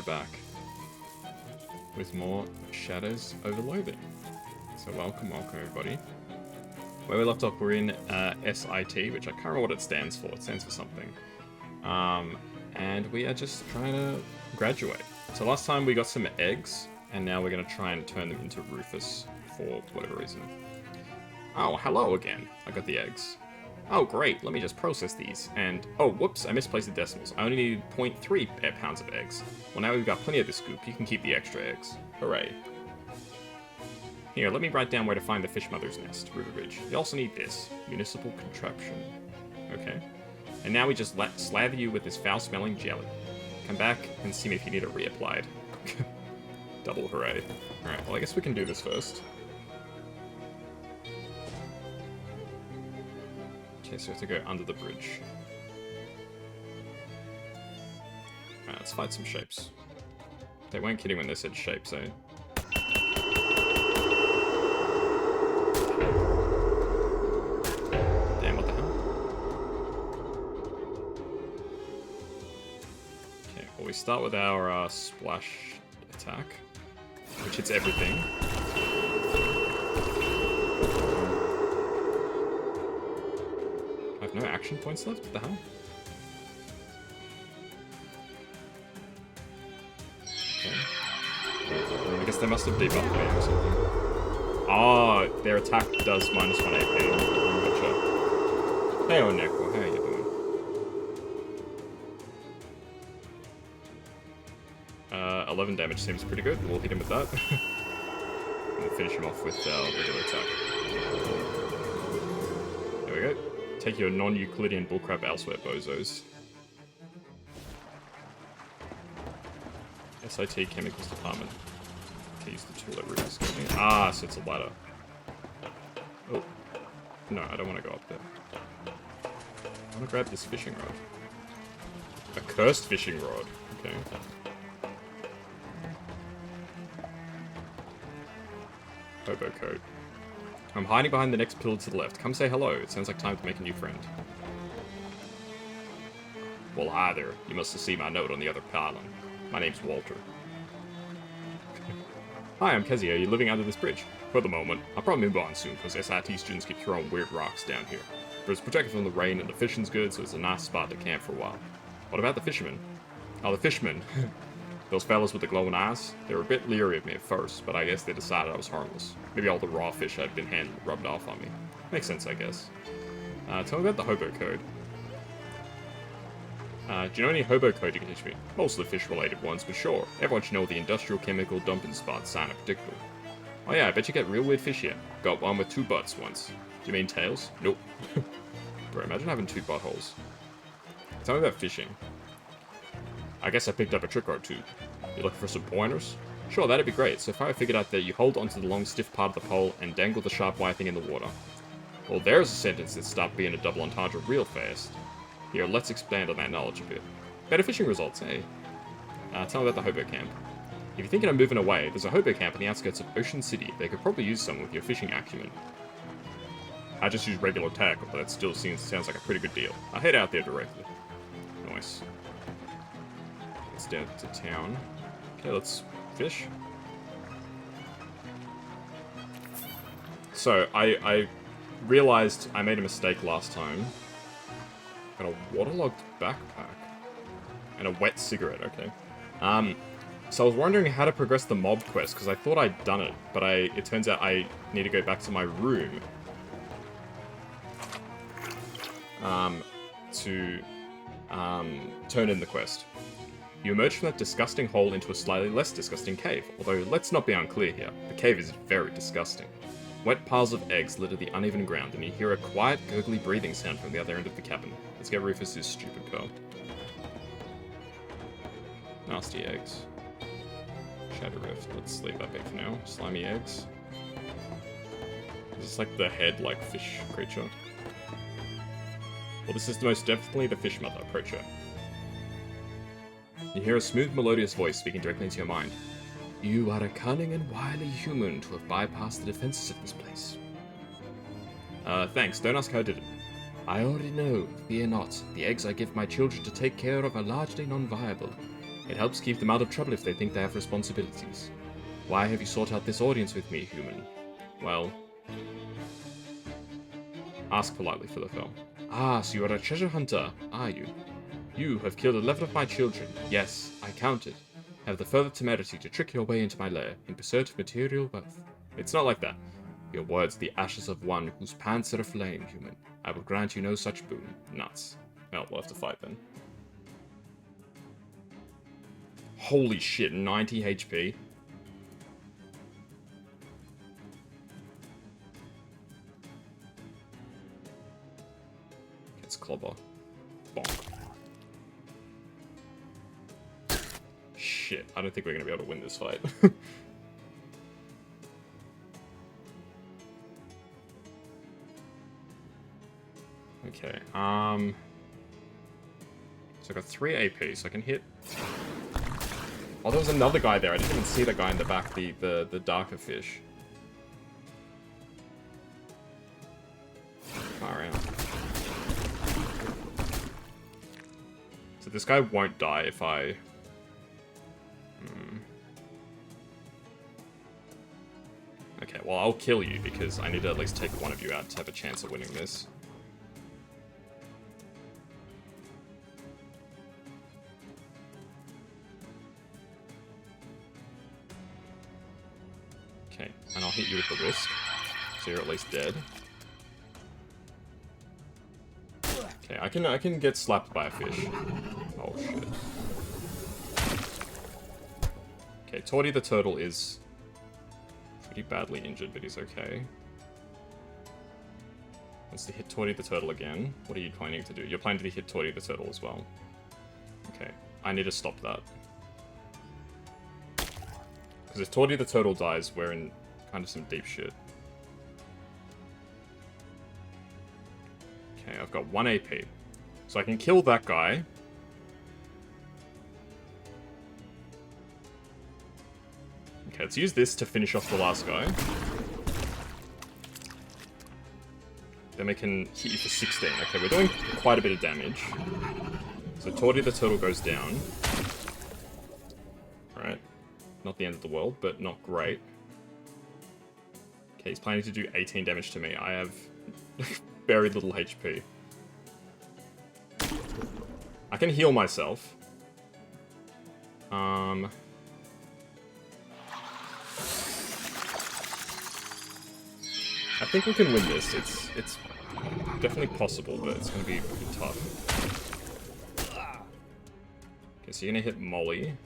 back with more Shadows over Loathing. So welcome everybody. Where we left off, we're in S.I.T, which I can't remember what it stands for. It stands for something. And we are just trying to graduate. So last time we got some eggs, and now we're going to try and turn them into Rufus for whatever reason. Oh, hello again. I got the eggs. Oh, great. Let me just process these. And, oh, whoops, I misplaced the decimals. I only need 0.3 pounds of eggs. Well, now we've got plenty of this goop. You can keep the extra eggs. Hooray. Here, let me write down where to find the fish mother's nest, River Ridge. You also need this. Municipal contraption. Okay. And now we just slather you with this foul-smelling jelly. Come back and see me if you need it reapplied. Double hooray. Alright, well I guess we can do this first. Okay, so we have to go under the bridge. Alright, let's fight some shapes. They weren't kidding when they said shapes, eh? Damn, what the hell? Okay, well we start with our splash attack, which hits everything. I have no action points left? What the hell? Okay. I guess they must have debuffed me or something. Oh, their attack does -1 AP. Gotcha. Hey, Oneko, how are you doing? 11 damage seems pretty good. We'll hit him with that. And we'll finish him off with our regular attack. There we go. Take your non-Euclidean bullcrap elsewhere, bozos. S.I.T Chemicals Department. Okay, use the tool that Ruby's got me. Ah, so it's a ladder. Oh. No, I don't want to go up there. I want to grab this fishing rod. A cursed fishing rod. Okay. Hobo coat. I'm hiding behind the next pillar to the left. Come say hello. It sounds like time to make a new friend. Well, hi there. You must have seen my note on the other pylon. My name's Walter. Hi, I'm Kazuya. You're living under this bridge. For the moment. I'll probably move on soon, because S.I.T students keep throwing weird rocks down here. But it's protected from the rain and the fishing's good, so it's a nice spot to camp for a while. What about the fishermen? Oh, the fishermen. Those fellas with the glowing eyes? They were a bit leery of me at first, but I guess they decided I was harmless. Maybe all the raw fish I'd been handling rubbed off on me. Makes sense, I guess. Tell me about the hobo code. Do you know any hobo code you can teach me? Most of the fish-related ones, but sure. Everyone should know the industrial chemical dumping spot sign in particular. Oh yeah, I bet you get real weird fish here. Got one with 2 butts once. Do you mean tails? Nope. Bro, imagine having 2 buttholes. Tell me about fishing. I guess I picked up a trick or two. You looking for some pointers? Sure, that'd be great. So far I figured out that you hold onto the long stiff part of the pole and dangle the sharp wire thing in the water. Well, there's a sentence that stopped being a double entendre real fast. Here, let's expand on that knowledge a bit. Better fishing results, eh? Tell me about the hobo camp. If you're thinking of moving away, there's a hobo camp on the outskirts of Ocean City. They could probably use some with your fishing acumen. I just use regular tackle, but that still sounds like a pretty good deal. I'll head out there directly. Nice. Let's down to town. Okay, let's fish. So, I realized I made a mistake last time. Got a waterlogged backpack. And a wet cigarette, okay. So I was wondering how to progress the mob quest, because I thought I'd done it, but it turns out I need to go back to my room. To turn in the quest. You emerge from that disgusting hole into a slightly less disgusting cave, although let's not be unclear here. The cave is very disgusting. Wet piles of eggs litter the uneven ground, and you hear a quiet, gurgly breathing sound from the other end of the cabin. Let's get Rufus' stupid car. Nasty eggs. Shadow Rift. Let's leave that big for now. Slimy eggs. Is this like the head-like fish creature? Well, this is most definitely the fish mother. Approach her. You hear a smooth, melodious voice speaking directly into your mind. You are a cunning and wily human to have bypassed the defenses of this place. Thanks. Don't ask how I did it. I already know. Fear not. The eggs I give my children to take care of are largely non-viable. It helps keep them out of trouble if they think they have responsibilities. Why have you sought out this audience with me, human? Well, ask politely for the film. Ah, so you are a treasure hunter, are you? You have killed 11 of my children. Yes, I counted. Have the further temerity to trick your way into my lair in pursuit of material wealth. It's not like that. Your words the ashes of one whose pants are aflame, human. I will grant you no such boon. Nuts. Well, we'll have to fight then. Holy shit, 90 HP. It's clobber. Bonk. Shit, I don't think we're gonna be able to win this fight. Okay, so I got 3 AP, so I can hit... Oh, there was another guy there. I didn't even see the guy in the back, the darker fish. Far out. So this guy won't die if I... Okay, well, I'll kill you because I need to at least take one of you out to have a chance of winning this. Okay, and I'll hit you with the whisk, so you're at least dead. Okay, I can get slapped by a fish. Oh shit. Okay, Torty the turtle is pretty badly injured, but he's okay. Let's hit Torty the turtle again. What are you planning to do? You're planning to hit Torty the turtle as well. Okay, I need to stop that. Because if Torty the turtle dies, we're in kind of some deep shit. Okay, I've got 1 AP. So I can kill that guy. Okay, let's use this to finish off the last guy. Then we can hit you for 16. Okay, we're doing quite a bit of damage. So Torty the turtle goes down. Alright. Not the end of the world, but not great. Okay, he's planning to do 18 damage to me. I have very little HP. I can heal myself. I think we can win this. It's definitely possible, but it's going to be pretty tough. Okay, so you're going to hit Molly.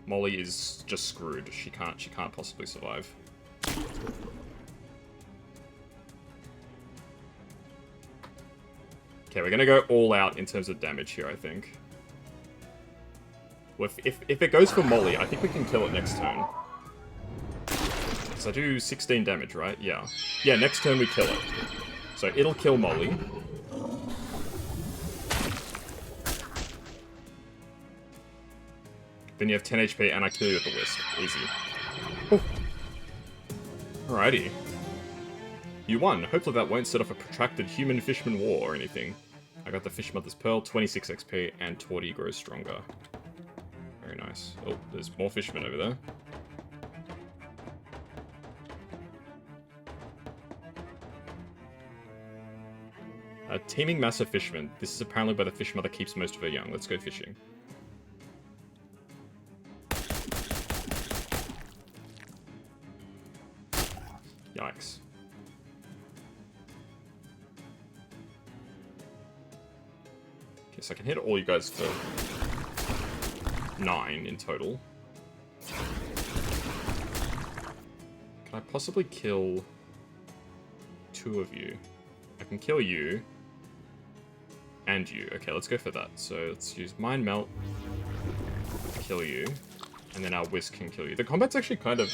Molly is just screwed. She can't possibly survive. Okay, we're going to go all out in terms of damage here, I think. Well, if it goes for Molly, I think we can kill it next turn. So I do 16 damage, right? Yeah. Yeah, next turn we kill it. So it'll kill Molly. Then you have 10 HP and I kill you with the whisk. Easy. Oh. Alrighty. You won. Hopefully that won't set off a protracted human-fishman war or anything. I got the Fish Mother's Pearl, 26 XP, and Torty grows stronger. Very nice. Oh, there's more fishermen over there. A teeming mass of fishermen. This is apparently where the Fish Mother keeps most of her young. Let's go fishing. Yikes. Okay, so I can hit all you guys for 9 in total. Can I possibly kill 2 of you? I can kill you. And you. Okay, let's go for that. So let's use Mind Melt. Kill you. And then our Whisk can kill you. The combat's actually kind of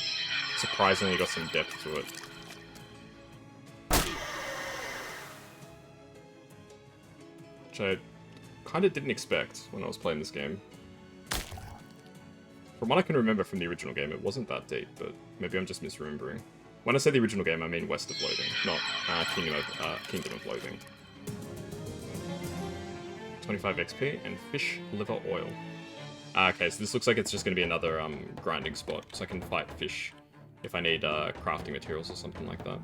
surprisingly got some depth to it. Which I kind of didn't expect when I was playing this game. From what I can remember from the original game, it wasn't that deep, but maybe I'm just misremembering. When I say the original game, I mean West of Loathing, not Kingdom of Loathing. 25 XP and fish liver oil. Okay, so this looks like it's just going to be another grinding spot, so I can fight fish if I need crafting materials or something like that.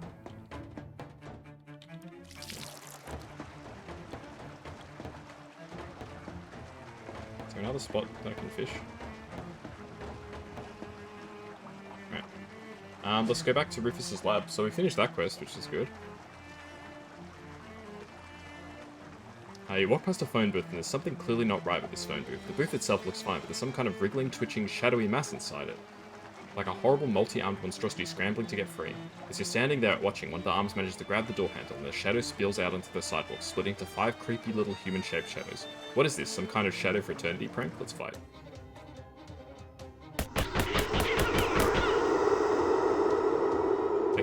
Is there another spot that I can fish? Right. Let's go back to Rufus's lab. So we finished that quest, which is good. You walk past a phone booth and there's something clearly not right with this phone booth. The booth itself looks fine, but there's some kind of wriggling, twitching, shadowy mass inside it. Like a horrible multi-armed monstrosity scrambling to get free. As you're standing there watching, one of the arms manages to grab the door handle and the shadow spills out onto the sidewalk, splitting to 5 creepy little human-shaped shadows. What is this, some kind of Shadow Fraternity prank? Let's fight. They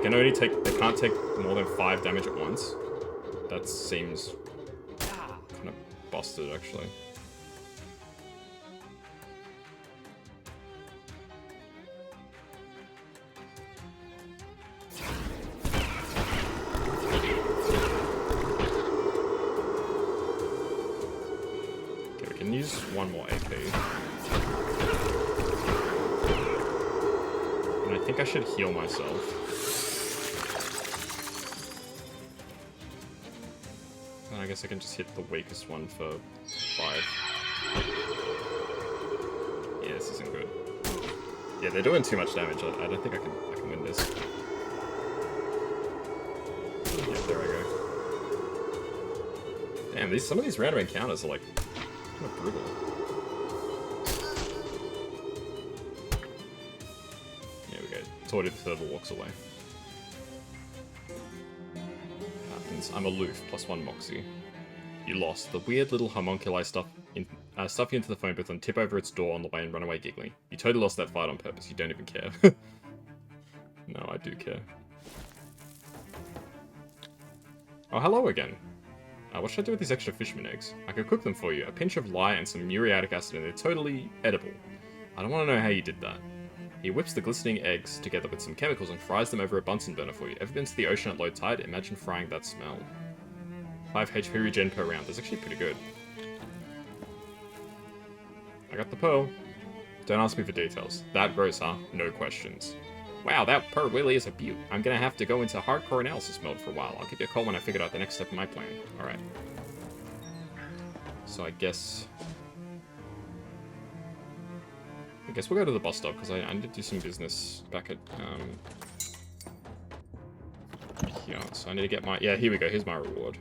can't take more than 5 damage at once. That seems kind of busted, actually. Okay, we can use one more AP. And I think I should heal myself. I guess I can just hit the weakest one for 5. Yeah, this isn't good. Yeah, they're doing too much damage. I don't think I can win this. Yeah, there I go. Damn, some of these random encounters are like kind of brutal. There we go. Torty the Turtle walks away. I'm aloof, +1 Moxie. You lost. The weird little homunculi stuff you into the phone booth and tip over its door on the way and run away giggling. You totally lost that fight on purpose. You don't even care. No, I do care. Oh, hello again. What should I do with these extra fisherman eggs? I could cook them for you. A pinch of lye and some muriatic acid and they're totally edible. I don't want to know how you did that. He whips the glistening eggs together with some chemicals and fries them over a Bunsen burner for you. Ever been to the ocean at low tide? Imagine frying that smell. 5 HP regen per round. That's actually pretty good. I got the pearl. Don't ask me for details. That gross, huh? No questions. Wow, that pearl really is a beaut. I'm gonna have to go into hardcore analysis mode for a while. I'll give you a call when I figured out the next step of my plan. Alright. So I guess we'll go to the bus stop, because I need to do some business back at, here. So I need to get my, yeah, here we go, here's my reward.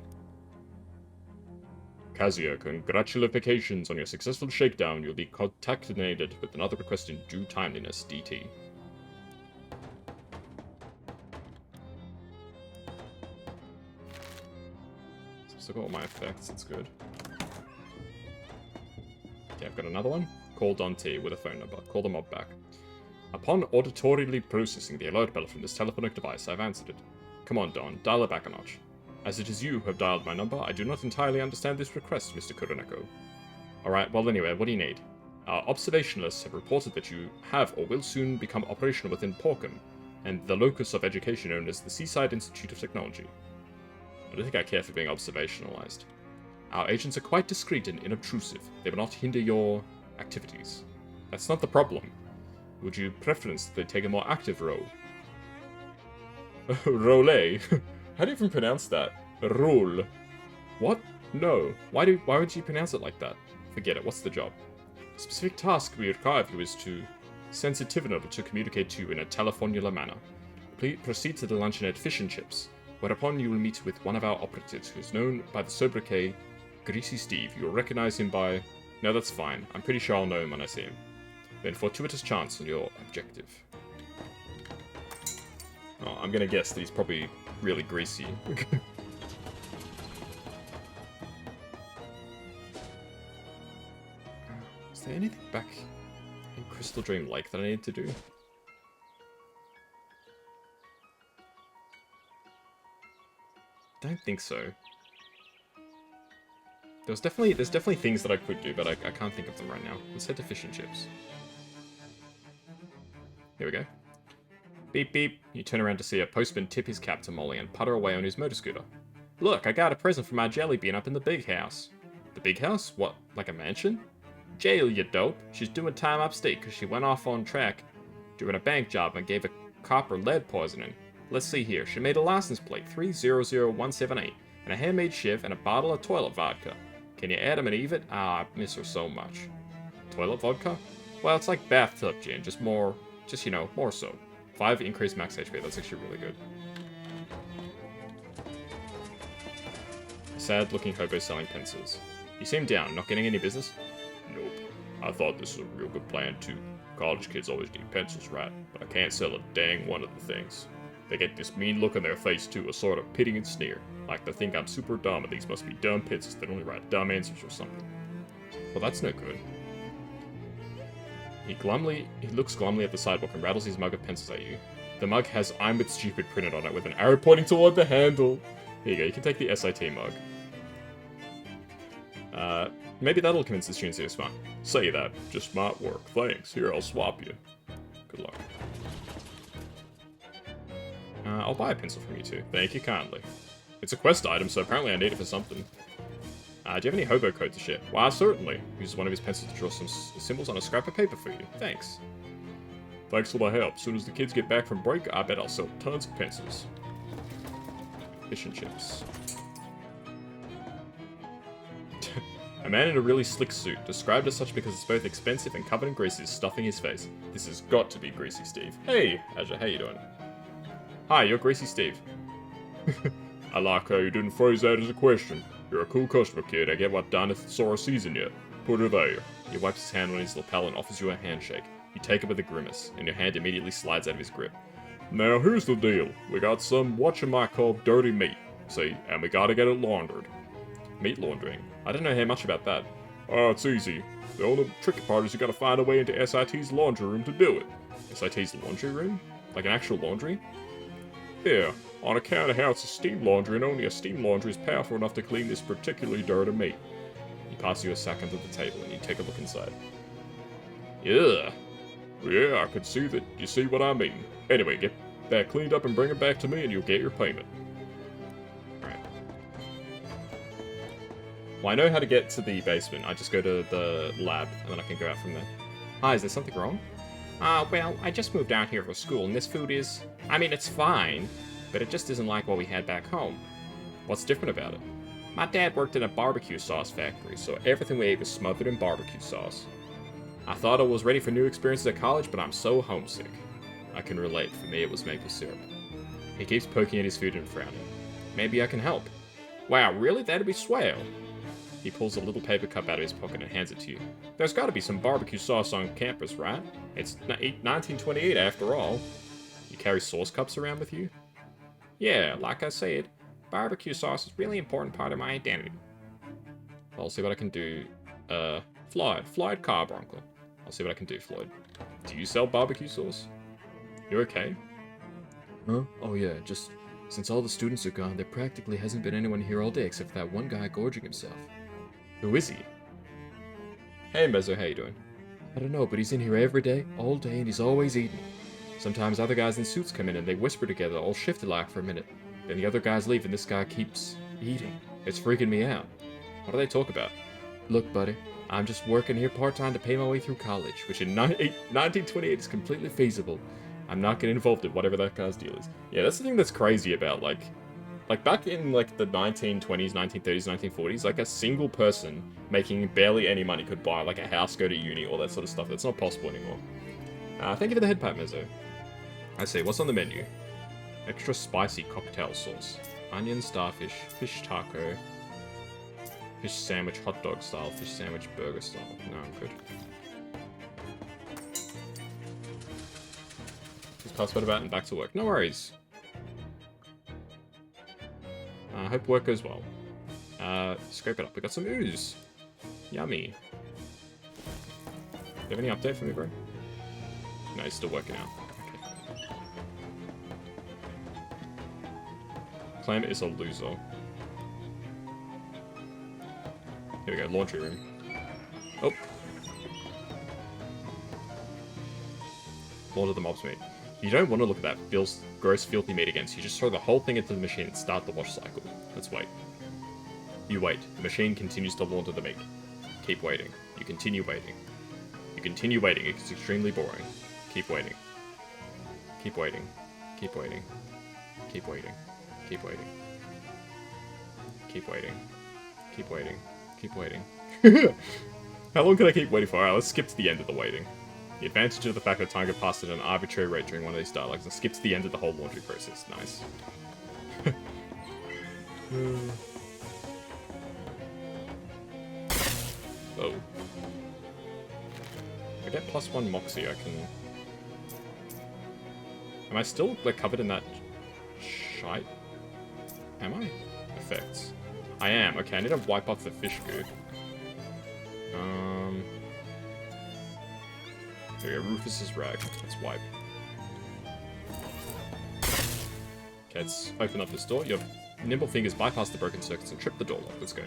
Kazuya, congratulations on your successful shakedown. You'll be contacted with another request in due timeliness, DT. So I've still got all my effects, that's good. Okay, I've got another one. Call Dante with a phone number. Call the mob back. Upon auditorily processing the alert bell from this telephonic device, I've answered it. Come on, Don, dial it back a notch. As it is you who have dialed my number, I do not entirely understand this request, Mr. Kuroneko. Alright, well anyway, what do you need? Our observationalists have reported that you have or will soon become operational within Porkham, and the locus of education known as the Seaside Institute of Technology. I don't think I care for being observationalized. Our agents are quite discreet and unobtrusive. They will not hinder your activities. That's not the problem. Would you preference that they take a more active role? Role? How do you even pronounce that? Role. What? No. Why would you pronounce it like that? Forget it. What's the job? The specific task we require of you is to sensitive enough to communicate to you in a telephonular manner. Please proceed to the luncheon at Fish and Chips, whereupon you will meet with one of our operatives who is known by the sobriquet Greasy Steve. You'll recognize him by... No, that's fine. I'm pretty sure I'll know him when I see him. Then fortuitous chance on your objective. Oh, I'm gonna guess that he's probably really greasy. Is there anything back in Crystal Dream Lake that I need to do? Don't think so. There's definitely things that I could do, but I can't think of them right now. Let's head to Fish and Chips. Here we go. Beep beep. You turn around to see a postman tip his cap to Molly and putter away on his motor scooter. Look, I got a present from my jelly bean up in the big house. The big house? What, like a mansion? Jail, you dope. She's doing time upstate because she went off on track doing a bank job and gave a copper lead poisoning. Let's see here. She made a license plate 300178 and a handmade shiv and a bottle of toilet vodka. Can you add them and eve it? Ah, I miss her so much. Toilet vodka? Well, it's like bathtub gin, just more so. 5 increased max HP, that's actually really good. Sad looking hobo selling pencils. You seem down, not getting any business? Nope. I thought this was a real good plan too. College kids always need pencils, right? But I can't sell a dang one of the things. They get this mean look on their face too, a sort of pity and sneer. Like they think I'm super dumb and these must be dumb pencils that only write dumb answers or something. Well, that's no good. He looks glumly at the sidewalk and rattles his mug of pencils at you. The mug has "I'm with stupid" printed on it with an arrow pointing toward the handle. Here you go, you can take the S.I.T mug. Maybe that'll convince the students you're smart. Say that. Just smart work. Thanks. Here, I'll swap you. Good luck. I'll buy a pencil from you too. Thank you kindly. It's a quest item, so apparently I need it for something. Do you have any hobo code to share? Why, certainly. Uses one of his pencils to draw some symbols on a scrap of paper for you. Thanks. Thanks for the help. As soon as the kids get back from break, I bet I'll sell tons of pencils. Fish and chips. A man in a really slick suit, described as such because it's both expensive and covered in grease, is stuffing his face. This has got to be Greasy Steve. Hey, Azure, how you doing? Hi, you're Greasy Steve. I like how you didn't phrase that as a question. You're a cool customer, kid. I get what dinosaur sees in you. Put it there. He wipes his hand on his lapel and offers you a handshake. You take it with a grimace, and your hand immediately slides out of his grip. Now here's the deal. We got some whatchamite called dirty meat, see, and we gotta get it laundered. Meat laundering? I don't know how much about that. Oh, it's easy. The only tricky part is you gotta find a way into S.I.T's laundry room to do it. S.I.T's laundry room? Like an actual laundry? Yeah, on account of how it's a steam laundry and only a steam laundry is powerful enough to clean this particularly dirty meat. He passes you a sack under the table and you take a look inside. Yeah. Yeah, I could see that. You see what I mean. Anyway, get that cleaned up and bring it back to me and you'll get your payment. Alright. Well, I know how to get to the basement. I just go to the lab and then I can go out from there. Hi, is there something wrong? Well, I just moved out here for school and this food is... I mean, it's fine, but it just isn't like what we had back home. What's different about it? My dad worked in a barbecue sauce factory, so everything we ate was smothered in barbecue sauce. I thought I was ready for new experiences at college, but I'm so homesick. I can relate. For me, it was maple syrup. He keeps poking at his food and frowning. Maybe I can help. Wow, really? That'd be swell. He pulls a little paper cup out of his pocket and hands it to you. There's gotta be some barbecue sauce on campus, right? It's 1928 after all. You carry sauce cups around with you? Yeah, like I said, barbecue sauce is a really important part of my identity. I'll see what I can do. Floyd Carbuncle. I'll see what I can do, Floyd. Do you sell barbecue sauce? You okay? Huh? Oh yeah, just since all the students are gone, there practically hasn't been anyone here all day except for that one guy gorging himself. Who is he? Hey Mezzo, how you doing? I don't know, but he's in here every day, all day, and he's always eating. Sometimes other guys in suits come in and they whisper together, all shifted like for a minute. Then the other guys leave and this guy keeps eating. It's freaking me out. What do they talk about? Look, buddy, I'm just working here part-time to pay my way through college, which in 1928 is completely feasible. I'm not getting involved in whatever that guy's deal is. Yeah, that's the thing that's crazy about, like back in, like, the 1920s, 1930s, 1940s, like, a single person making barely any money could buy, like, a house, go to uni, all that sort of stuff. That's not possible anymore. Thank you for the head pat, Mezzo. I see, what's on the menu? Extra spicy cocktail sauce. Onion starfish, fish taco, fish sandwich, hot dog style, fish sandwich, burger style. No, I'm good. Just pass what about and back to work. No worries. I hope work goes well. Scrape it up. We got some ooze. Yummy. Do you have any update for me, bro? No, he's still working out. Okay. Clam is a loser. Here we go, laundry room. Oh. Launder the mob's meat. You don't want to look at that gross, filthy meat again, so you just throw the whole thing into the machine and start the wash cycle. Let's wait. You wait. The machine continues to launder the meat. Keep waiting. You continue waiting. You continue waiting. It's extremely boring. Keep waiting. Keep waiting. Keep waiting. Keep waiting. Keep waiting. Keep waiting. Keep waiting. Keep waiting. How long can I keep waiting for? Alright, let's skip to the end of the waiting. The advantage of the fact that time can pass at an arbitrary rate during one of these dialogues and skip to the end of the whole laundry process. Nice. Oh. If I get +1 Moxie, I can... Am I still, like, covered in that shite? Am I? Effects. I am. Okay, I need to wipe off the fish goo. There we go, Rufus's rag. Let's wipe. Okay, let's open up this door. Your nimble fingers bypass the broken circuits and trip the door lock. Let's go.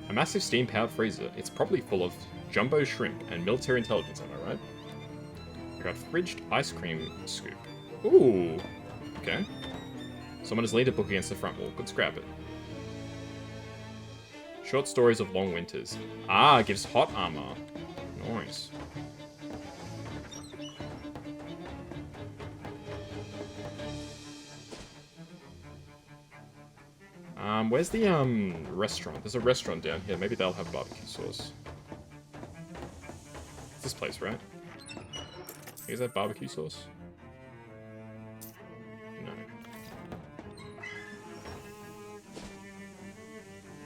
A massive steam-powered freezer. It's probably full of jumbo shrimp and military intelligence, am I right? I got fridged ice cream scoop. Ooh! Okay. Someone has leaned a book against the front wall. Let's grab it. Short stories of long winters. Ah, gives hot armor. Nice. Where's the, restaurant? There's a restaurant down here. Maybe they'll have barbecue sauce. It's this place, right? Is that barbecue sauce?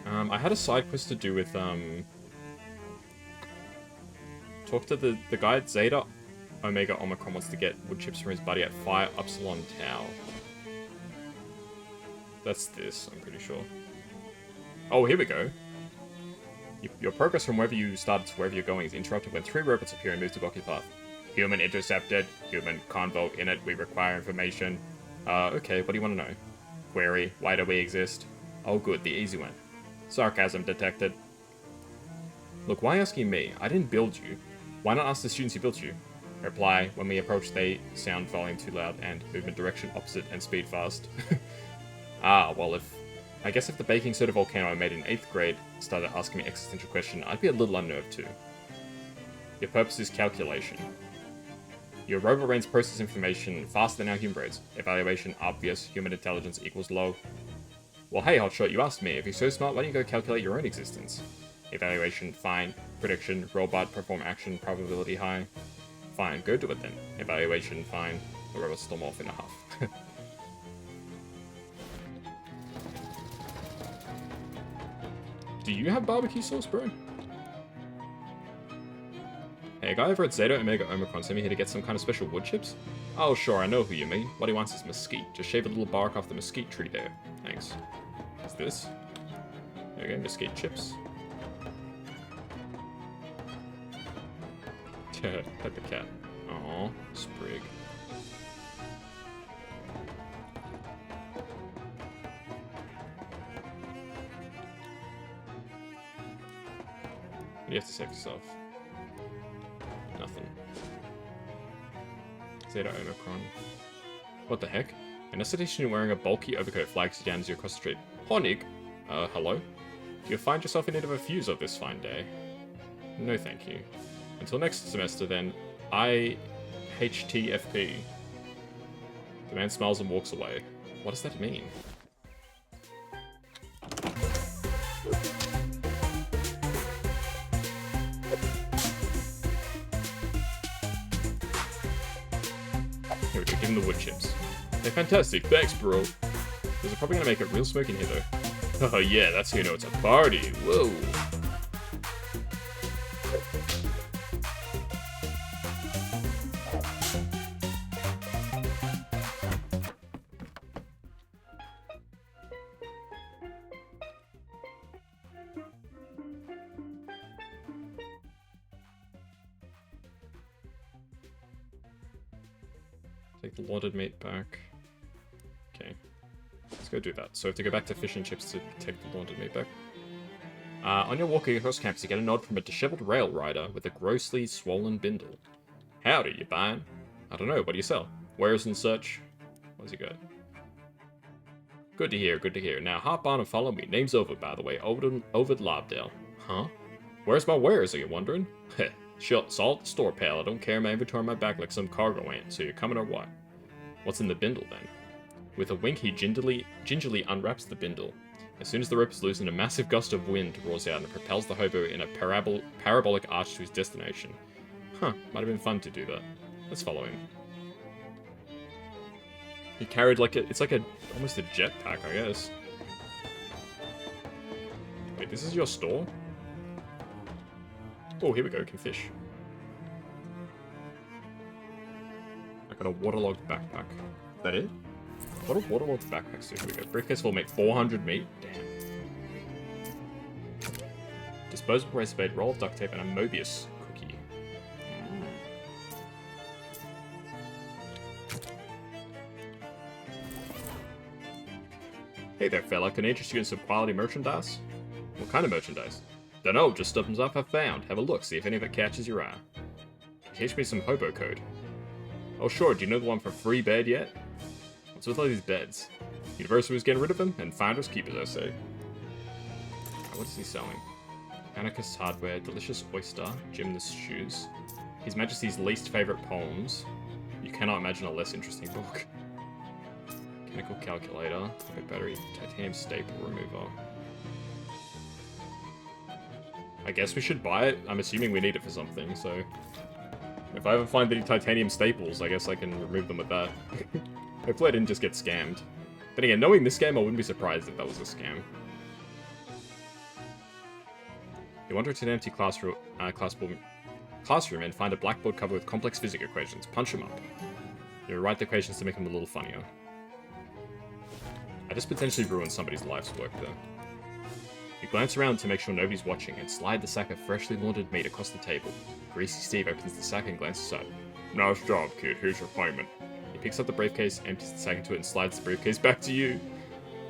No. I had a side quest to do with, talk to the guy at Zeta Omega Omicron wants to get wood chips from his buddy at Fire Upsilon Tau. That's this, I'm pretty sure. Oh, here we go. Your progress from wherever you started to wherever you're going is interrupted when 3 robots appear and move to block your path. Human intercepted. Human convo in it. We require information. Okay, what do you want to know? Query, why do we exist? Oh good, the easy one. Sarcasm detected. Look, why asking me? I didn't build you. Why not ask the students who built you? Reply, when we approach they sound volume too loud and movement direction opposite and speed fast. Ah, well I guess if the baking soda volcano I made in 8th grade started asking me existential question, I'd be a little unnerved too. Your purpose is calculation. Your robot brains process information faster than our human brains. Evaluation obvious, human intelligence equals low. Well hey hotshot, you asked me, if you're so smart why don't you go calculate your own existence? Evaluation, fine. Prediction, robot, perform action, probability high. Fine, go do it then. Evaluation, fine. The robot storm off in a huff. Do you have barbecue sauce, bro? Hey, a guy over at Zeta Omega Omicron sent me here to get some kind of special wood chips? Oh, sure, I know who you mean. What he wants is mesquite. Just shave a little bark off the mesquite tree there. Thanks. What's this? There you go, mesquite chips. Pepper cat. Aww, sprig. What do you have to say for yourself? Nothing. Zeta Omicron. What the heck? An SIT student wearing a bulky overcoat flags you down as you across the street. Honig? Hello? Do you find yourself in need of a fuse of this fine day? No thank you. Until next semester then, IHTFP. The man smiles and walks away. What does that mean? Here we go, give him the wood chips. Hey, fantastic, thanks bro. Those are probably gonna make it real smoky in here though. Oh yeah, that's how you know it's a party, whoa. Take the laundered meat back. Okay. Let's go do that. So I have to go back to fish and chips to take the laundered meat back. On your walk across campus, you get a nod from a disheveled rail rider with a grossly swollen bindle. Howdy, you buying? I don't know, what do you sell? Wares and such? What does he got? Good to hear, good to hear. Now hop on and follow me. Name's Ovid, by the way. Ovid Lobdale. Huh? Where's my wares, are you wondering? Heh, shut, salt, store pal, I don't carry my inventory on my back like some cargo ant, so you're coming or what? What's in the bindle, then? With a wink, he gingerly unwraps the bindle. As soon as the rope is loosened, a massive gust of wind roars out and propels the hobo in a parabolic arch to his destination. Huh, might have been fun to do that. Let's follow him. He carried like it's like almost a jetpack, I guess. Wait, this is your store? Oh, here we go, can fish. I got a waterlogged backpack. Is that it? What do waterlogged backpacks do? Here we go. Briefcase will make 400 meat. Damn. Disposable razor blade, roll of duct tape, and a Mobius cookie. Hey there, fella. Can I interest you in some quality merchandise? What kind of merchandise? Dunno, just stuff I've found. Have a look, see if any of it catches your eye. Teach me some hobo code. Oh sure, do you know the one for free bed yet? What's with all these beds? University was getting rid of them, and finders keepers, I say. What is he selling? Anarchist hardware, delicious oyster, gymnast shoes. His Majesty's least favourite poems. You cannot imagine a less interesting book. Chemical calculator, pocket battery, titanium staple remover. I guess we should buy it. I'm assuming we need it for something, so... If I ever find any titanium staples, I guess I can remove them with that. Hopefully I didn't just get scammed. But again, knowing this game, I wouldn't be surprised if that was a scam. You wander into an empty classroom and find a blackboard covered with complex physics equations. Punch them up. You write the equations to make them a little funnier. I just potentially ruined somebody's life's work there. You glance around to make sure nobody's watching and slide the sack of freshly laundered meat across the table. Greasy Steve opens the sack and glances up. Nice job, kid. Here's your payment. He picks up the briefcase, empties the sack into it, and slides the briefcase back to you.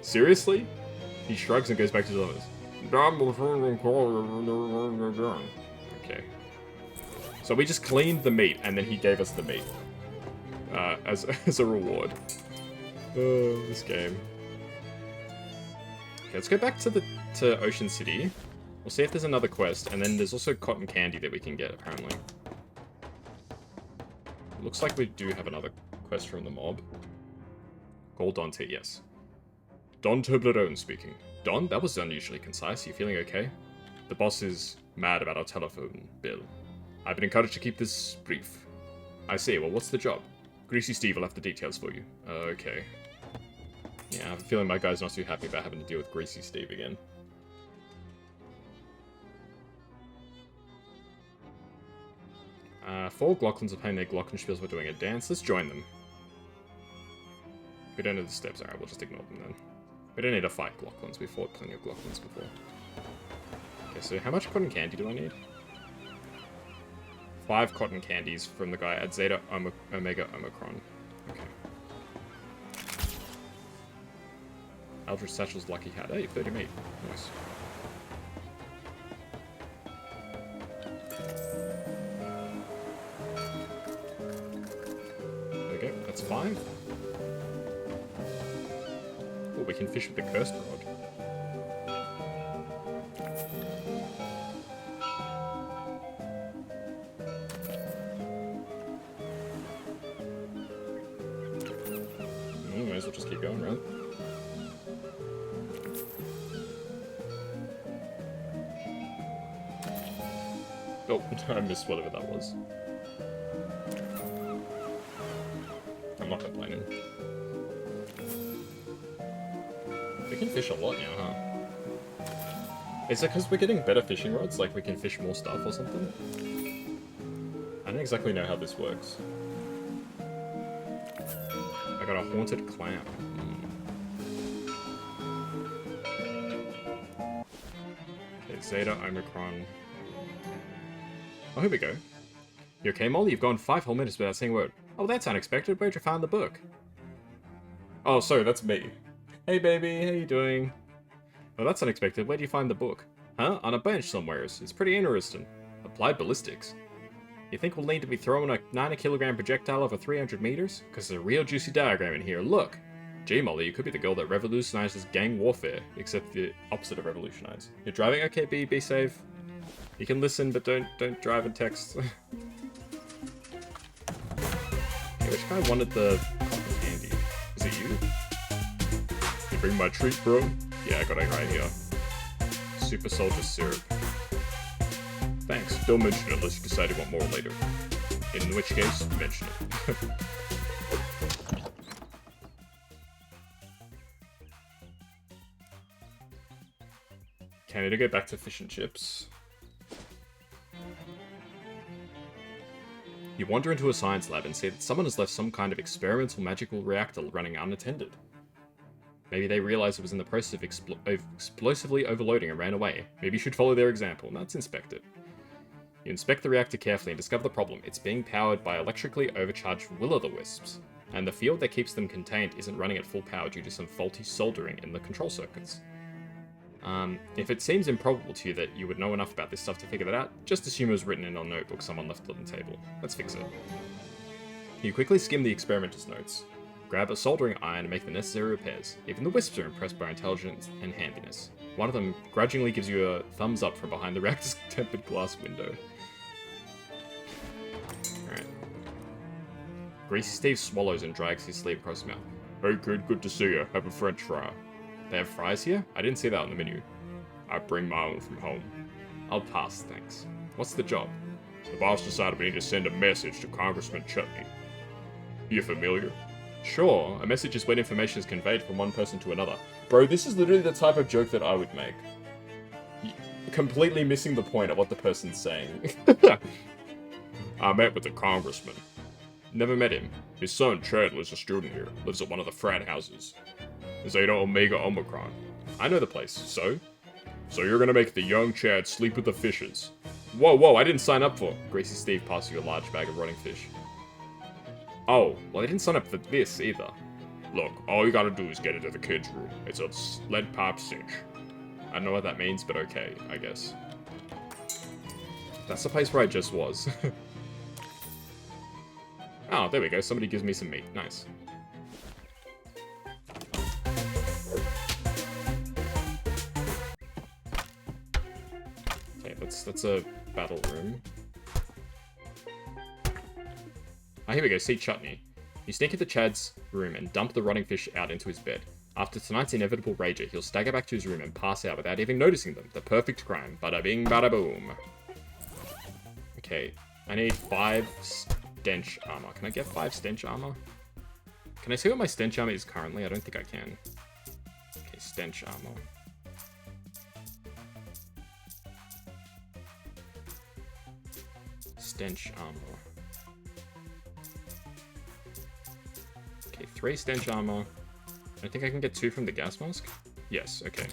Seriously? He shrugs and goes back to his office. Okay. So we just cleaned the meat, and then he gave us the meat. As a reward. Oh, this game. Okay, let's go back to Ocean City. We'll see if there's another quest, and then there's also cotton candy that we can get, apparently. Looks like we do have another quest from the mob. Call Dante, yes. Don Toblerone speaking. Don, that was unusually concise. You feeling okay? The boss is mad about our telephone bill. I've been encouraged to keep this brief. I see, well, what's the job? Greasy Steve will have the details for you. Okay. Yeah, I have a feeling my guy's not too happy about having to deal with Greasy Steve again. Four Glocklins are playing their Glocklin spiels while doing a dance. Let's join them. We don't know the steps. Alright, we'll just ignore them then. We don't need to fight Glocklins. We fought plenty of Glocklins before. Okay, so how much cotton candy do I need? 5 cotton candies from the guy at Zeta Omega Omicron. Okay. Aldrich Satchel's lucky hat. Hey, 30 meat. Nice. There we go. That's 5. Oh, we can fish with the cursed rod. Might as well just keep going, right? Oh, I missed whatever that was. I'm not complaining. We can fish a lot now, huh? Is it because we're getting better fishing rods? Like we can fish more stuff or something? I don't exactly know how this works. I got a haunted clam. Okay, Zeta, Omicron. Oh, here we go. You okay, Molly? You've gone 5 whole minutes without saying a word. Oh, that's unexpected. Where'd you find the book? Oh, sorry, that's me. Hey, baby, how you doing? Oh, that's unexpected. Where'd you find the book? Huh? On a bench somewheres. It's pretty interesting. Applied ballistics. You think we'll need to be throwing a 90-kilogram projectile over 300 meters? Because there's a real juicy diagram in here. Look! Gee, Molly, you could be the girl that revolutionizes gang warfare, except the opposite of revolutionize. You're driving? Okay, be safe. You can listen, but don't drive and text. Hey, which guy wanted the cotton candy? Is it you? You bring my treat, bro? Yeah, I got it right here. Super Soldier Syrup. Thanks. Don't mention it unless you decide you want more later. In which case, mention it. Okay, I need to go back to fish and chips. You wander into a science lab and see that someone has left some kind of experimental magical reactor running unattended. Maybe they realized it was in the process of explosively overloading and ran away. Maybe you should follow their example. Now let's inspect it. You inspect the reactor carefully and discover the problem. It's being powered by electrically overcharged will-o'-the-wisps, and the field that keeps them contained isn't running at full power due to some faulty soldering in the control circuits. If it seems improbable to you that you would know enough about this stuff to figure that out, just assume it was written in a notebook someone left on the table. Let's fix it. You quickly skim the experimenter's notes, grab a soldering iron and make the necessary repairs. Even the wisps are impressed by intelligence and handiness. One of them grudgingly gives you a thumbs up from behind the reactor's tempered glass window. Alright. Greasy Steve swallows and drags his sleeve across his mouth. Hey kid, good to see you. Have a french fry. They have fries here? I didn't see that on the menu. I bring my own from home. I'll pass, thanks. What's the job? The boss decided we need to send a message to Congressman Chutney. You familiar? Sure, a message is when information is conveyed from one person to another. Bro, this is literally the type of joke that I would make. Completely missing the point of what the person's saying. I met with the congressman. Never met him. His son, Chad, is a student here. Lives at one of the frat houses. Zeta Omega Omicron. I know the place, so? So you're gonna make the young Chad sleep with the fishes. Whoa, I didn't sign up for. Gracie Steve passes you a large bag of rotting fish. Oh, well I didn't sign up for this either. Look, all you gotta do is get into the kids' room. It's a lead pipe cinch. I don't know what that means, but okay, I guess. That's the place where I just was. Oh, there we go, somebody gives me some meat. Nice. Okay, that's a battle room. Ah, here we go, see Chutney. You sneak into Chad's room and dump the rotting fish out into his bed. After tonight's inevitable rager, he'll stagger back to his room and pass out without even noticing them. The perfect crime. Bada bing, bada boom. Okay, I need 5 stench armor. Can I get 5 stench armor? Can I see what my stench armor is currently? I don't think I can. Okay, stench armor. Stench armor. Okay, 3 stench armor. I think I can get 2 from the gas mask? Yes, okay.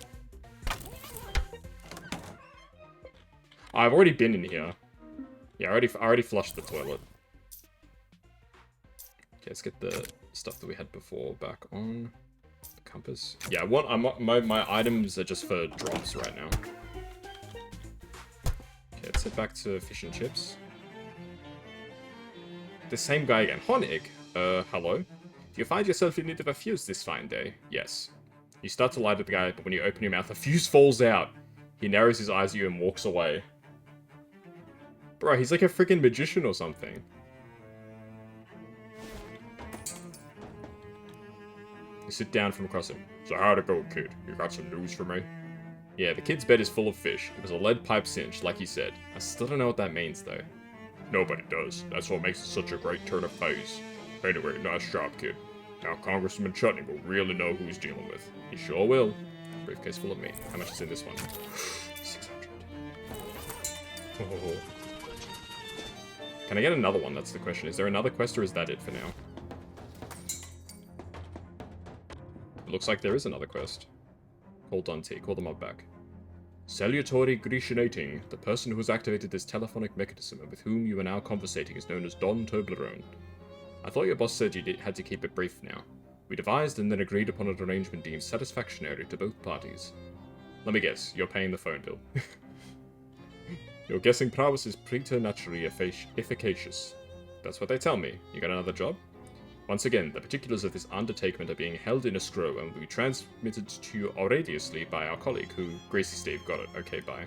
I've already been in here. Yeah, I already flushed the toilet. Okay, let's get the stuff that we had before back on. The compass. Yeah, my items are just for drops right now. Okay, let's head back to fish and chips. The same guy again. Honig! Hello? Do you find yourself in need of a fuse this fine day? Yes. You start to light at the guy, but when you open your mouth, a fuse falls out. He narrows his eyes at you and walks away. Bro, he's like a freaking magician or something. You sit down from across him. So how'd it go, kid? You got some news for me? Yeah, the kid's bed is full of fish. It was a lead pipe cinch, like he said. I still don't know what that means, though. Nobody does. That's what makes it such a great turn of face. Anyway, nice job, kid. Now Congressman Chutney will really know who he's dealing with. He sure will. Briefcase full of meat. How much is in this one? 600. Oh. Can I get another one? That's the question. Is there another quest or is that it for now? It looks like there is another quest. Call Dante. Call the mob back. Salutary Grishinating. The person who has activated this telephonic mechanism and with whom you are now conversating is known as Don Toblerone. I thought your boss said you had to keep it brief now. We devised and then agreed upon an arrangement deemed satisfactory to both parties. Let me guess, you're paying the phone bill. Your guessing prowess is preternaturally efficacious. That's what they tell me. You got another job? Once again, the particulars of this undertaking are being held in a scroll and will be transmitted to you audaciously by our colleague, who... Gracie Steve, got it. Okay, bye.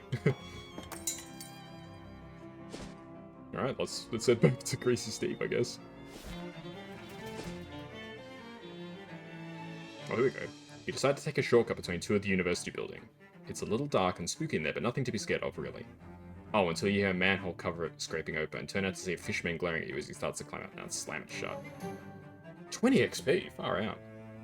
Alright, let's head back to Gracie Steve, I guess. Oh, here we go. You decide to take a shortcut between two of the university building. It's a little dark and spooky in there, but nothing to be scared of, really. Oh, until you hear a manhole cover scraping open and turn out to see a fishman glaring at you as he starts to climb out and slam it shut. 20 XP, far out.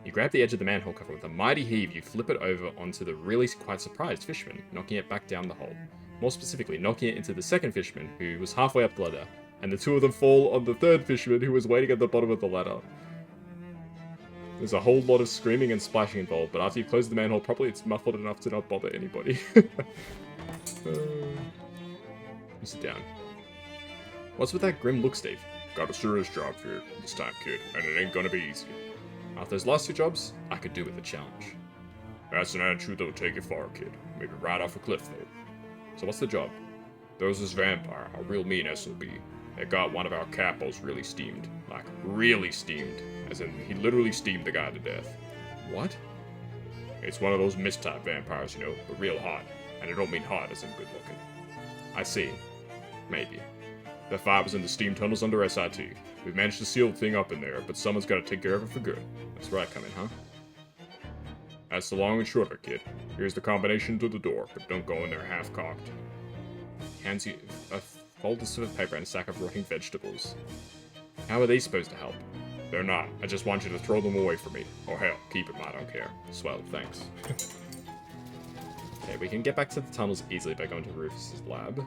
You grab the edge of the manhole cover with a mighty heave, you flip it over onto the really quite surprised fishman, knocking it back down the hole. More specifically, knocking it into the second fishman, who was halfway up the ladder, and the two of them fall on the third fishman, who was waiting at the bottom of the ladder. There's a whole lot of screaming and splashing involved, but after you close the manhole properly, it's muffled enough to not bother anybody. You sit down. What's with that grim look, Steve? Got a serious job for you this time, kid, and it ain't gonna be easy. After those last two jobs, I could do with a challenge. That's an attitude that'll take you far, kid. Maybe right off a cliff, though. So what's the job? There was this vampire, a real mean SOB. It got one of our capos really steamed. Like, really steamed. As in, he literally steamed the guy to death. What? It's one of those mist-type vampires, you know, but real hot. And I don't mean hot as in good-looking. I see. Maybe. The fight was in the steam tunnels under S.I.T. We've managed to seal the thing up in there, but someone's gotta take care of it for good. That's where I come in, huh? That's the long and short of it, kid. Here's the combination to the door, but don't go in there half-cocked. Hands you a folded slip of paper and a sack of rotting vegetables. How are these supposed to help? They're not. I just want you to throw them away from me. Or hell, keep them, I don't care. Swell, thanks. Okay, we can get back to the tunnels easily by going to Rufus's lab.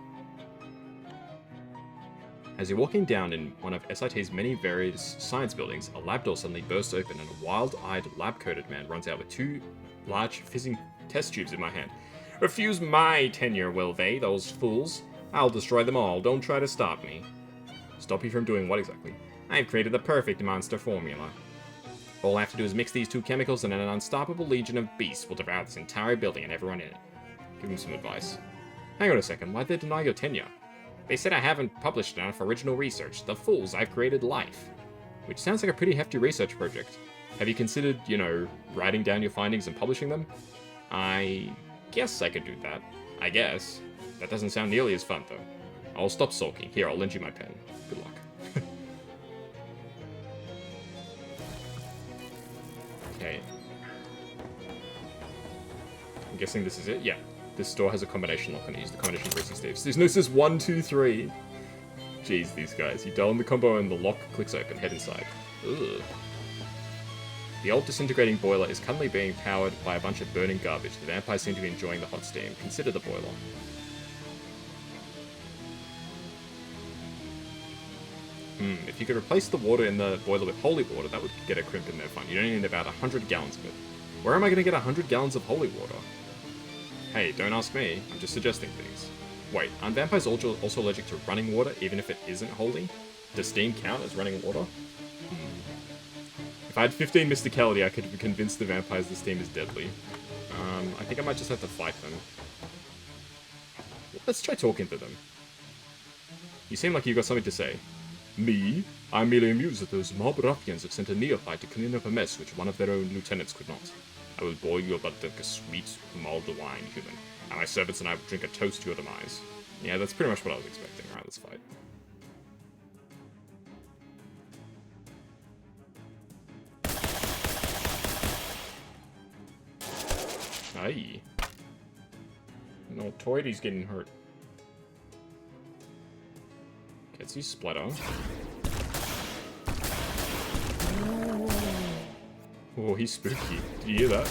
As you're walking down in one of S.I.T's many various science buildings, a lab door suddenly bursts open and a wild-eyed, lab-coated man runs out with two large, fizzing test tubes in my hand. Refuse my tenure, will they, those fools? I'll destroy them all, don't try to stop me. Stop you from doing what exactly? I've created the perfect monster formula. All I have to do is mix these two chemicals and an unstoppable legion of beasts will devour this entire building and everyone in it. Give him some advice. Hang on a second, why'd they deny your tenure? They said I haven't published enough original research. The fools, I've created life. Which sounds like a pretty hefty research project. Have you considered, you know, writing down your findings and publishing them? I guess I could do that. I guess. That doesn't sound nearly as fun, though. I'll stop sulking. Here, I'll lend you my pen. Good luck. Okay. I'm guessing this is it? Yeah. This door has a combination lock on it. Use the combination of Gracie Steves. There's no says 1, 2, 3. Jeez, these guys. You dial in the combo and the lock clicks open. Head inside. Ugh. The old disintegrating boiler is currently being powered by a bunch of burning garbage. The vampires seem to be enjoying the hot steam. Consider the boiler. If you could replace the water in the boiler with holy water, that would get a crimp in there fun. You don't need about 100 gallons of it. Where am I going to get 100 gallons of holy water? Hey, don't ask me. I'm just suggesting things. Wait, aren't vampires also allergic to running water, even if it isn't holy? Does steam count as running water? If I had 15 mysticality, I could convince the vampires the steam is deadly. I think I might just have to fight them. Let's try talking to them. You seem like you've got something to say. Me? I'm merely amused that those mob ruffians have sent a neophyte to clean up a mess which one of their own lieutenants could not. I will boil you about like a sweet, mulled wine, human. And my servants and I will drink a toast to your demise. Yeah, that's pretty much what I was expecting. Alright, let's fight. Aye. No, Toidy's getting hurt. Gets you splatter. Oh, he's spooky. Did you hear that?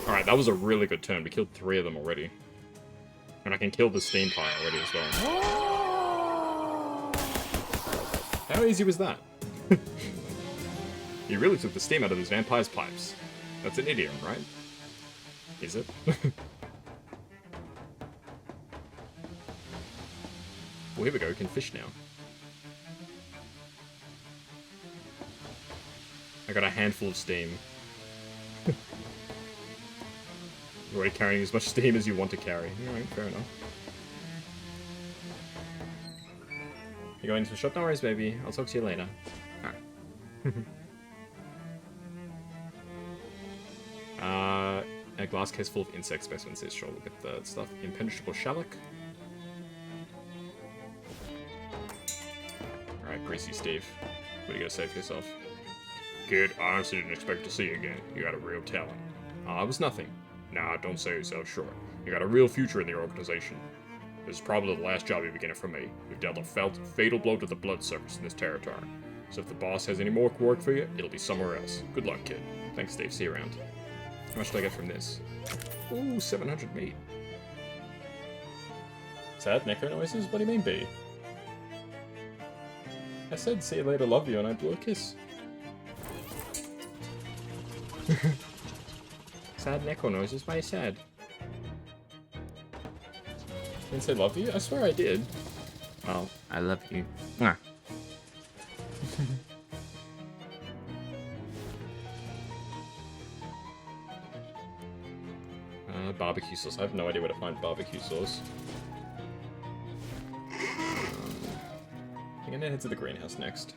Alright, that was a really good turn. We killed 3 of them already. And I can kill the steam pyre already as well. How easy was that? You really took the steam out of these vampire's pipes. That's an idiom, right? Is it? Well, here we go, we can fish now. I got a handful of steam. You're already carrying as much steam as you want to carry. Alright, fair enough. You're going to the shop? No worries, baby. I'll talk to you later. A glass case full of insect specimens is sure. Look at the stuff. Impenetrable shallak. Alright, Greasy Steve. What are you gonna say for yourself? Kid, I honestly didn't expect to see you again. You got a real talent. I was nothing. Nah, don't sell yourself short. You got a real future in the organization. This is probably the last job you're beginning from me. You've dealt a fatal blow to the blood service in this territory. So if the boss has any more work for you, it'll be somewhere else. Good luck, kid. Thanks, Steve. See you around. How much do I get from this? Ooh, 700 meat. Sad necro noises? What do you mean, B? I said see you later, love you, and I blew a kiss. Sad necro noises? Why are you sad? Didn't say love you? I swear I did. Oh, I love you. Mwah. Barbecue sauce. I have no idea where to find barbecue sauce. I'm gonna head to the greenhouse next.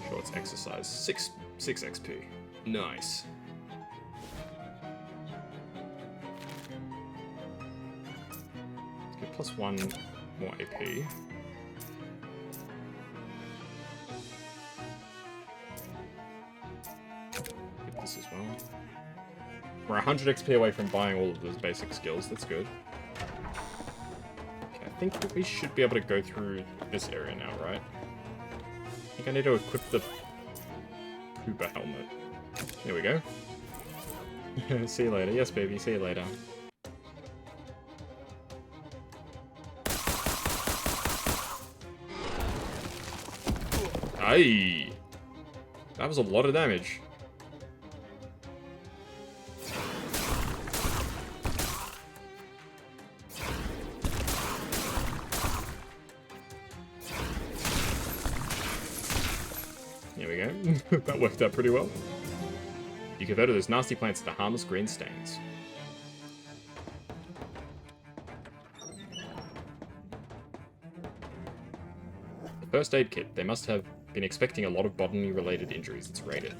Sure, it's exercise. 6 XP. Nice. Let's get +1 more AP. This as well. We're 100 XP away from buying all of those basic skills. That's good. Okay, I think that we should be able to go through this area now, right? I think I need to equip the Pooba helmet. There we go. See you later. Yes, baby. See you later. Aye! That was a lot of damage. That worked out pretty well. You converted those nasty plants into harmless green stains. The first aid kit. They must have been expecting a lot of botany-related injuries. It's rated.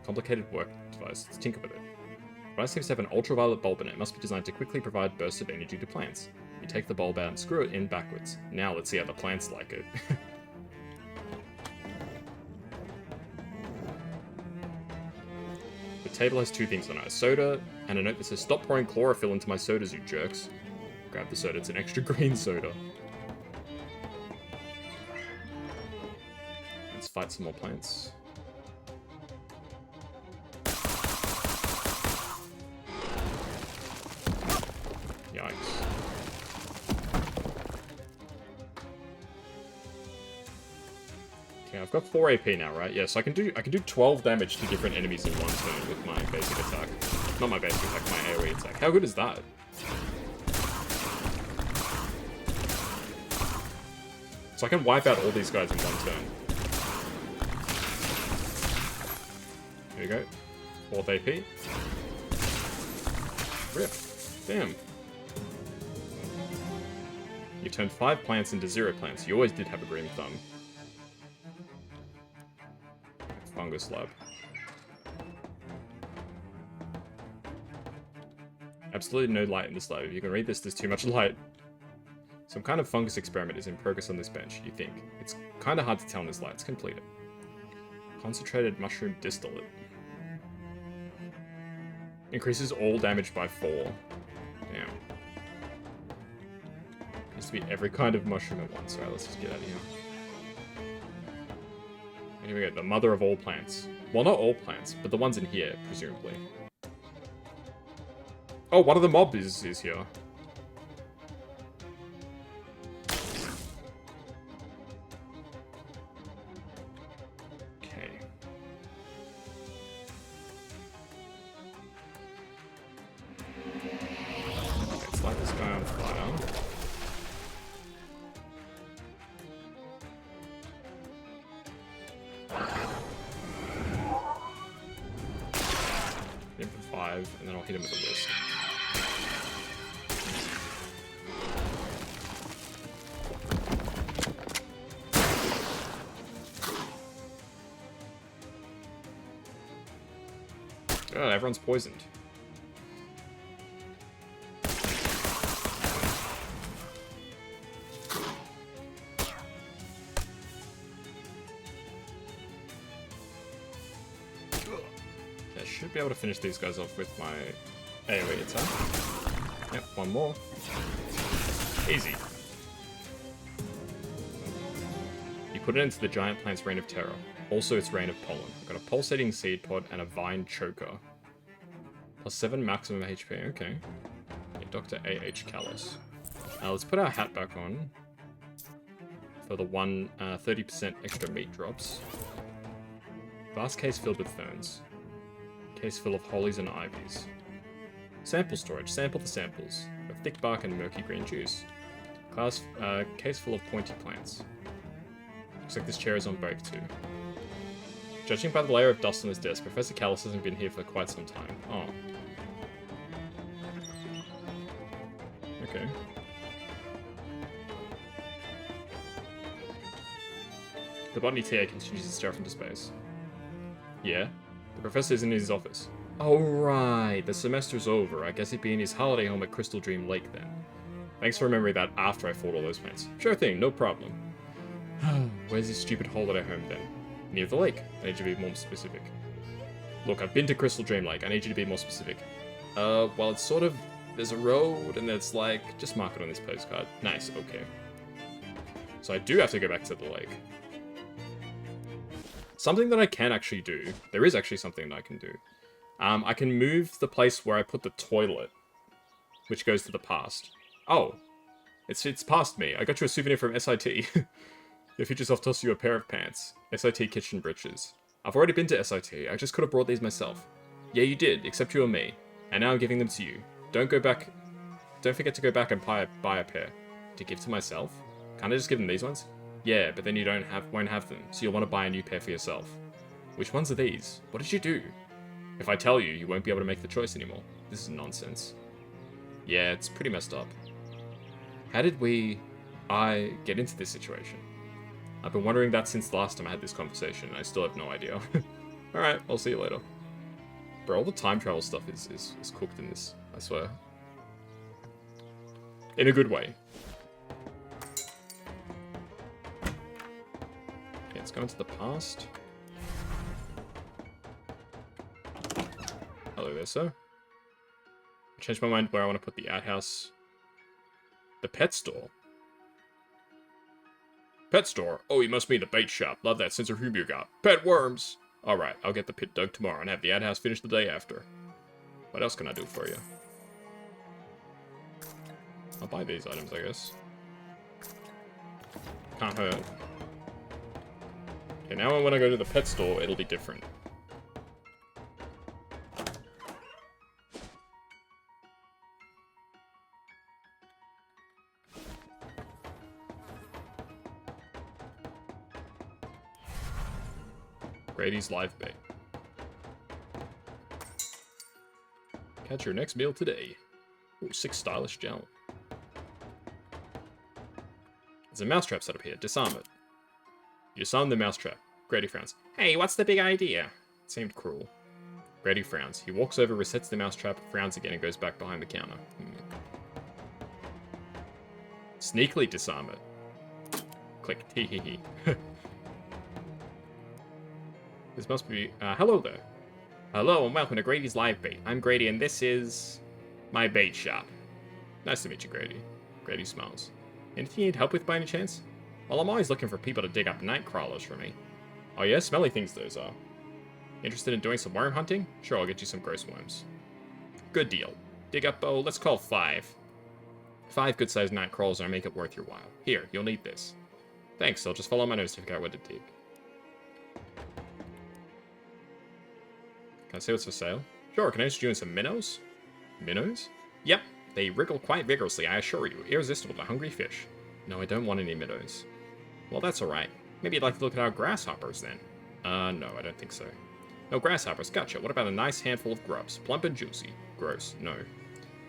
Complicated work device. Let's tinker with it. The device seems to have an ultraviolet bulb in it. It must be designed to quickly provide bursts of energy to plants. You take the bulb out and screw it in backwards. Now let's see how the plants like it. The table has 2 things on it, a soda and a note that says, "Stop pouring chlorophyll into my sodas, you jerks." Grab the soda, it's an extra green soda. Let's fight some more plants. Yikes. Okay, I've got 4 AP now, right? Yeah, so I can do 12 damage to different enemies in one turn with my basic attack. Not my basic attack, my AoE attack. How good is that? So I can wipe out all these guys in one turn. Here we go. 4th AP. Rip. Damn. You turned 5 plants into 0 plants. You always did have a green thumb. Fungus lab. Absolutely no light in this lab. If you can read this, there's too much light. Some kind of fungus experiment is in progress on this bench, you think. It's kind of hard to tell in this light. It's completed. Concentrated mushroom distillate. Increases all damage by 4. Damn. Needs to be every kind of mushroom at once. Alright, let's just get out of here. Here we go, the mother of all plants. Well, not all plants, but the ones in here, presumably. Oh, one of the mob is here. Okay. Let's light this guy on fire. hit him with a list. Oh, everyone's poisoned. I should be able to finish these guys off with my AoE attack. Yep, one more. Easy. You put it into the giant plant's reign of terror. Also its reign of pollen. I've got a pulsating seed pod and a vine choker. Plus 7 maximum HP, okay. Yeah, Dr. A.H. Callus. Let's put our hat back on. For the 30% extra meat drops. Vast case filled with ferns. Case full of hollies and ivies. Sample storage. Sample the samples. Of thick bark and murky green juice. Case full of pointy plants. Looks like this chair is on break too. Judging by the layer of dust on his desk, Professor Callus hasn't been here for quite some time. Oh. Okay. The botany TA continues to stare off into space. Yeah? The professor is in his office. Oh right, the semester's over. I guess he'd be in his holiday home at Crystal Dream Lake then. Thanks for remembering that after I fought all those plants. Sure thing, no problem. Where's his stupid holiday home then? Near the lake. I need you to be more specific. Look, I've been to Crystal Dream Lake. I need you to be more specific. Well, it's sort of... There's a road, and it's like... Just mark it on this postcard. Nice, okay. So I do have to go back to the lake. Something that I can actually do... There is actually something that I can do. I can move the place where I put the toilet, which goes to the past. Oh. It's past me. I got you a souvenir from S.I.T. Your future self tossed you a pair of pants. S.I.T. kitchen breeches. I've already been to S.I.T. I just could have brought these myself. Yeah, you did, except you were me. And now I'm giving them to you. Don't forget to go back and buy a pair. To give to myself? Can't I just give them these ones? Yeah, but then you won't have them, so you'll want to buy a new pair for yourself. Which ones are these? What did you do? If I tell you, you won't be able to make the choice anymore. This is nonsense. Yeah, it's pretty messed up. How did I get into this situation? I've been wondering that since the last time I had this conversation, and I still have no idea. Alright, I'll see you later. Bro, all the time travel stuff is cooked in this, I swear. In a good way. Okay, let's go into the past. Hello there, sir. I changed my mind where I want to put the outhouse. The pet store. Pet store? Oh, you must mean the bait shop. Love that sense of humor you got. Pet worms! Alright, I'll get the pit dug tomorrow and have the outhouse finished the day after. What else can I do for you? I'll buy these items, I guess. Can't hurt. Okay, now when I go to the pet store, it'll be different. Grady's live bait. Catch your next meal today. Ooh, 6 stylish gel. There's a mousetrap set up here. Disarm it. You disarm the mousetrap. Grady frowns. Hey, what's the big idea? It seemed cruel. Grady frowns. He walks over, resets the mousetrap, frowns again, and goes back behind the counter. Sneakily disarm it. Click. Hee hee hee. This must be... hello there. Hello and welcome to Grady's Live Bait. I'm Grady and this is... my bait shop. Nice to meet you, Grady. Grady smiles. Anything you need help with by any chance? Well, I'm always looking for people to dig up night crawlers for me. Oh yeah? Smelly things those are. Interested in doing some worm hunting? Sure, I'll get you some gross worms. Good deal. Dig up, oh, let's call 5. 5 good-sized night crawlers and make it worth your while. Here, you'll need this. Thanks, I'll just follow my nose to figure out what to dig. Can I see what's for sale? Sure, can I interest you in some minnows? Minnows? Yep, they wriggle quite vigorously, I assure you. Irresistible to hungry fish. No, I don't want any minnows. Well, that's alright. Maybe you'd like to look at our grasshoppers, then. No, I don't think so. No grasshoppers, gotcha. What about a nice handful of grubs? Plump and juicy. Gross, no.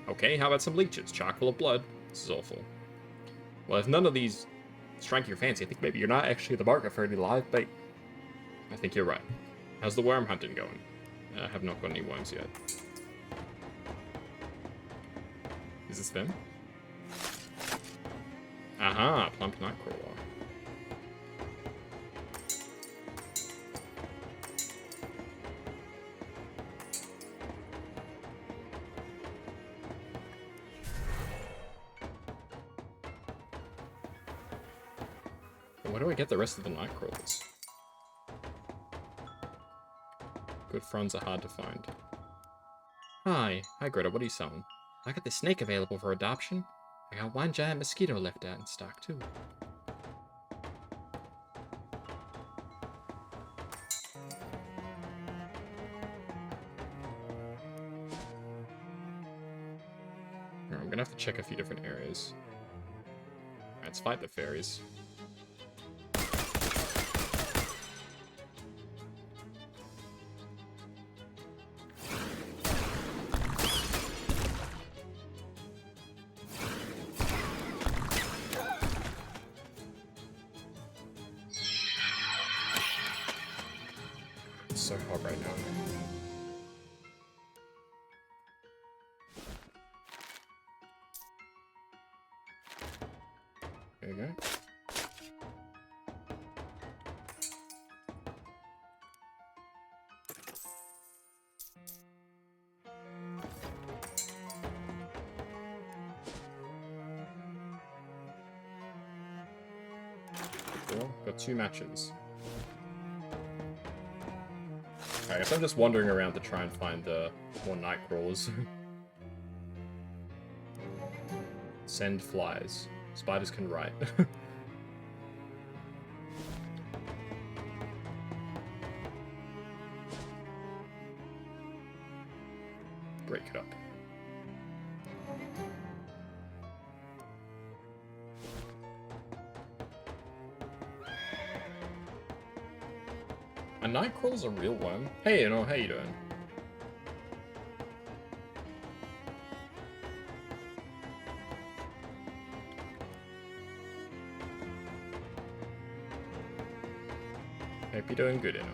Okay, how about some leeches? Chock full of blood. This is awful. Well, if none of these strike your fancy, I think maybe you're not actually the market for any live bait. I think you're right. How's the worm hunting going? I have not got any worms yet. Is this them? Aha, plump nightcrawler. Where do I get the rest of the nightcrawlers? Good fronds are hard to find. Hi Greta, what are you selling? I got this snake available for adoption. I got one giant mosquito left out in stock too. I'm gonna have to check a few different areas. Alright, let's fight the fairies. It's so hot right now. There you go. Cool. Got 2 matches. I guess I'm just wandering around to try and find more nightcrawlers. Send flies. Spiders can write. Break it up. A nightcrawler's a real worm? Hey, you know, how you doing? Hope you're doing good, you know.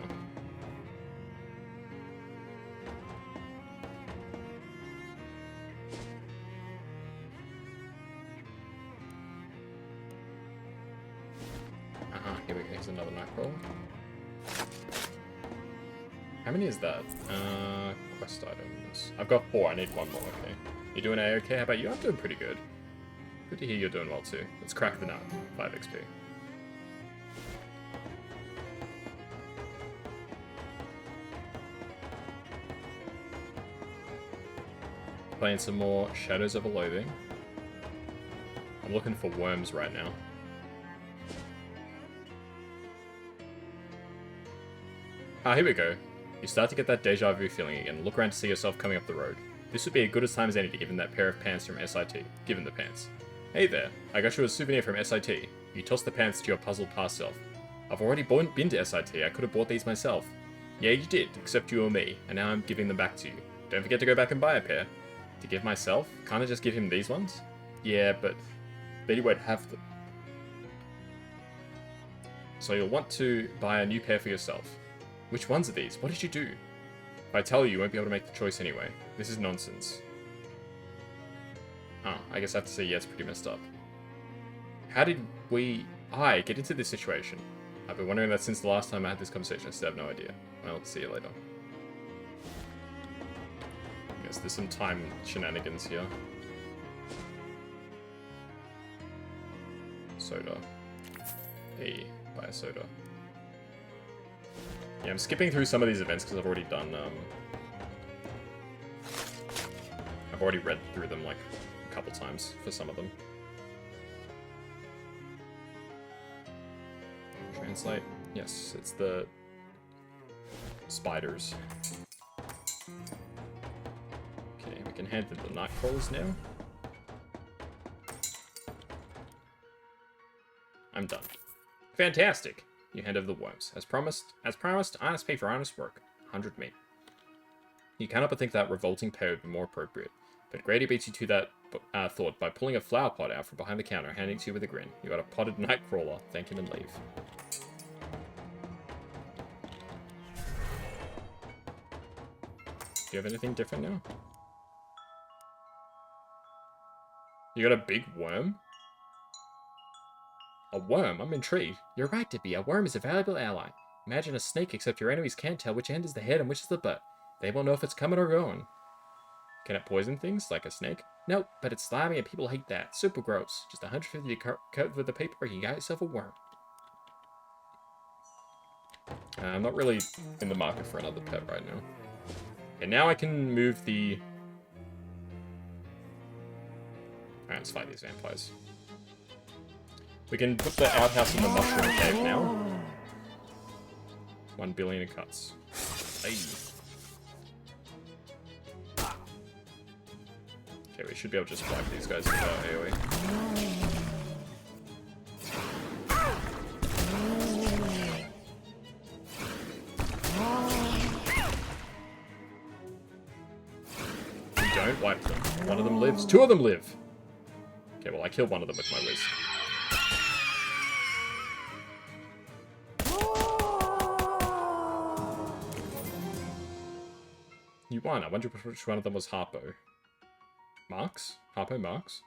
Here we go, here's another nightcrawler. How many is that? Quest items. I've got 4, I need 1 more, okay. You doing A-okay? How about you? I'm doing pretty good. Good to hear you're doing well too. Let's crack the nut. 5 XP. Playing some more Shadows of a Loathing. I'm looking for worms right now. Here we go. You start to get that deja vu feeling again. Look around to see yourself coming up the road. This would be as good a time as any to give him that pair of pants from S.I.T. Give him the pants. Hey there, I got you a souvenir from S.I.T. You toss the pants to your puzzled past self. I've already been to S.I.T. I could have bought these myself. Yeah, you did, except you or me, and now I'm giving them back to you. Don't forget to go back and buy a pair. To give myself? Can't I just give him these ones? Yeah, but he won't have them. So you'll want to buy a new pair for yourself. Which ones are these? What did you do? If I tell you, you won't be able to make the choice anyway. This is nonsense. I guess I have to say, yeah, it's pretty messed up. How did I get into this situation? I've been wondering that since the last time I had this conversation. I still have no idea. Well, see you later. I guess there's some time shenanigans here. Soda. Hey, buy a soda. Yeah, I'm skipping through some of these events because I've already done, I've already read through them, like, a couple times for some of them. Translate. Yes, it's the spiders. Okay, we can head to the nightcrawlers now. I'm done. Fantastic! You hand over the worms. As promised, honest pay for honest work. 100 meat. You cannot but think that revolting pair would be more appropriate. But Grady beats you to that thought by pulling a flower pot out from behind the counter, handing it to you with a grin. You got a potted nightcrawler. Thank him and leave. Do you have anything different now? You got a big worm? A worm? I'm intrigued. You're right, Dippy. A worm is a valuable ally. Imagine a snake, except your enemies can't tell which end is the head and which is the butt. They won't know if it's coming or going. Can it poison things, like a snake? Nope, but it's slimy and people hate that. Super gross. Just 150 to coat with the paper, you got yourself a worm. I'm not really in the market for another pet right now. Okay, now I can move the... Alright, let's fight these vampires. We can put the outhouse in the mushroom cave now. 1 billion in cuts. Hey. Okay, we should be able to just wipe these guys without AoE. We don't wipe them. One of them lives. 2 of them live! Okay, well I killed one of them with my whiz. You won. I wonder which one of them was Harpo. Marks? Harpo Marks?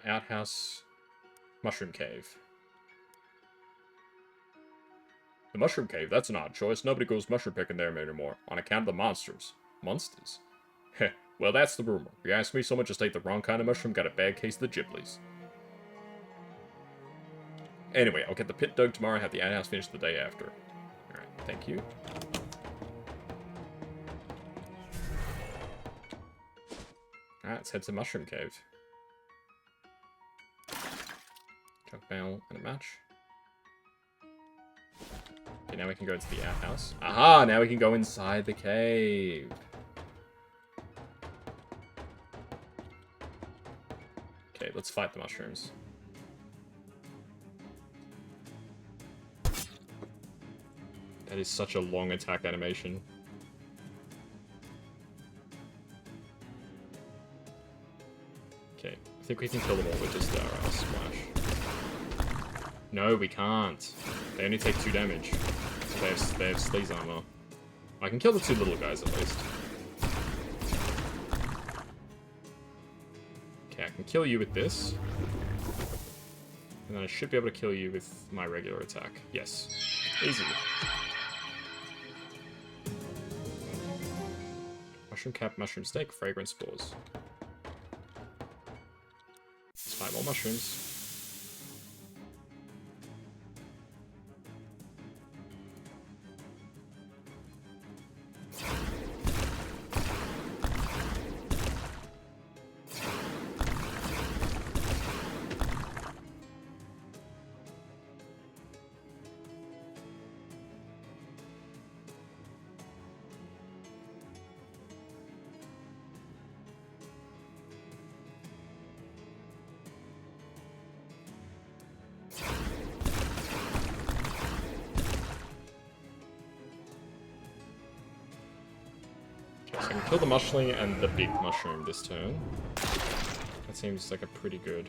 Outhouse. Mushroom Cave. The Mushroom Cave? That's an odd choice. Nobody goes mushroom picking there anymore, on account of the monsters. Monsters? Heh. Well, that's the rumor. If you ask me, someone just ate the wrong kind of mushroom, got a bad case of the Ghiblies. Anyway, I'll get the pit dug tomorrow and have the outhouse finished the day after. Alright, thank you. Alright, let's head to Mushroom Cave. Junk bell and a match. Okay, now we can go to the outhouse. Aha! Now we can go inside the cave. Okay, let's fight the mushrooms. That is such a long attack animation. Okay, I think we can kill them all with just our splash. No, we can't. They only take 2 damage. So they have sleaze armor. I can kill the 2 little guys at least. Okay, I can kill you with this. And then I should be able to kill you with my regular attack. Yes. Easy. Mushroom cap, mushroom steak, fragrant spores. Let's find more mushrooms. So I can kill the mushling and the big mushroom this turn. That seems like a pretty good...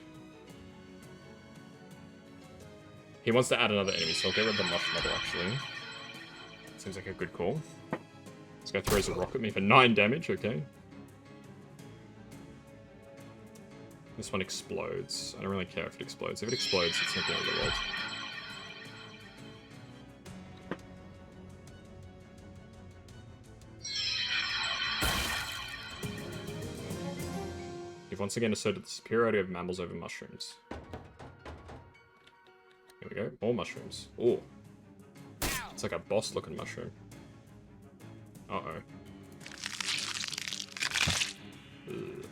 He wants to add another enemy, so I'll get rid of the mush mother actually. Seems like a good call. This guy throws a rock at me for 9 damage, okay. This one explodes. I don't really care if it explodes. If it explodes, it's not the end of the world. You've once again asserted the superiority of mammals over mushrooms. Here we go. More mushrooms. Oh. It's like a boss-looking mushroom. Uh-oh. Ugh.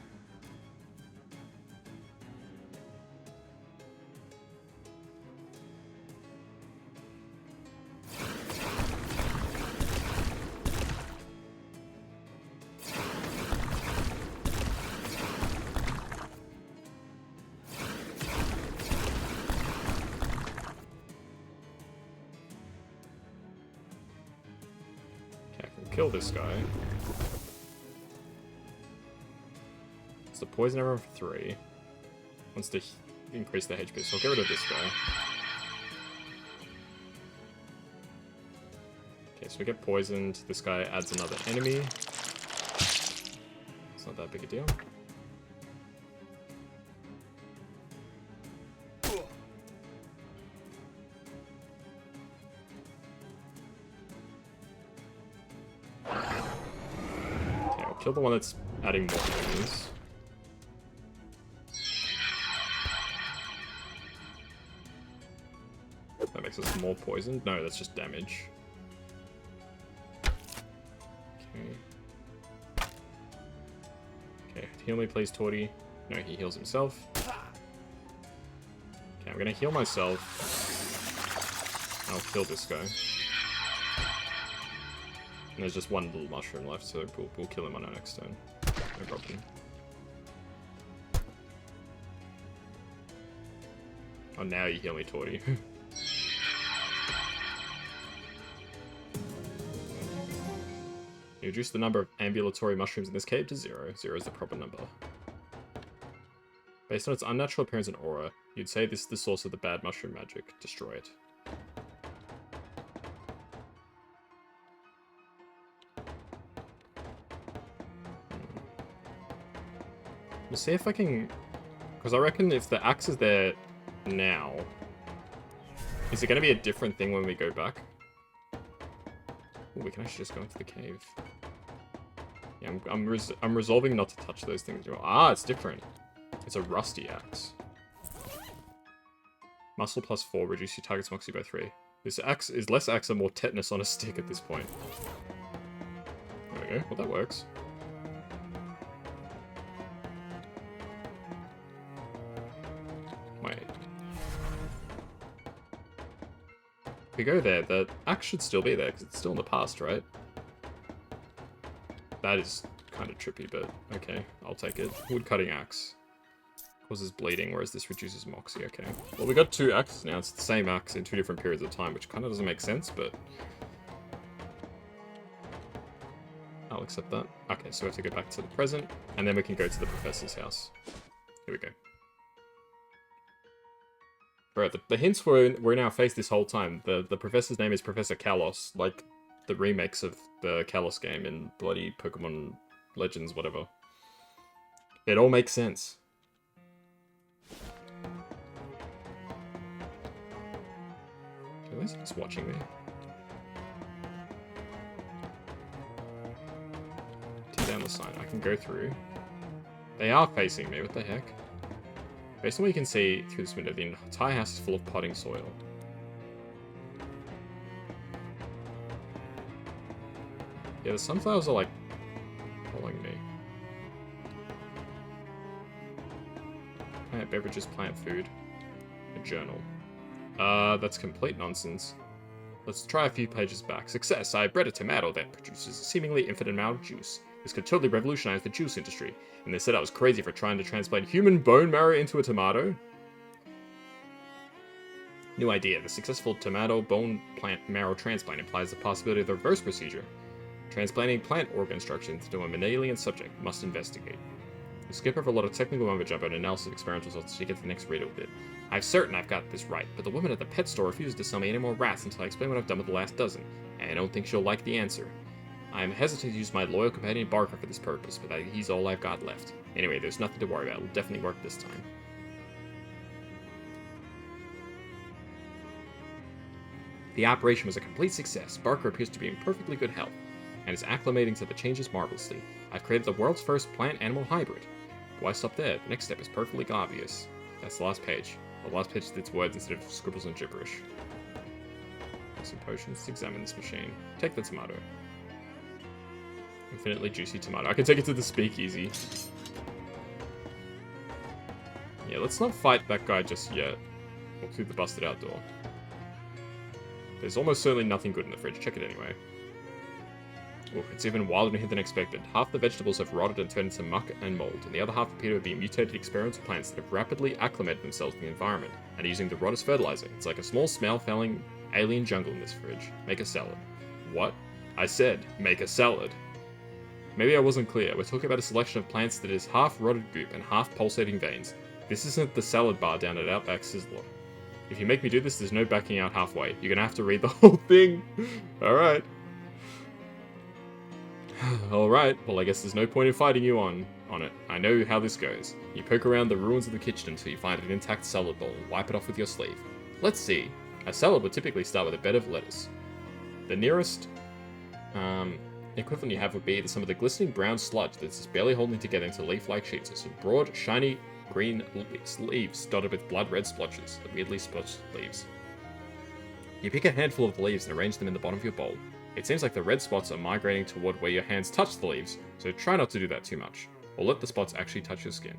kill this guy. It's the poison arrow for 3. Wants to increase the HP, so I'll get rid of this guy. Okay, so we get poisoned. This guy adds another enemy. It's not that big a deal. Okay, I'll kill the one that's adding more enemies. That makes us more poisoned? No, that's just damage. Okay, heal me please, Torty. No, he heals himself. Okay, I'm gonna heal myself. I'll kill this guy. And there's just one little mushroom left, so we'll kill him on our next turn. No problem. Oh, now you heal me, Torty. You reduce the number of ambulatory mushrooms in this cave to 0. 0 is the proper number. Based on its unnatural appearance and aura, you'd say this is the source of the bad mushroom magic. Destroy it. We'll see if I can... Because I reckon if the axe is there now... Is it going to be a different thing when we go back? Ooh, we can actually just go into the cave. Yeah, I'm resolving not to touch those things. Ah, it's different. It's a rusty axe. Muscle plus 4, reduce your target's moxie by 3. This axe is less axe and more tetanus on a stick at this point. There we go. Well, that works. Wait. If we go there, the axe should still be there, because it's still in the past, right? That is kind of trippy, but okay, I'll take it. Wood-cutting axe. Causes bleeding, whereas this reduces moxie, okay. Well, we got 2 axes now. It's the same axe in 2 different periods of time, which kind of doesn't make sense, but... I'll accept that. Okay, so we have to go back to the present, and then we can go to the professor's house. Here we go. Right, the hints were in our face this whole time. The professor's name is Professor Kalos, like the remakes of the Kalos game in bloody Pokemon Legends, whatever. It all makes sense. Okay, where's he just watching me? Tear down the sign. I can go through. They are facing me, what the heck? Based on what you can see through this window, the entire house is full of potting soil. Yeah, the sunflowers are like following me. Plant beverages, plant food. A journal. That's complete nonsense. Let's try a few pages back. Success! I bred a tomato that produces a seemingly infinite amount of juice. This could totally revolutionize the juice industry. And they said I was crazy for trying to transplant human bone marrow into a tomato. New idea. The successful tomato bone plant marrow transplant implies the possibility of the reverse procedure. Transplanting plant organ structure into a mammalian subject. Must investigate. You skip over a lot of technical mumbo jumbo and analysis of experimental results to get to the next reader with it. I'm certain I've got this right, but the woman at the pet store refuses to sell me any more rats until I explain what I've done with the last dozen, and I don't think she'll like the answer. I am hesitant to use my loyal companion Barker for this purpose, but he's all I've got left. Anyway, there's nothing to worry about. It'll definitely work this time. The operation was a complete success. Barker appears to be in perfectly good health, and is acclimating to the changes marvelously. I've created the world's first plant-animal hybrid. Why stop there? The next step is perfectly obvious. That's the last page. The last page is its words instead of scribbles and gibberish. Some potions. Let's examine this machine. Take the tomato. Infinitely juicy tomato. I can take it to the speakeasy. Yeah, let's not fight that guy just yet. Walk through the busted out door. There's almost certainly nothing good in the fridge. Check it anyway. Ooh, it's even wilder in here than expected. Half the vegetables have rotted and turned into muck and mold, and the other half appear to be mutated experimental plants that have rapidly acclimated themselves to the environment and are using the rot as fertilizer. It's like a small smell-felling alien jungle in this fridge. Make a salad. What? I said, make a salad. Maybe I wasn't clear. We're talking about a selection of plants that is half rotted goop and half pulsating veins. This isn't the salad bar down at Outback Sizzler. If you make me do this, there's no backing out halfway. You're gonna have to read the whole thing. Alright. Alright, well I guess there's no point in fighting you on it. I know how this goes. You poke around the ruins of the kitchen until you find an intact salad bowl and wipe it off with your sleeve. Let's see. A salad would typically start with a bed of lettuce. The nearest equivalent you have would be either some of the glistening brown sludge that's just barely holding together into leaf-like sheets, or some broad, shiny green leaves dotted with blood-red splotches, the weirdly splotched leaves. You pick a handful of the leaves and arrange them in the bottom of your bowl. It seems like the red spots are migrating toward where your hands touch the leaves, so try not to do that too much, or let the spots actually touch your skin.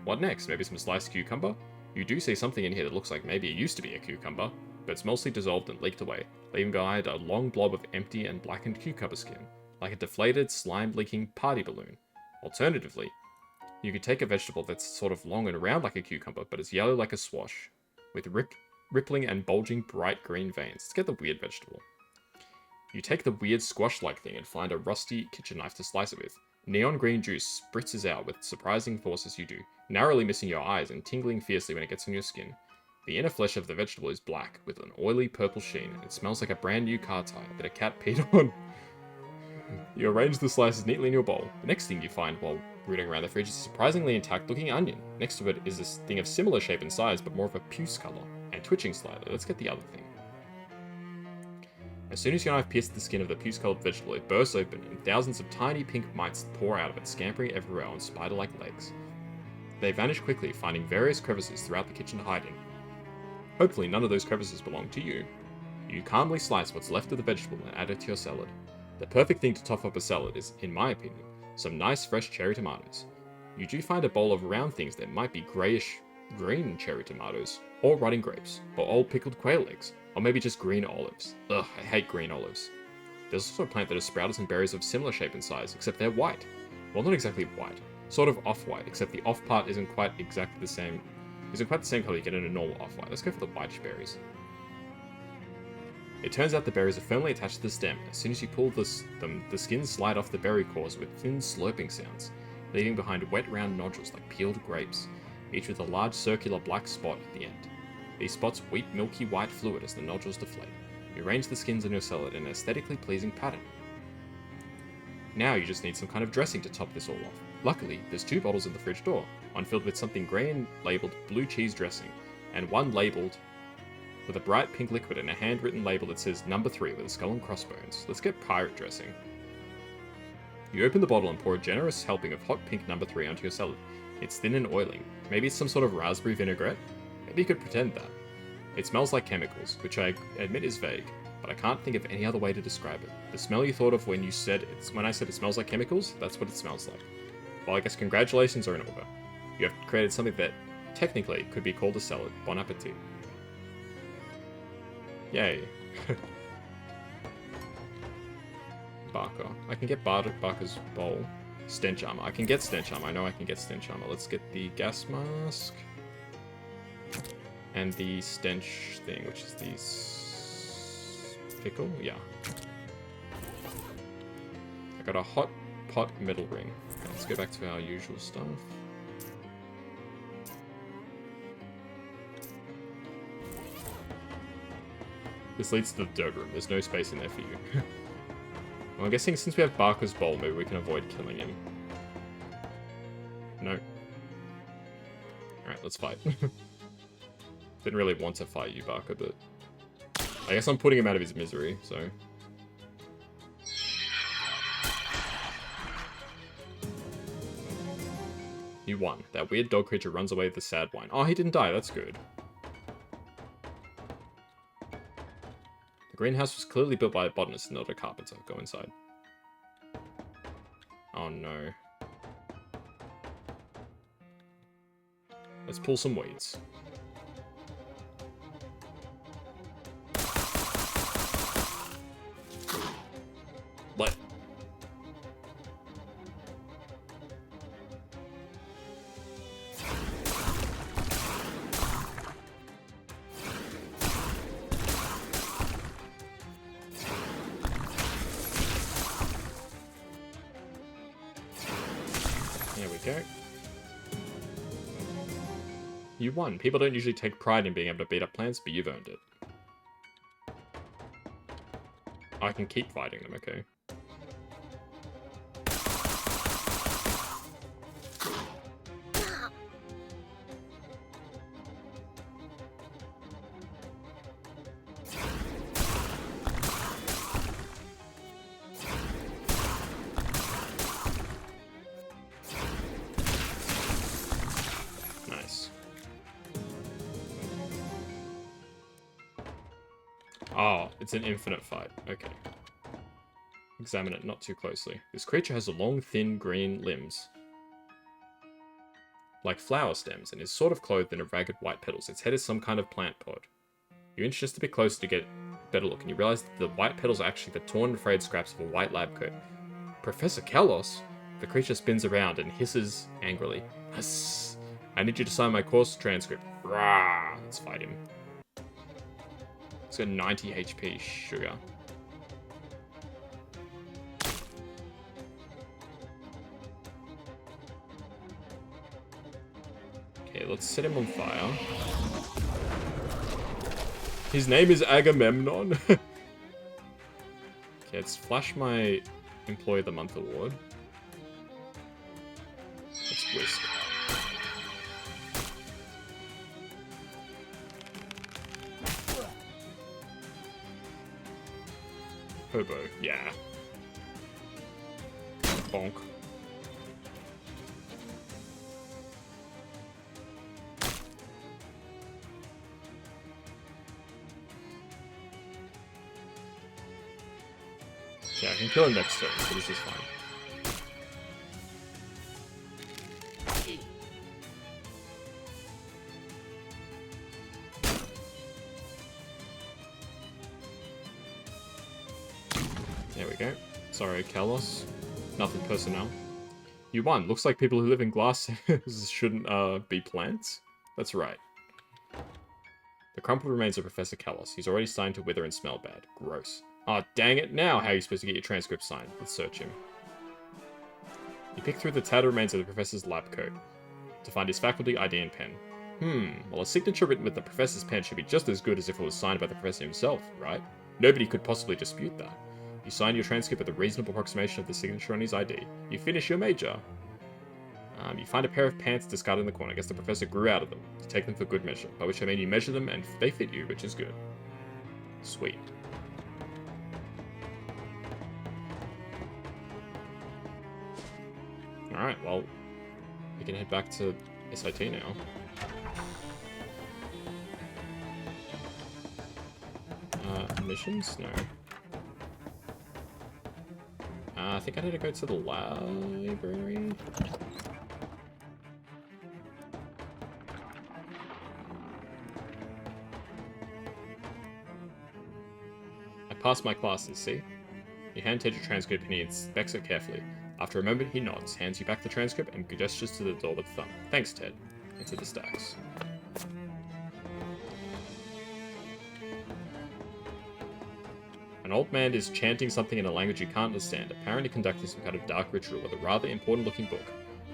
What next? Maybe some sliced cucumber? You do see something in here that looks like maybe it used to be a cucumber, but it's mostly dissolved and leaked away, leaving behind a long blob of empty and blackened cucumber skin, like a deflated, slime-leaking party balloon. Alternatively, you could take a vegetable that's sort of long and round like a cucumber, but is yellow like a swash, with rippling and bulging bright green veins. Let's get the weird vegetable. You take the weird squash-like thing and find a rusty kitchen knife to slice it with. Neon green juice spritzes out with surprising force as you do, narrowly missing your eyes and tingling fiercely when it gets on your skin. The inner flesh of the vegetable is black, with an oily purple sheen, and it smells like a brand new car tire that a cat peed on. You arrange the slices neatly in your bowl. The next thing you find while rooting around the fridge is a surprisingly intact looking onion. Next to it is this thing of similar shape and size, but more of a puce color, and twitching slightly. Let's get the other thing. As soon as your knife pierces the skin of the puce-colored vegetable, it bursts open, and thousands of tiny pink mites pour out of it, scampering everywhere on spider-like legs. They vanish quickly, finding various crevices throughout the kitchen to hide in. Hopefully none of those crevices belong to you. You calmly slice what's left of the vegetable and add it to your salad. The perfect thing to top up a salad is, in my opinion, some nice fresh cherry tomatoes. You do find a bowl of round things that might be greyish green cherry tomatoes, or rotting grapes, or old pickled quail eggs, or maybe just green olives. Ugh, I hate green olives. There's also a plant that has sprouted some berries of similar shape and size, except they're white. Well, not exactly white, sort of off-white, except the off part isn't quite exactly the same. Isn't quite the same color you get in a normal off-white. Let's go for the whitish berries. It turns out the berries are firmly attached to the stem. As soon as you pull them, the skins slide off the berry cores with thin slurping sounds, leaving behind wet round nodules like peeled grapes, each with a large circular black spot at the end. These spots weep milky white fluid as the nodules deflate. You arrange the skins on your salad in an aesthetically pleasing pattern. Now you just need some kind of dressing to top this all off. Luckily, there's 2 bottles in the fridge door, one filled with something grey and labelled blue cheese dressing, and one labelled with a bright pink liquid and a handwritten label that says number 3 with a skull and crossbones. Let's get pirate dressing. You open the bottle and pour a generous helping of hot pink number 3 onto your salad. It's thin and oiling. Maybe it's some sort of raspberry vinaigrette? Maybe you could pretend that. It smells like chemicals, which I admit is vague, but I can't think of any other way to describe it. The smell you thought of when I said it smells like chemicals, that's what it smells like. Well, I guess congratulations are in order. You have created something that, technically, could be called a salad. Bon appetit. Yay. Barker. I can get Barker's bowl. Stench armor. I can get stench armor. I know I can get stench armor. Let's get the gas mask. And the stench thing, which is the pickle? Yeah. I got a hot pot metal ring. Okay, let's go back to our usual stuff. This leads to the dirt room. There's no space in there for you. Well, I'm guessing since we have Barker's bowl, maybe we can avoid killing him. No. Alright, let's fight. Didn't really want to fight you, Barker, but I guess I'm putting him out of his misery, so. You won. That weird dog creature runs away with the sad wine. Oh, he didn't die. That's good. The greenhouse was clearly built by a botanist and not a carpenter. Go inside. Oh no. Let's pull some weeds. Let. go. You won. People don't usually take pride in being able to beat up plants, but you've earned it. I can keep fighting them, okay? Nice. Oh, it's an infinite fight. Okay. Examine it not too closely. This creature has long, thin, green limbs, like flower stems, and is sort of clothed in a ragged white petals. Its head is some kind of plant pod. You inch just a bit closer to get a better look, and you realize that the white petals are actually the torn and frayed scraps of a white lab coat. Professor Kalos? The creature spins around and hisses angrily. Hiss. I need you to sign my course transcript. Rah! Let's fight him. It's got 90 HP, sugar. Okay, let's set him on fire. His name is Agamemnon. Okay, let's flash my Employee of the Month award. Let's whisk. Hobo, yeah. Bonk. Yeah, I can kill him next turn, so this is fine. There we go. Sorry, Kalos. Nothing personnel. You won. Looks like people who live in glass shouldn't be plants. That's right. The crumpled remains of Professor Kalos. He's already starting to wither and smell bad. Gross. Oh, dang it. Now how are you supposed to get your transcript signed? Let's search him. You pick through the tattered remains of the professor's lab coat to find his faculty ID and pen. Well, a signature written with the professor's pen should be just as good as if it was signed by the professor himself, right? Nobody could possibly dispute that. You sign your transcript with a reasonable approximation of the signature on his ID. You finish your major. You find a pair of pants discarded in the corner. I guess the professor grew out of them. You take them for good measure, by which I mean you measure them and they fit you, which is good. Sweet. Alright, well, we can head back to S.I.T now. Missions? No. I think I need to go to the library. I passed my classes, see? You hand Ted your transcript and he inspects it carefully. After a moment, he nods, hands you back the transcript, and gestures to the door with a thumb. Thanks, Ted. Into the stacks. An old man is chanting something in a language you can't understand, apparently conducting some kind of dark ritual with a rather important-looking book,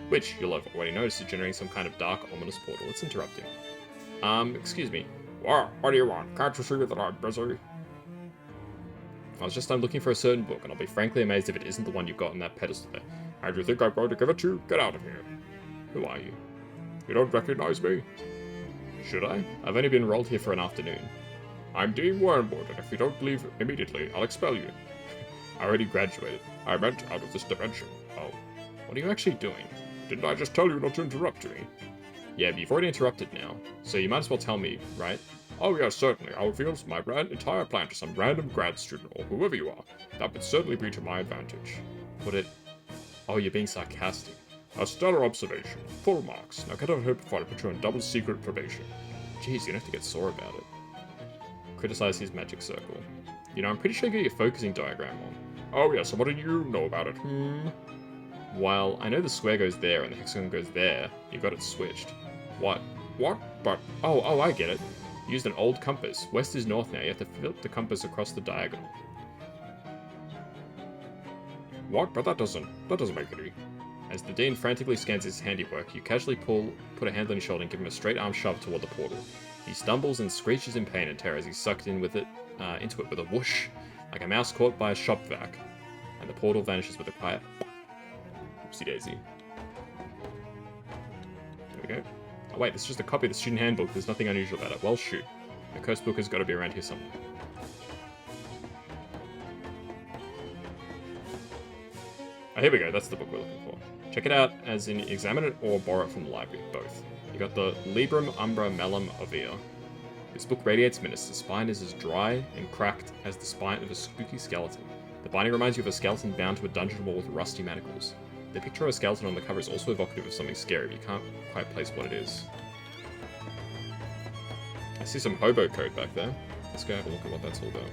which, you'll have already noticed, is generating some kind of dark, ominous portal. Let's interrupt him. Excuse me. What do you want? Can't you see that I'm busy? I was just done looking for a certain book, and I'll be frankly amazed if it isn't the one you've got on that pedestal there. How do you think I'm going to give it to you? Get out of here. Who are you? You don't recognize me? Should I? I've only been enrolled here for an afternoon. I'm Dean Wormwood, and if you don't leave immediately, I'll expel you. I already graduated. I meant out of this dimension. Oh. What are you actually doing? Didn't I just tell you not to interrupt me? Yeah, but you've already interrupted now, so you might as well tell me, right? Oh yes, certainly. I'll reveal my entire plan to some random grad student, or whoever you are. That would certainly be to my advantage. Would it? Oh, you're being sarcastic. A stellar observation. Full marks. Now get out of here before I put you on double secret probation. Jeez, you're gonna have to get sore about it. Criticize his magic circle. You know, I'm pretty sure you get your focusing diagram on. Oh yes, and what do you know about it? While I know the square goes there and the hexagon goes there, you got it switched. What? What? But, oh, I get it. You used an old compass. West is north now, you have to flip the compass across the diagonal. What? But that doesn't make any... As the Dean frantically scans his handiwork, you casually put a hand on his shoulder and give him a straight arm shove toward the portal. He stumbles and screeches in pain and terror as he's sucked in with into it with a whoosh, like a mouse caught by a shop vac. And the portal vanishes with a quiet oopsie daisy. There we go. Oh wait, this is just a copy of the student handbook. There's nothing unusual about it. Well, shoot. The cursed book has got to be around here somewhere. Oh, here we go. That's the book we're looking for. Check it out, as in examine it or borrow it from the library. Both. You got the Librum Umbra Mellum Ovea. This book radiates menace. The spine is as dry and cracked as the spine of a spooky skeleton. The binding reminds you of a skeleton bound to a dungeon wall with rusty manacles. The picture of a skeleton on the cover is also evocative of something scary, but you can't quite place what it is. I see some hobo code back there. Let's go have a look at what that's all about.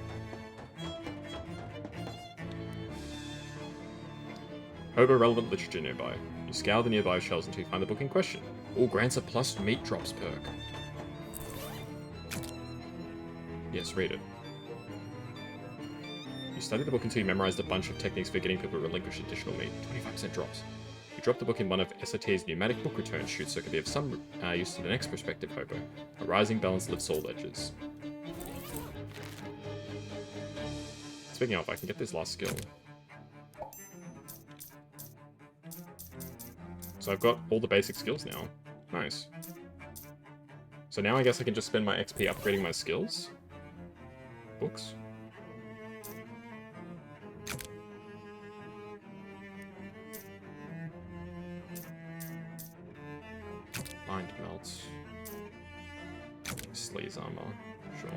Hobo-relevant literature nearby. You scour the nearby shelves until you find the book in question. All grants a plus meat drops perk. Yes, read it. You study the book until you memorized a bunch of techniques for getting people to relinquish additional meat. 25% drops. You drop the book in one of S.I.T's pneumatic book return chutes so it could be of some use to the next prospective hobo. A rising balance lifts all edges. Speaking of, I can get this last skill. So I've got all the basic skills now. Nice. So now I guess I can just spend my XP upgrading my skills. Books. Mind melts. Sleaze armor. Sure.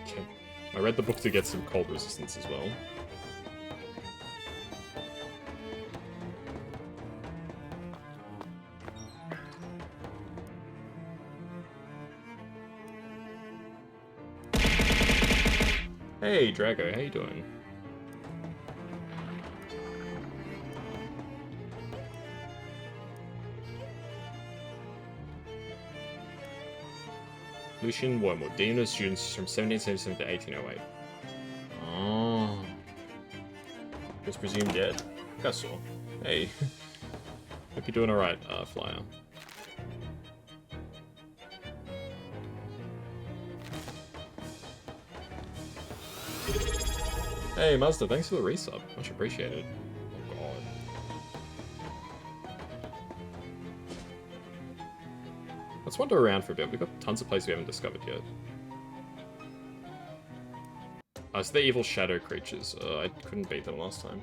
Okay. I read the book to get some cold resistance as well. Hey, Drago, how you doing? Lucian Wormwood, Dean of Students from 1777 to 1808. Oh. Was presumed dead. I saw. Hey. Hope you're doing alright, Flyer. Hey, Mazda, thanks for the resub. Much appreciated. Oh, God. Let's wander around for a bit. We've got tons of places we haven't discovered yet. Oh, so they're evil shadow creatures. I couldn't beat them last time.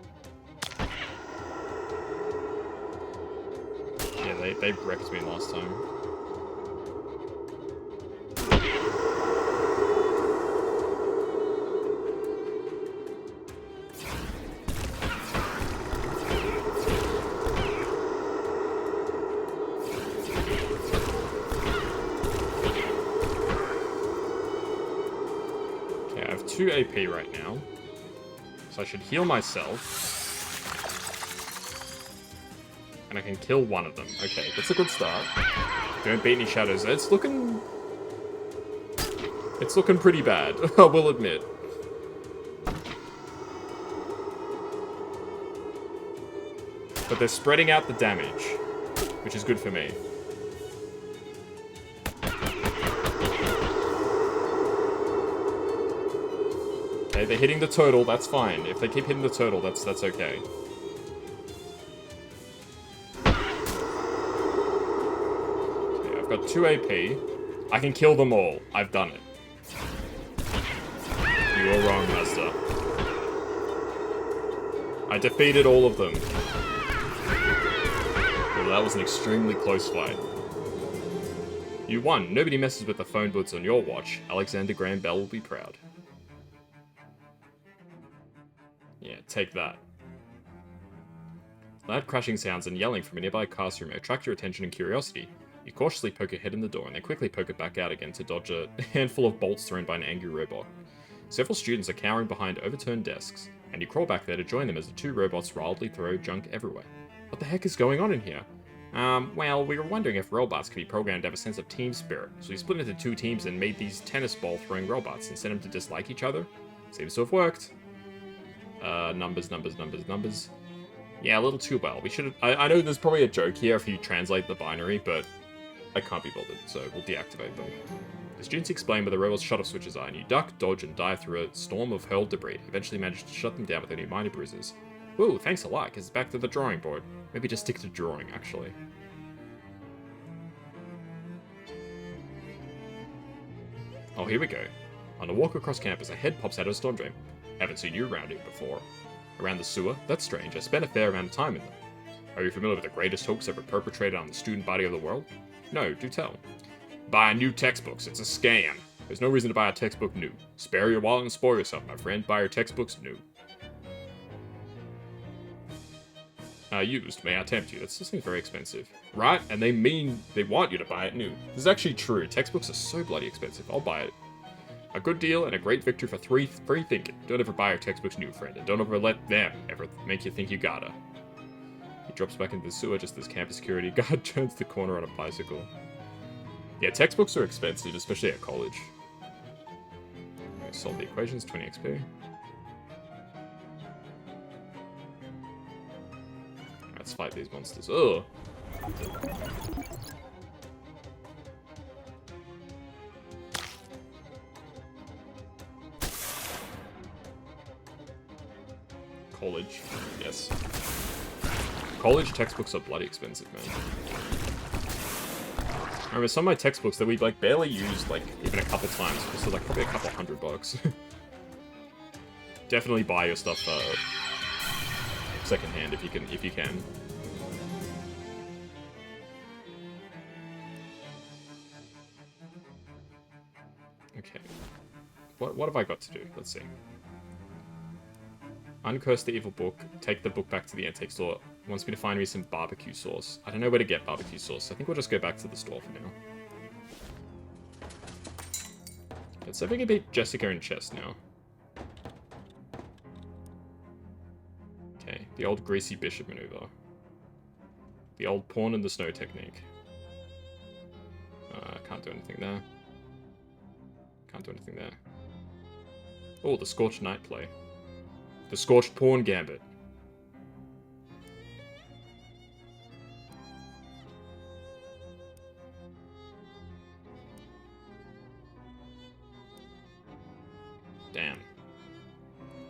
Yeah, they wrecked me last time. Okay, I have 2 AP right now. So I should heal myself. And I can kill one of them. Okay, that's a good start. Don't beat any shadows. It's looking pretty bad, I will admit. But they're spreading out the damage, which is good for me. Okay, they're hitting the turtle, that's fine. If they keep hitting the turtle, that's okay. I've got 2 AP. I can kill them all. I've done it. You were wrong, Mazda. I defeated all of them. Well, that was an extremely close fight. You won. Nobody messes with the phone booths on your watch. Alexander Graham Bell will be proud. Yeah, take that. Loud crashing sounds and yelling from a nearby classroom attract your attention and curiosity. You cautiously poke your head in the door and then quickly poke it back out again to dodge a handful of bolts thrown by an angry robot. Several students are cowering behind overturned desks, and you crawl back there to join them as the 2 robots wildly throw junk everywhere. What the heck is going on in here? Well, we were wondering if robots could be programmed to have a sense of team spirit, so we split into 2 teams and made these tennis ball throwing robots and sent them to dislike each other. Seems to have worked. Numbers. Yeah, a little too well. We should have... I know there's probably a joke here if you translate the binary, but I can't be bothered, so we'll deactivate them. The students explain where the robot's shutter switches are, and you duck, dodge, and dive through a storm of hurled debris, eventually manage to shut them down with only minor bruises. Ooh, thanks a lot, because it's back to the drawing board. Maybe just stick to drawing, actually. Oh, here we go. On a walk across campus, a head pops out of a storm drain. Haven't seen you around here before. Around the sewer? That's strange. I spent a fair amount of time in them. Are you familiar with the greatest hoax ever perpetrated on the student body of the world? No, do tell. Buy new textbooks. It's a scam. There's no reason to buy a textbook new. Spare your wallet and spoil yourself, my friend. Buy your textbooks new. Used. May I tempt you? That still seems very expensive. Right? And they want you to buy it new. This is actually true. Textbooks are so bloody expensive. I'll buy it. A good deal and a great victory for free thinking. Don't ever buy your textbooks new, friend. And don't ever let them ever make you think you gotta. He drops back into the sewer just as campus security guard turns the corner on a bicycle. Yeah, textbooks are expensive, especially at college. Solve the equations, 20 XP. Let's fight these monsters. Ugh! College, yes. College textbooks are bloody expensive, man. I remember some of my textbooks that we like barely used like even a couple times, so like probably a couple $100. Definitely buy your stuff secondhand if you can. Okay. What have I got to do? Let's see. Uncurse the evil book. Take the book back to the antique store. Wants me to find me some barbecue sauce. I don't know where to get barbecue sauce. I think we'll just go back to the store for now. Let's see if we can beat Jessica in chess now. Okay, the old greasy bishop maneuver. The old pawn in the snow technique. Can't do anything there. Can't do anything there. Oh, the Scorched Knight play. The Scorched Pawn Gambit. Damn.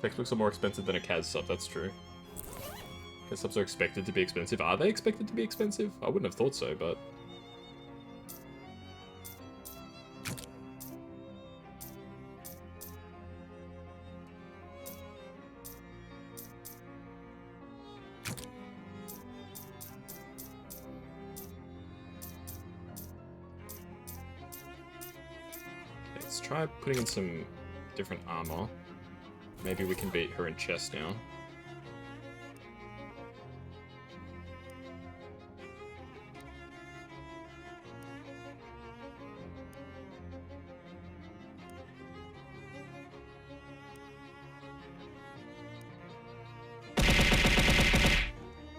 Textbooks are more expensive than a Kaz sub, that's true. Kaz subs are expected to be expensive. Are they expected to be expensive? I wouldn't have thought so, but... Let's try putting in some different armor. Maybe we can beat her in chess now.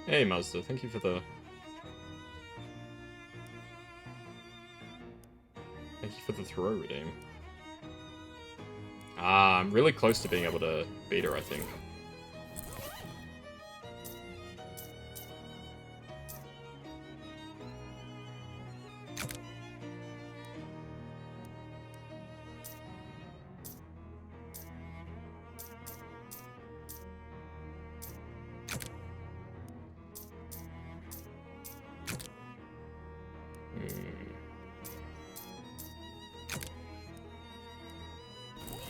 Hey Mazda, thank you for the... Thank you for the throw redeem. Ah, I'm really close to being able to beat her, I think.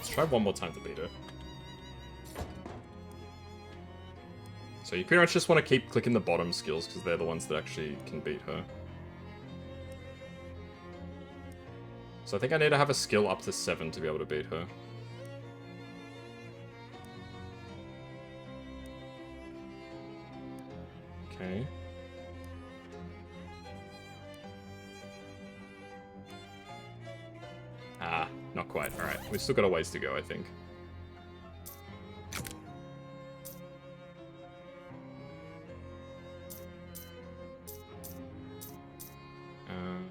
Try one more time to beat her. So you pretty much just want to keep clicking the bottom skills because they're the ones that actually can beat her. So I think I need to have a skill up to 7 to be able to beat her. Okay. Ah, not quite. Alright, we've still got a ways to go, I think.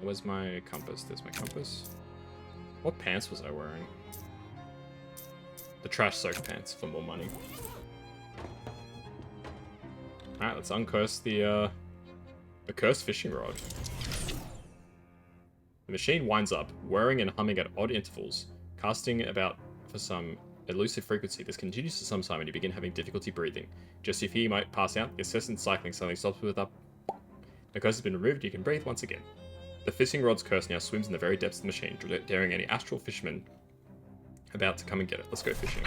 Where's my compass? There's my compass. What pants was I wearing? The trash-soaked pants for more money. Alright, let's uncurse the cursed fishing rod. The machine winds up, whirring and humming at odd intervals, casting about for some elusive frequency. This continues for some time and you begin having difficulty breathing. Just if you might pass out, the incessant cycling suddenly stops with a... The curse has been removed, you can breathe once again. The fishing rod's curse now swims in the very depths of the machine, daring any astral fisherman about to come and get it. Let's go fishing.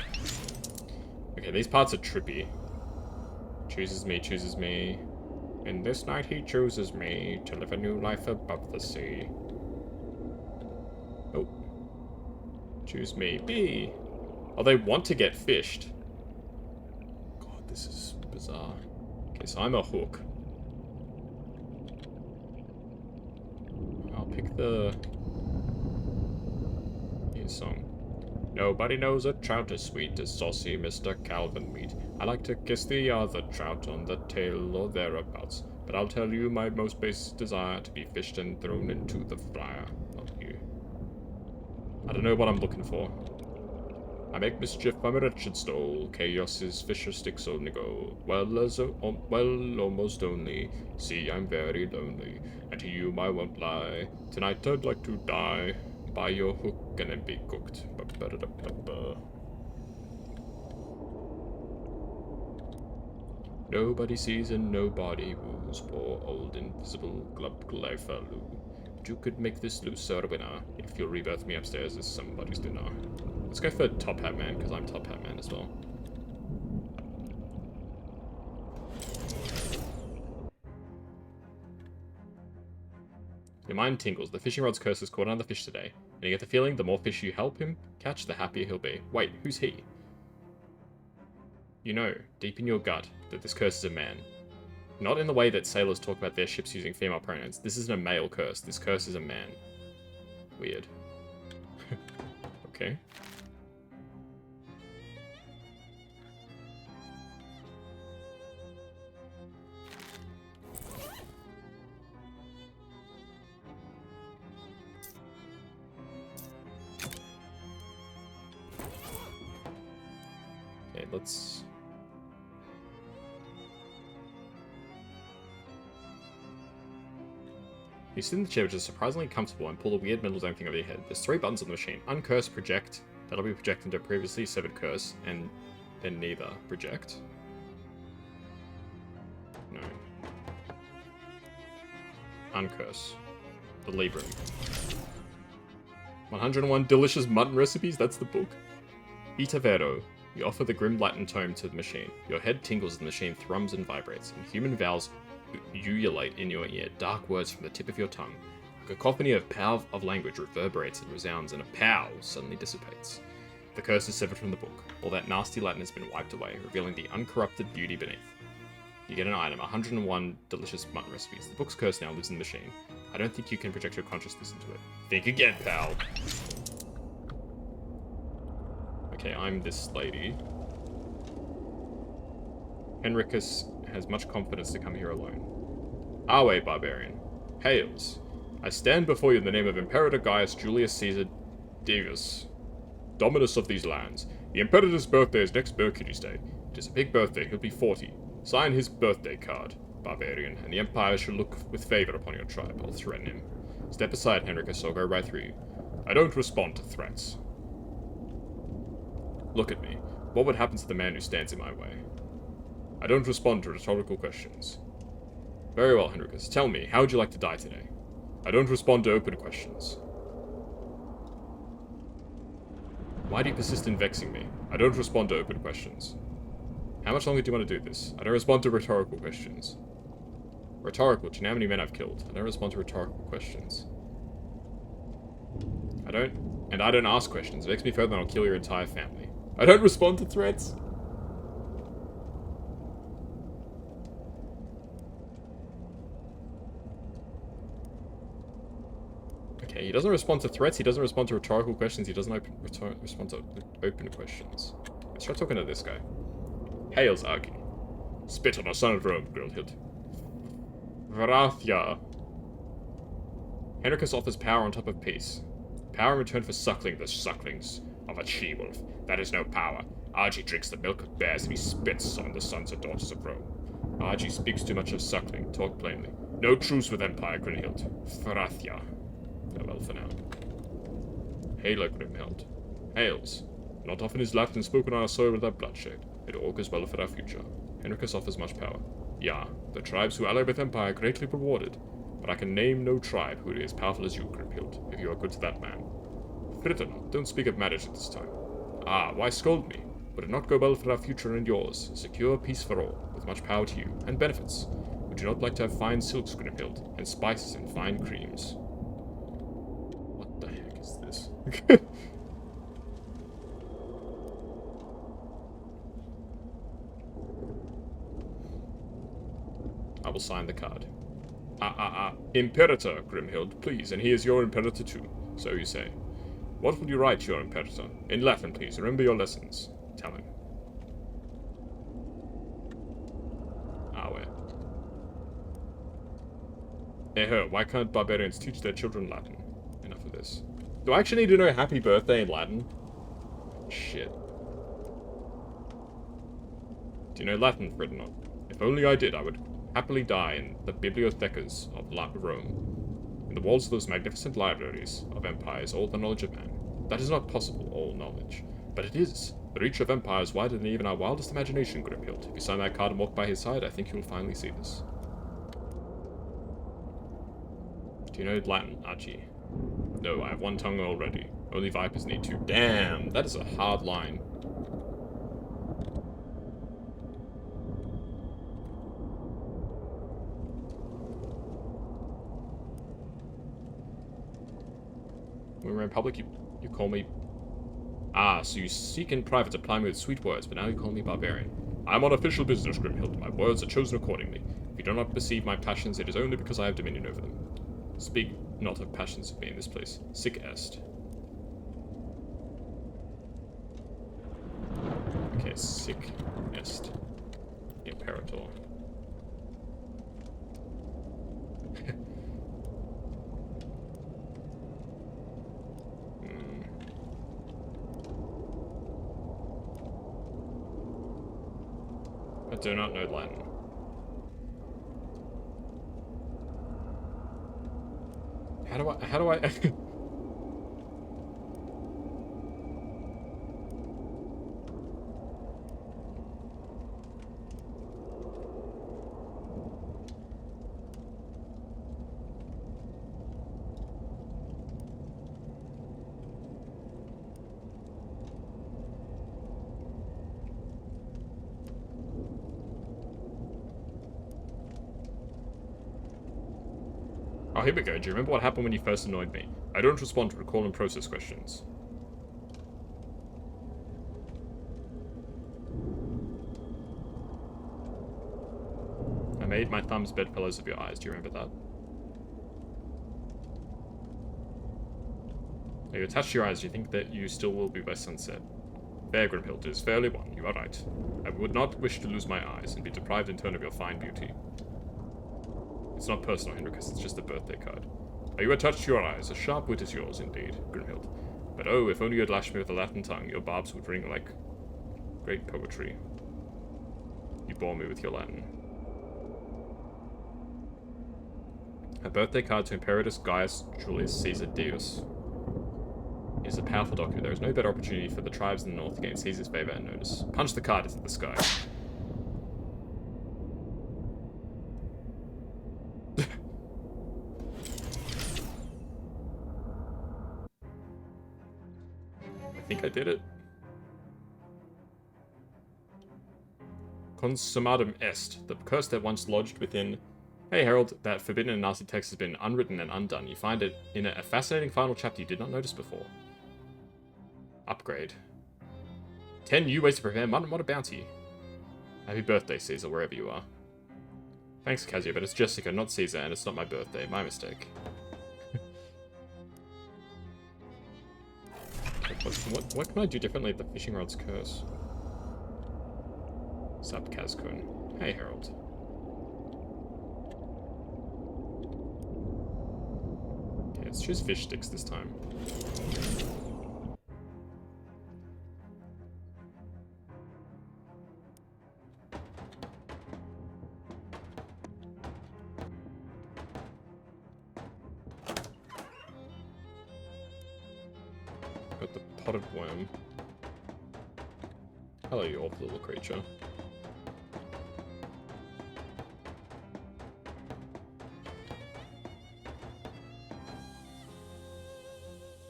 Okay, these parts are trippy. Chooses me. In this night he chooses me to live a new life above the sea. Oh. Choose me. B. Oh, they want to get fished. God, this is bizarre. Okay, so I'm a hook. I'll pick the... new song. Nobody knows a trout as sweet as saucy Mr. Calvin Wheat. I like to kiss the other trout on the tail or thereabouts, but I'll tell you my most basic desire to be fished and thrown into the fire. Not you. I don't know what I'm looking for. I make mischief, I'm a wretched stole. Chaos's fisher sticks only go. Well, almost only. See, I'm very lonely, and to you I won't lie. Tonight I'd like to die by your hook and then be cooked. Nobody sees and nobody woos poor old invisible glub Glyphaloo. But you could make this looser winner if you'll rebirth me upstairs as somebody's dinner. Let's go for Top Hat Man, because I'm Top Hat Man as well. Your mind tingles. The fishing rod's curse has caught another fish today, and you get the feeling the more fish you help him catch, the happier he'll be. Wait, who's he? You know, deep in your gut, that this curse is a man. Not in the way that sailors talk about their ships using female pronouns. This isn't a male curse. This curse is a man. Weird. Okay. Okay, let's... You sit in the chair, which is surprisingly comfortable, and pull a weird metal dome thing over your head. There's 3 buttons on the machine. Uncurse, project. That'll be projected into a previously severed curse, and then neither. Project. No. Uncurse. The Libra. 101 delicious mutton recipes? That's the book. Itavero. You offer the grim Latin tome to the machine. Your head tingles as the machine thrums and vibrates, and human vowels ululate in your ear, dark words from the tip of your tongue. A cacophony of pow of language reverberates and resounds, and a pow suddenly dissipates. The curse is severed from the book. All that nasty Latin has been wiped away, revealing the uncorrupted beauty beneath. You get an item, 101 delicious mutton recipes. The book's curse now lives in the machine. I don't think you can project your consciousness into it. Think again, pal. Okay, I'm this lady. Henricus has much confidence to come here alone. Awe, barbarian. Hails. I stand before you in the name of Imperator Gaius Julius Caesar Digus, Dominus of these lands. The Imperator's birthday is next Mercury's Day. It is a big birthday, he'll be 40. Sign his birthday card, barbarian, and the Empire shall look with favor upon your tribe. I'll threaten him. Step aside, Henricus, I'll go right through you. I don't respond to threats. Look at me. What would happen to the man who stands in my way? I don't respond to rhetorical questions. Very well, Henricus. Tell me, how would you like to die today? I don't respond to open questions. Why do you persist in vexing me? I don't respond to open questions. How much longer do you want to do this? I don't respond to rhetorical questions. Rhetorical? Do you know how many men I've killed? I don't respond to rhetorical questions. I don't ask questions. Vex me further and I'll kill your entire family. I don't respond to threats. Okay, he doesn't respond to threats, he doesn't respond to rhetorical questions, he doesn't respond to open questions. Let's try talking to this guy. Hails, Argy. Spit on a son of Rome, Grillhild. Varathia. Henricus offers power on top of peace. Power in return for suckling the sucklings of a she-wolf. That is no power. Argy drinks the milk of bears and he spits on the sons and daughters of Rome. Argy speaks too much of suckling. Talk plainly. No truce with Empire, Grimhild. Thrathia. Farewell for now. Halo, Grimhild. Hails. Not often is laughter spoken on our soil without bloodshed. It augurs well for our future. Henricus offers much power. Yeah, the tribes who ally with Empire are greatly rewarded, but I can name no tribe who is as powerful as you, Grimhild, if you are good to that man. Fridtjof, don't speak of marriage at this time. Ah, why scold me? Would it not go well for our future and yours? Secure peace for all, with much power to you, and benefits. Would you not like to have fine silks, Grimhild, and spices and fine creams? What the heck is this? I will sign the card. Imperator, Grimhild, please, and he is your Imperator too, so you say. What will you write to your Imperator? In Latin, please, remember your lessons. Tell him. Awe. Why can't barbarians teach their children Latin? Enough of this. Do I actually need to know happy birthday in Latin? Shit. Do you know Latin, Ferdinand? If only I did, I would happily die in the bibliothecas of Rome. In the walls of those magnificent libraries of empire is all the knowledge of man. That is not possible, all knowledge. But it is. The reach of empire is wider than even our wildest imagination, Grimhild. If you sign that card and walk by his side, I think you will finally see this. Do you know Latin, Archie? No, I have one tongue already. Only vipers need two. Damn, that is a hard line. When we're in public, you call me... Ah, so you seek in private to ply me with sweet words, but now you call me barbarian. I am on official business, Grimhild. My words are chosen accordingly. If you do not perceive my passions, it is only because I have dominion over them. Speak not of passions of me in this place. Sic est. Okay, sic est. Imperator. I do not know Latin. How do I Oh, here we go. Do you remember what happened when you first annoyed me? I don't respond to recall and process questions. I made my thumbs bedfellows of your eyes. Do you remember that? Are you attached to your eyes? Do you think that you still will be by sunset? Fair, Grimhild, it is fairly won. You are right. I would not wish to lose my eyes and be deprived in turn of your fine beauty. It's not personal, Henricus, it's just a birthday card. Are you attached to your eyes? A sharp wit is yours, indeed, Grimhild. But oh, if only you had lashed me with a Latin tongue, your barbs would ring like great poetry. You bore me with your Latin. A birthday card to Imperatus Gaius Julius Caesar Deus. It is a powerful document. There is no better opportunity for the tribes in the north to gain Caesar's favor and notice. Punch the card into the sky. I think I did it. Consummatum est. The curse that once lodged within... Hey Harold, that forbidden and nasty text has been unwritten and undone. You find it in a fascinating final chapter you did not notice before. Upgrade. 10 new ways to prepare mutton. What a bounty. Happy birthday, Caesar, wherever you are. Thanks, Kazuya, but it's Jessica, not Caesar, and it's not my birthday. My mistake. What can I do differently at the fishing rod's curse? Sup, Kazkun. Hey, Harold. Okay, let's choose fish sticks this time. Got the potted worm. Hello, you awful little creature.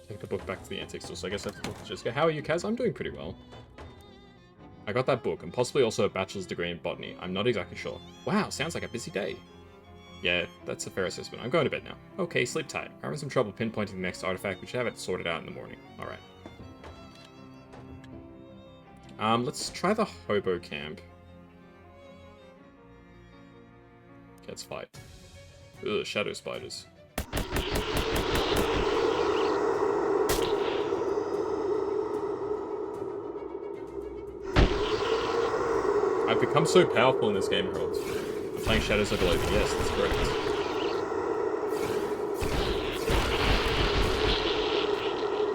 Take the book back to the antique store, so I guess I have to talk to Jessica. How are you, Kaz? I'm doing pretty well. I got that book, and possibly also a bachelor's degree in botany. I'm not exactly sure. Wow, sounds like a busy day. Yeah, that's a fair assessment. I'm going to bed now. Okay, sleep tight. I'm having some trouble pinpointing the next artifact. We should have it sorted out in the morning. Alright. Let's try the hobo camp. Let's fight. Ugh, shadow spiders. I've become so powerful in this game, Harold. I'm playing Shadows of Loathing. Yes, that's correct.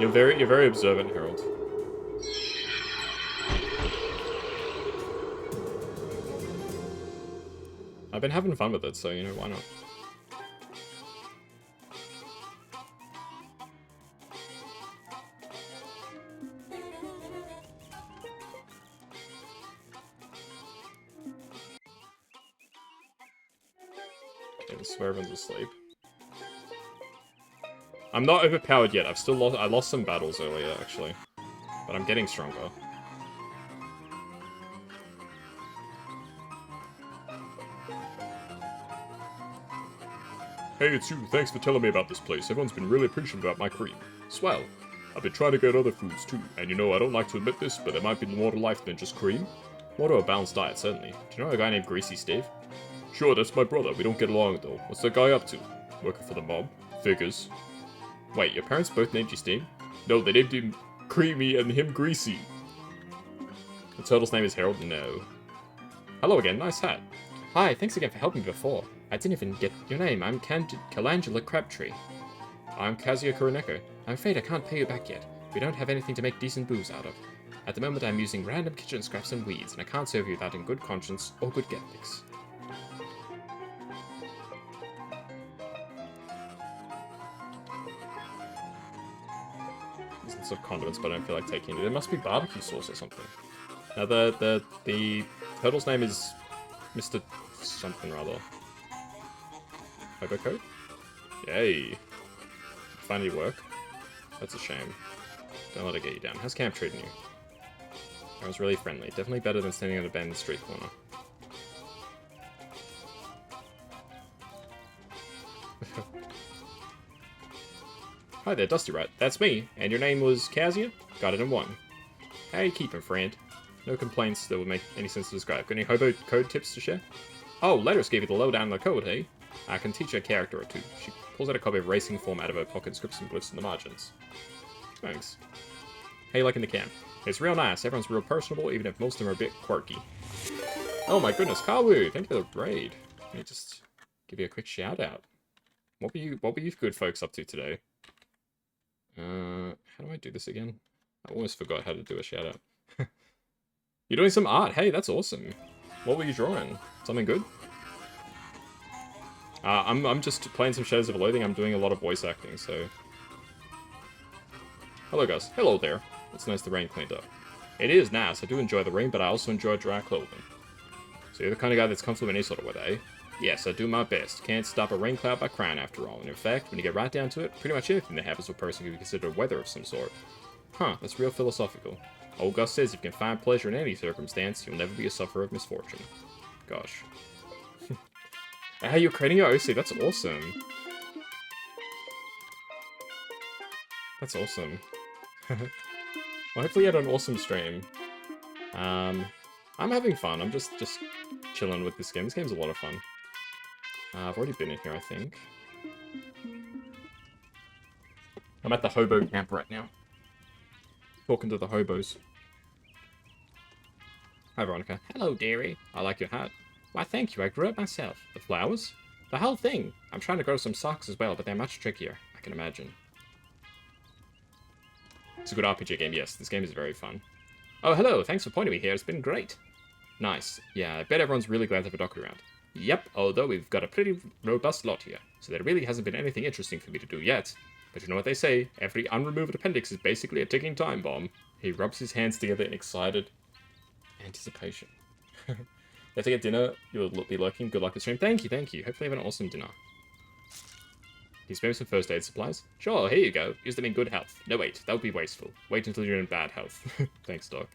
You're very observant, Harold. I've been having fun with it, so, you know, why not? Okay, this is where everyone's asleep. I'm not overpowered yet. I lost some battles earlier, actually. But I'm getting stronger. Hey, it's you. Thanks for telling me about this place. Everyone's been really appreciative about my cream. Swell. I've been trying to get other foods too, and you know, I don't like to admit this, but there might be more to life than just cream. More to a balanced diet, certainly. Do you know a guy named Greasy Steve? Sure, that's my brother. We don't get along, though. What's that guy up to? Working for the mob? Figures. Wait, your parents both named you Steve? No, they named him Creamy and him Greasy. The turtle's name is Harold? No. Hello again, nice hat. Hi, thanks again for helping me before. I didn't even get your name. I'm Calangela Crabtree. I'm Kazuya Kuroneko. I'm afraid I can't pay you back yet. We don't have anything to make decent booze out of. At the moment, I'm using random kitchen scraps and weeds, and I can't serve you that in good conscience or good ethics. There's lots of condiments, but I don't feel like taking it. There must be barbecue sauce or something. Now, the turtle's name is Mr. something rather. Hobo code? Yay. Finally work. That's a shame. Don't let it get you down. How's camp treating you? I was really friendly. Definitely better than standing on a abandoned street corner. Hi there, Dusty Rat. That's me. And your name was Kazuya? Got it in one. How you keeping, friend? No complaints that would make any sense to describe. Got any hobo code tips to share? Oh, Letters gave you the lowdown on the code, hey? I can teach you a character or two. She pulls out a copy of Racing Form out of her pocket and scripts some glyphs in the margins. Thanks. How you liking the camp? It's real nice. Everyone's real personable, even if most of them are a bit quirky. Oh my goodness, Kawu! Thank you for the raid. Let me just give you a quick shout out. What were you good folks up to today? How do I do this again? I almost forgot how to do a shout out. You're doing some art. Hey, that's awesome. What were you drawing? Something good? I'm just playing some Shadows of Loathing. I'm doing a lot of voice acting, so... Hello, guys. Hello there. It's nice the rain cleaned up. It is nice. I do enjoy the rain, but I also enjoy dry clothing. So you're the kind of guy that's comfortable in any sort of weather, eh? Yes, I do my best. Can't stop a rain cloud by crying, after all. And in fact, when you get right down to it, pretty much anything that happens to a person can be considered weather of some sort. Huh, that's real philosophical. Old Gus says if you can find pleasure in any circumstance, you'll never be a sufferer of misfortune. Gosh. Hey, you're creating your OC. That's awesome. That's awesome. Well, hopefully you had an awesome stream. I'm having fun. I'm just chilling with this game. This game's a lot of fun. I've already been in here, I think. I'm at the hobo camp right now. Talking to the hobos. Hi, Veronica. Hello, dearie. I like your hat. Why, thank you. I grew it myself. The flowers? The whole thing. I'm trying to grow some socks as well, but they're much trickier. I can imagine. It's a good RPG game, yes. This game is very fun. Oh, hello, thanks for pointing me here. It's been great. Nice. Yeah, I bet everyone's really glad to have a doctor around. Yep, although we've got a pretty robust lot here, so there really hasn't been anything interesting for me to do yet. But you know what they say, every unremoved appendix is basically a ticking time bomb. He rubs his hands together in excited anticipation. You have to get dinner, you'll be lurking. Good luck this stream. Thank you, thank you. Hopefully you have an awesome dinner. Can you spare me some first aid supplies? Sure, here you go. Use them in good health. No, wait, that would be wasteful. Wait until you're in bad health. Thanks, Doc.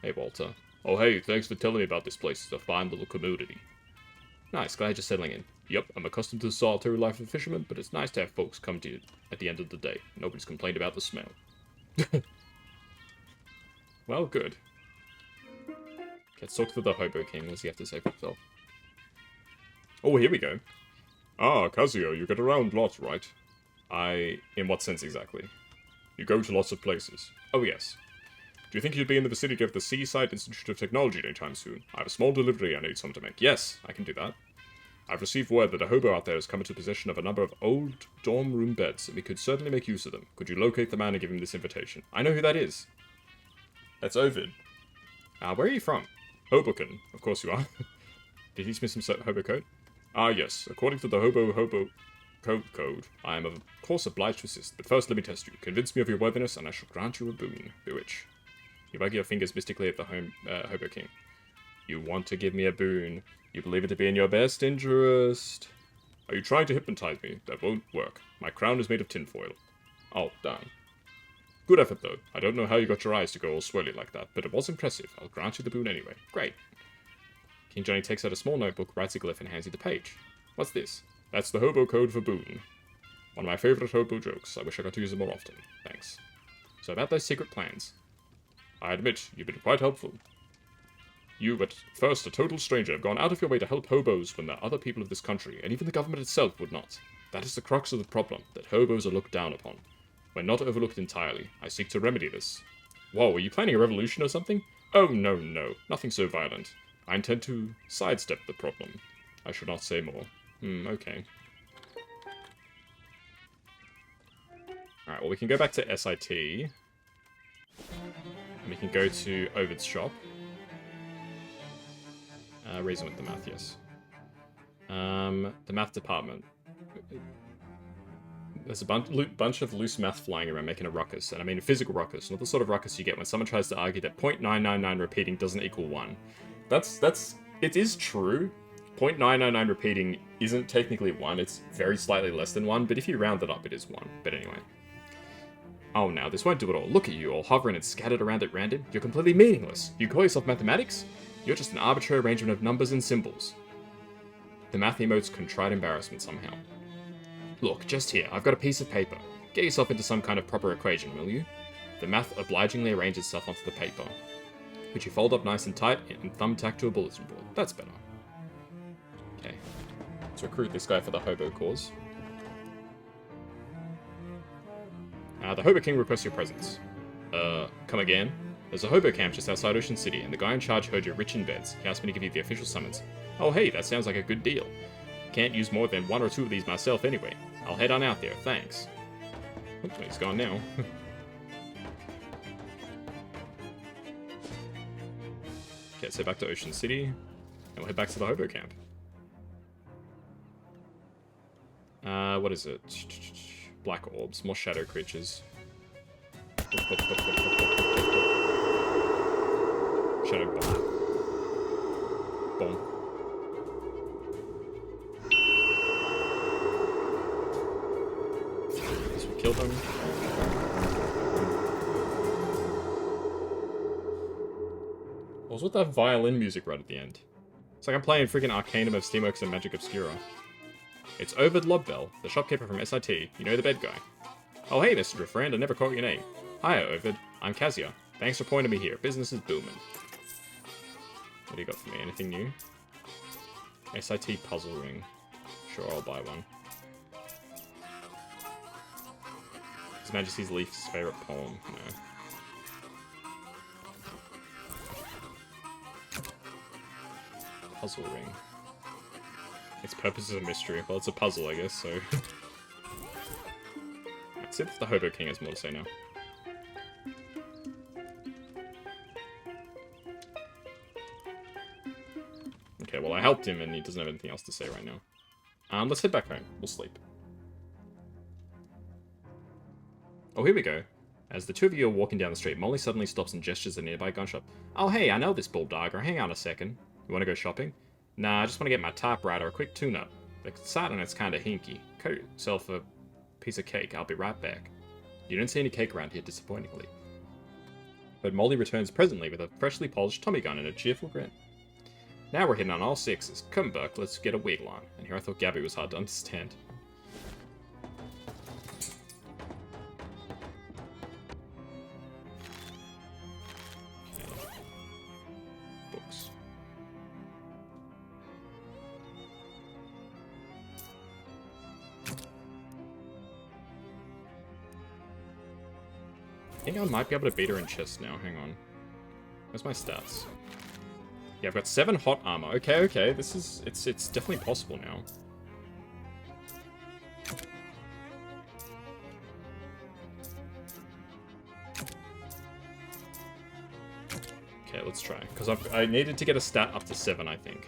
Hey, Walter. Oh, hey, thanks for telling me about this place. It's a fine little community. Nice, glad you're settling in. Yep, I'm accustomed to the solitary life of a fisherman, but it's nice to have folks come to you at the end of the day. Nobody's complained about the smell. Well, good. Let's talk to the Hobo King. What does he have to say for himself? Oh, here we go. Ah, Kazuya, you get around lots, right? In what sense exactly? You go to lots of places. Oh, yes. Do you think you'd be in the vicinity of the S.I.T Institute of Technology anytime soon? I have a small delivery I need someone to make. Yes, I can do that. I've received word that a hobo out there has come into possession of a number of old dorm room beds, and we could certainly make use of them. Could you locate the man and give him this invitation? I know who that is. That's Ovid. Where are you from? Hoboken. Of course you are. Did he teach me some hobo code? Ah, yes. According to the hobo code, I am of course obliged to assist, but first let me test you. Convince me of your worthiness, and I shall grant you a boon. Bewitch. You wag your fingers mystically at the Hobo King. You want to give me a boon. You believe it to be in your best interest. Are you trying to hypnotize me? That won't work. My crown is made of tinfoil. Oh, darn. Good effort, though. I don't know how you got your eyes to go all swirly like that, but it was impressive. I'll grant you the boon anyway. Great. King Johnny takes out a small notebook, writes a glyph, and hands you the page. What's this? That's the hobo code for boon. One of my favorite hobo jokes. I wish I got to use it more often. Thanks. So about those secret plans. I admit, you've been quite helpful. You, at first a total stranger, have gone out of your way to help hobos when the other people of this country, and even the government itself, would not. That is the crux of the problem, that hobos are looked down upon. When not overlooked entirely, I seek to remedy this. Whoa, are you planning a revolution or something? Oh, no, nothing so violent. I intend to sidestep the problem. I should not say more. Okay. Alright, well we can go back to S.I.T. And we can go to Ovid's shop. Reason with the math, yes. The math department. There's a bunch of loose math flying around making a ruckus. And I mean a physical ruckus, not the sort of ruckus you get when someone tries to argue that 0.999 repeating doesn't equal 1. It is true. 0.999 repeating isn't technically 1, it's very slightly less than 1, but if you round it up, it is 1. But anyway. Oh, now, this won't do it all. Look at you, all hovering and scattered around at random. You're completely meaningless. You call yourself mathematics? You're just an arbitrary arrangement of numbers and symbols. The math emotes contrite embarrassment somehow. Look, just here, I've got a piece of paper. Get yourself into some kind of proper equation, will you? The math obligingly arranges itself onto the paper, which you fold up nice and tight and thumbtack to a bulletin board. That's better. Okay. Let's recruit this guy for the hobo cause. The Hobo King requests your presence. Come again? There's a hobo camp just outside Ocean City, and the guy in charge heard you're rich in beds. He asked me to give you the official summons. Oh hey, that sounds like a good deal. Can't use more than 1 or 2 of these myself anyway. I'll head on out there, thanks. Oops, he's gone now. Okay, let's head back to Ocean City, and we'll head back to the hobo camp. What is it? Black orbs, more shadow creatures. Shadow bomb. Boom. Guess we kill them. What's with that violin music right at the end? It's like I'm playing freaking Arcanum of Steamworks and Magic Obscura. It's Ovid Lobbell, the shopkeeper from S.I.T. You know, the bed guy. Oh hey, Mr. Friend, I never caught your name. Hiya, Ovid. I'm Kazuya. Thanks for pointing me here. Business is booming. What do you got for me? Anything new? S.I.T. puzzle ring. Sure, I'll buy one. His Majesty's Leaf's favorite poem. No. Puzzle ring. Its purpose is a mystery. Well, it's a puzzle, I guess, so... Let's see if the Hobo King has more to say now. Okay, well, I helped him, and he doesn't have anything else to say right now. Let's head back home. We'll sleep. Oh, here we go. As the two of you are walking down the street, Molly suddenly stops and gestures at a nearby gun shop. Oh, hey, I know this bulldogger. Hang on a second. You want to go shopping? Nah, I just want to get my typewriter a quick tune-up. The site on it's kind of hinky. Cut yourself a piece of cake. I'll be right back. You don't see any cake around here, disappointingly. But Molly returns presently with a freshly polished Tommy gun and a cheerful grin. Now we're hitting on all sixes. Come, Buck, let's get a wiggle on. And here I thought Gabby was hard to understand. Books. I think I might be able to beat her in chess now. Hang on. Where's my stats? Yeah, I've got 7 hot armor. Okay, okay. This is... It's definitely possible now. Okay, let's try. Because I needed to get a stat up to 7, I think.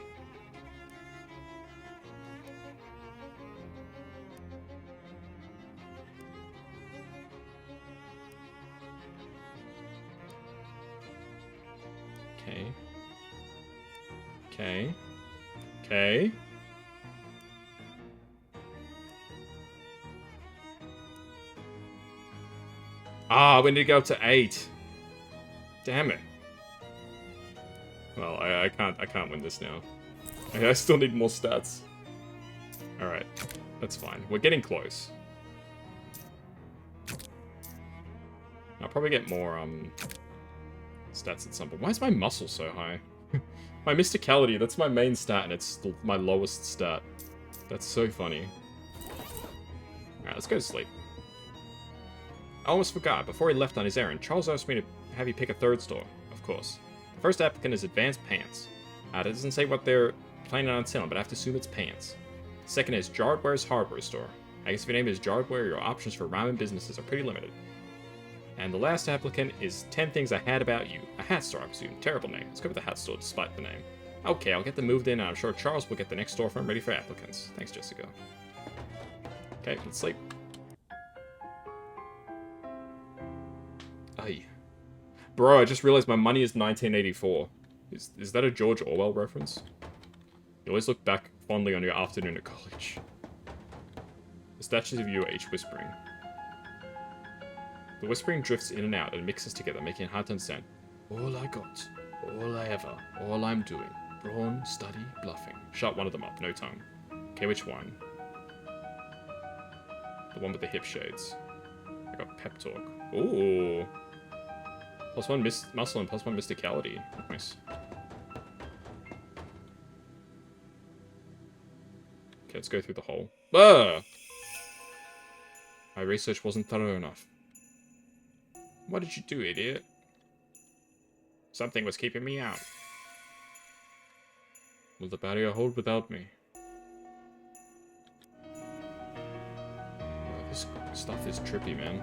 Okay. Okay. Okay. Ah, we need to go up to 8. Damn it. Well, I can't win this now. I still need more stats. Alright. That's fine. We're getting close. I'll probably get more, stats at some point. Why is my muscle so high? My mysticality, that's my main stat, and it's my lowest stat. That's so funny. Alright, let's go to sleep. I almost forgot, before he left on his errand, Charles asked me to have you pick a third store, of course. The first applicant is Advanced Pants. It doesn't say what they're planning on selling, but I have to assume it's pants. The second is Jardware's Hardware Store. I guess if your name is Jardware, your options for rhyming businesses are pretty limited. And the last applicant is 10 Things I Had About You. A hat store, I presume. Terrible name. Let's go with the hat store despite the name. Okay, I'll get them moved in, and I'm sure Charles will get the next storefront ready for applicants. Thanks, Jessica. Okay, let's sleep. Aye. Bro, I just realized my money is 1984. Is that a George Orwell reference? You always look back fondly on your afternoon at college. The statues of you are each whispering. The whispering drifts in and out and mixes together, making it hard to understand. All I got, all I ever, all I'm doing. Brawn, study, bluffing. Shut one of them up, no tongue. Okay, which one? The one with the hip shades. I got pep talk. Ooh. +1 muscle and +1 mysticality. Nice. Okay, let's go through the hole. Ah! My research wasn't thorough enough. What did you do, idiot? Something was keeping me out. Will the barrier hold without me? Oh, this stuff is trippy, man.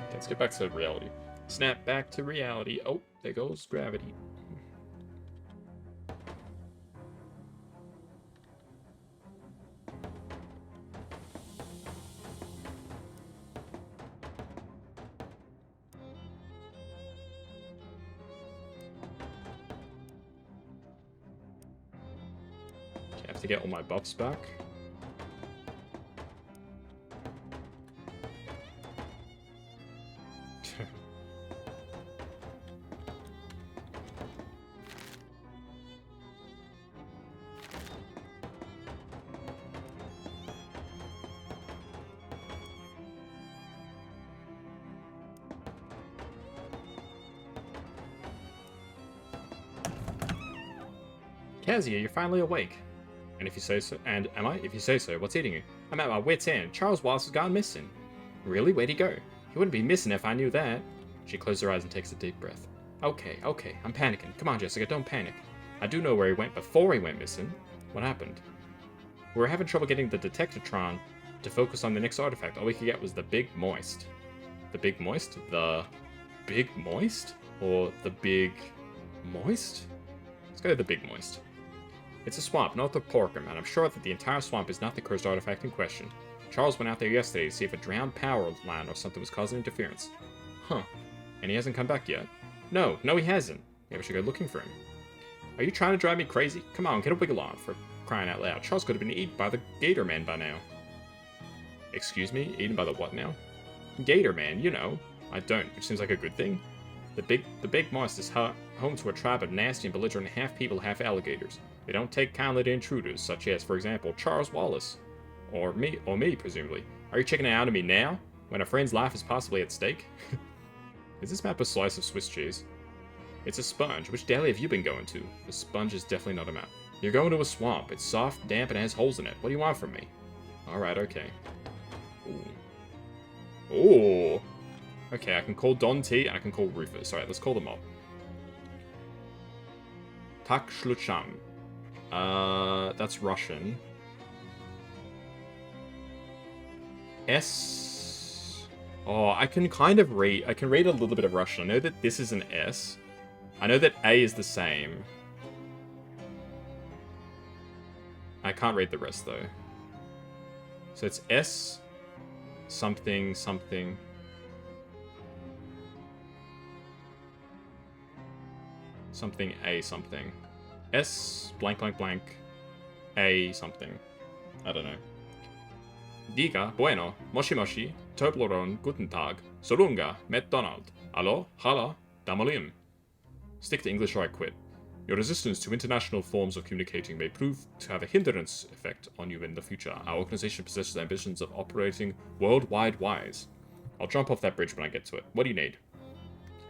Okay, let's get back to reality. Snap back to reality. Oh, there goes gravity. To get all my buffs back. Kazuya, you're finally awake. And if you say so, and am I? If you say so, what's eating you? I'm at my wit's end. Charles Wallace has gone missing. Really? Where'd he go? He wouldn't be missing if I knew that. She closes her eyes and takes a deep breath. Okay, okay, I'm panicking. Come on, Jessica, don't panic. I do know where he went before he went missing. What happened? We were having trouble getting the Detectatron to focus on the next artifact. All we could get was the Big Moist. The Big Moist? The Big Moist? Or the Big Moist? Let's go to the Big Moist. It's a swamp north of Porkham, and I'm sure that the entire swamp is not the cursed artifact in question. Charles went out there yesterday to see if a drowned power line or something was causing interference. Huh. And he hasn't come back yet? No, he hasn't. Maybe I should go looking for him. Are you trying to drive me crazy? Come on, get a wiggle on, for crying out loud. Charles could have been eaten by the Gator Man by now. Excuse me? Eaten by the what now? Gator Man, you know. I don't, which seems like a good thing. The Big Moist is home to a tribe of nasty and belligerent half people, half alligators. They don't take kindly to intruders, such as, for example, Charles Wallace. Or me, presumably. Are you checking it out of me now, when a friend's life is possibly at stake? Is this map a slice of Swiss cheese? It's a sponge. Which deli have you been going to? The sponge is definitely not a map. You're going to a swamp. It's soft, damp, and has holes in it. What do you want from me? Alright, okay. Ooh. Ooh. Okay, I can call Don T, and I can call Rufus. Alright, let's call them all. Tak Shlucham. That's Russian. S. Oh, I can kind of read. I can read a little bit of Russian. I know that this is an S. I know that A is the same. I can't read the rest though. So it's S something something. Something A something. S blank blank blank A something. I don't know. Diga, bueno, moshi moshi, Toblerone, guten Tag, Solunga, met Donald, allo, hala, damalim. Stick to English or I quit. Your resistance to international forms of communicating may prove to have a hindrance effect on you in the future. Our organization possesses ambitions of operating worldwide wise. I'll jump off that bridge when I get to it. What do you need?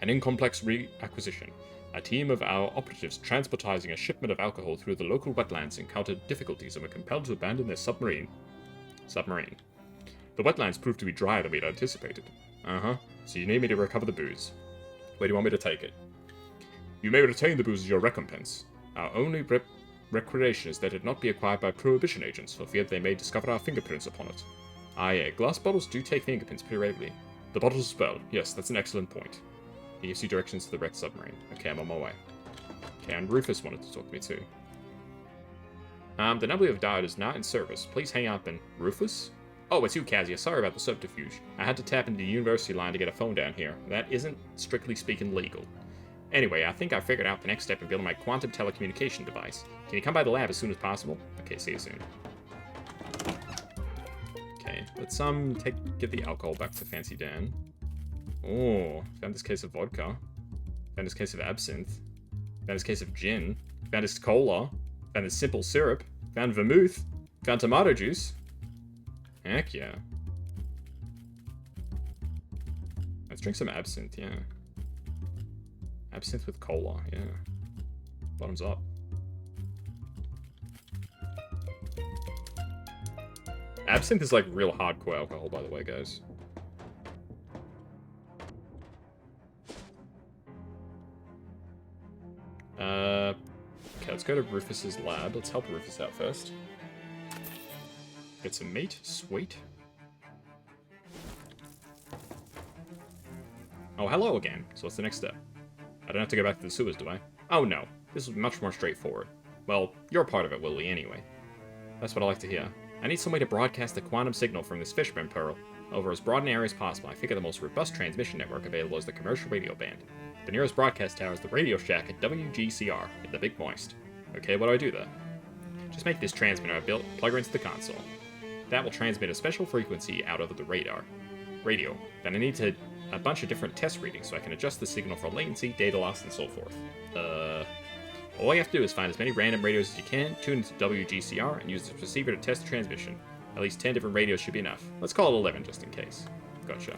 An incomplex reacquisition. A team of our operatives transporting a shipment of alcohol through the local wetlands encountered difficulties and were compelled to abandon their submarine. The wetlands proved to be drier than we'd anticipated. So you need me to recover the booze. Where do you want me to take it? You may retain the booze as your recompense. Our only recreation is that it not be acquired by prohibition agents, for fear they may discover our fingerprints upon it. Yeah, glass bottles do take fingerprints pretty regularly. The bottles spell. Yes, that's an excellent point. He gives you directions to the wrecked submarine. Okay, I'm on my way. Okay, and Rufus wanted to talk to me too. The number of died is not in service. Please hang up and... Rufus? Oh, it's you, Kazuya. Sorry about the subterfuge. I had to tap into the university line to get a phone down here. That isn't, strictly speaking, legal. Anyway, I think I figured out the next step in building my quantum telecommunication device. Can you come by the lab as soon as possible? Okay, see you soon. Okay, let's get the alcohol back to Fancy Dan. Oh, found this case of vodka. Found this case of absinthe. Found this case of gin. Found this cola. Found this simple syrup. Found vermouth. Found tomato juice. Heck yeah. Let's drink some absinthe, yeah. Absinthe with cola, yeah. Bottoms up. Absinthe is like real hardcore alcohol, by the way, guys. Okay, let's go to Rufus's lab. Let's help Rufus out first. Get some meat. Sweet. Oh, hello again. So what's the next step? I don't have to go back to the sewers, do I? Oh no. This is much more straightforward. Well, you're part of it, Willie, anyway. That's what I like to hear. I need some way to broadcast the quantum signal from this fishbone pearl over as broad an area as possible. I figure the most robust transmission network available is the commercial radio band. The nearest broadcast tower is the Radio Shack at WGCR in the Big Moist. Okay, what do I do there? Just make this transmitter I built, plug her into the console. That will transmit a special frequency out over the radio. Then I need a bunch of different test readings so I can adjust the signal for latency, data loss, and so forth. All you have to do is find as many random radios as you can, tune into WGCR, and use the receiver to test the transmission. At least 10 different radios should be enough. Let's call it 11 just in case. Gotcha.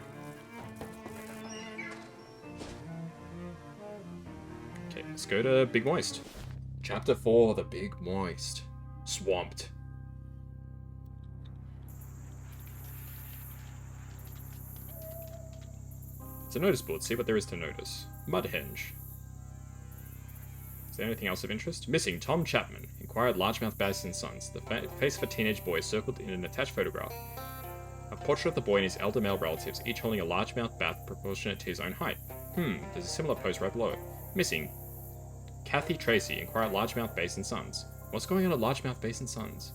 Okay, let's go to Big Moist. Chapter 4, The Big Moist. Swamped. It's a notice board. See what there is to notice. Mudhenge. there anything else of interest? Missing Tom Chapman. Inquired Largemouth Basin Sons. The face of a teenage boy is circled in an attached photograph. A portrait of the boy and his elder male relatives, each holding a largemouth bat proportionate to his own height. There's a similar post right below it. Missing Kathy Tracy. Inquired Largemouth Basin Sons. What's going on at Largemouth Basin Sons?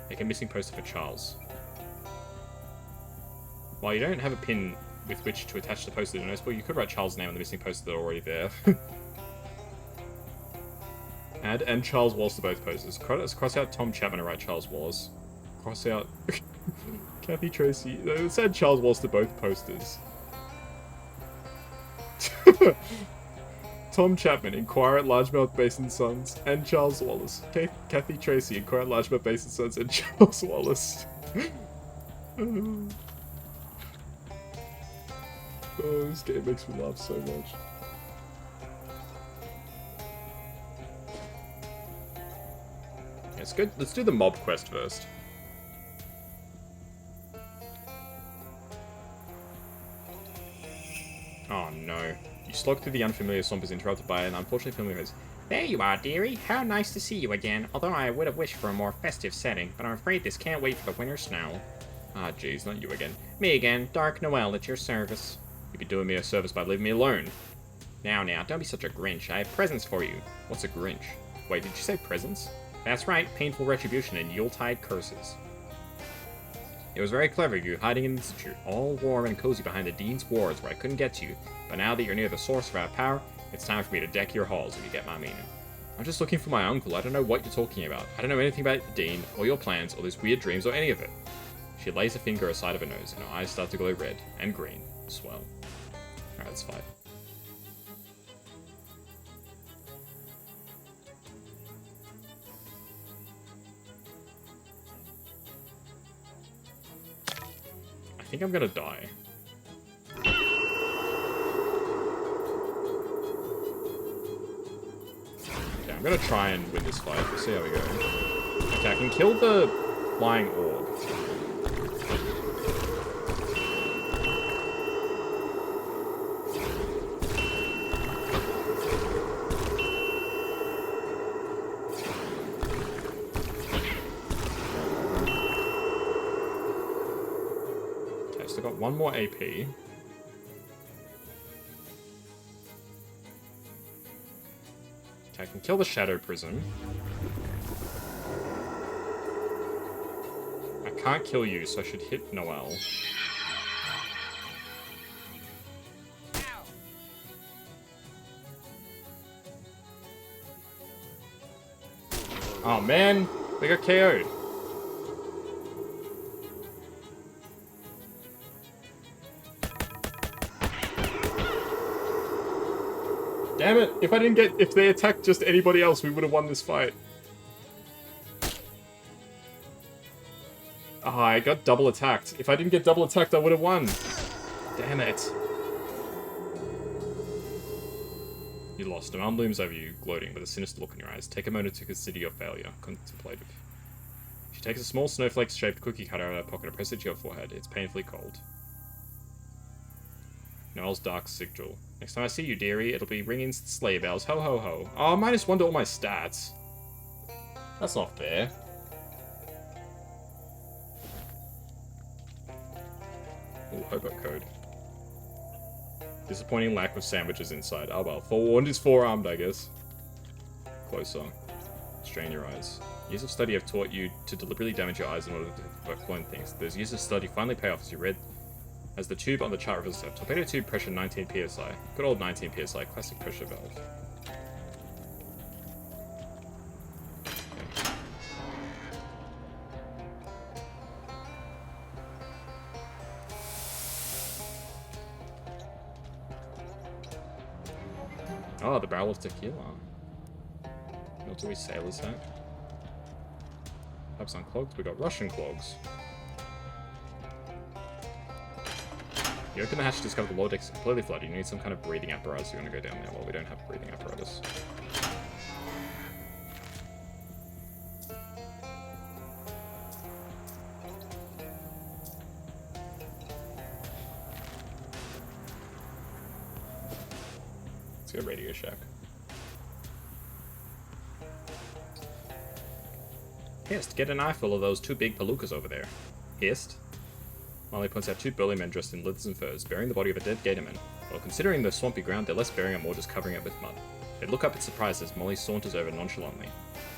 Make a missing poster for Charles. While you don't have a pin with which to attach the poster to the notebook, you could write Charles' name on the missing poster that are already there. Add and Charles Wallace to both posters. Cross out Tom Chapman and write Charles Wallace. Cross out Kathy Tracy. Let's add Charles Wallace to both posters. Tom Chapman, inquire at Largemouth Basin Sons, and Charles Wallace. Kathy Tracy, inquire at Largemouth Basin Sons, and Charles Wallace. Oh, this game makes me laugh so much. It's good. Let's do the mob quest first. Oh no. You slog through the unfamiliar swamp is interrupted by an unfortunately familiar voice. There you are, dearie. How nice to see you again. Although I would have wished for a more festive setting, but I'm afraid this can't wait for the winter snow. Ah, jeez, not you again. Me again, Dark Noel at your service. You'd be doing me a service by leaving me alone. Now, don't be such a Grinch. I have presents for you. What's a Grinch? Wait, did you say presents? That's right, painful retribution and Yuletide curses. It was very clever of you, hiding in the institute, all warm and cozy behind the Dean's wards where I couldn't get to you. But now that you're near the source of our power, it's time for me to deck your halls, if you get my meaning. I'm just looking for my uncle. I don't know what you're talking about. I don't know anything about the Dean, or your plans, or those weird dreams, or any of it. She lays a finger aside of her nose, and her eyes start to glow red and green as well. Alright, let's fight. I think I'm gonna die. Okay, I'm gonna try and win this fight. We'll see how we go. Okay, I can kill the flying orb. I got one more AP. Okay, I can kill the Shadow Prism. I can't kill you, so I should hit Noel. Oh man, they got KO'd. Damn it! If they attacked just anybody else, we would have won this fight. Ah, I got double attacked. If I didn't get double attacked, I would have won. Damn it. You lost. A mountain looms over you, gloating with a sinister look in your eyes. Take a moment to consider your failure. Contemplative. She takes a small snowflake-shaped cookie cutter out of her pocket and presses it to your forehead. It's painfully cold. Noel's dark sigil. Next time I see you, dearie, it'll be ringing sleigh bells. Ho ho ho. Oh, -1 to all my stats. That's not fair. Ooh, hobo code. Disappointing lack of sandwiches inside. Oh well, forewarned is forearmed, I guess. Closer. Strain your eyes. Years of study have taught you to deliberately damage your eyes in order to learn things. Those years of study finally pay off as you read. As the tube on the chart reveals itself. Torpedo tube pressure 19 psi. Good old 19 psi, classic pressure valve. Oh, the barrel of tequila. Military sailor's hat. Perhaps unclogged. We got Russian clogs. You open the hatch to discover the lower deck is completely flooded. You need some kind of breathing apparatus. You want to go down there. Well, we don't have a breathing apparatus. Let's go Radio Shack. Hist, get an eyeful of those two big palookas over there. Hist? Molly points out two burly men dressed in leathers and furs, bearing the body of a dead gatorman. While considering the swampy ground, they're less bearing and more just covering it with mud. They look up in surprise as Molly saunters over nonchalantly.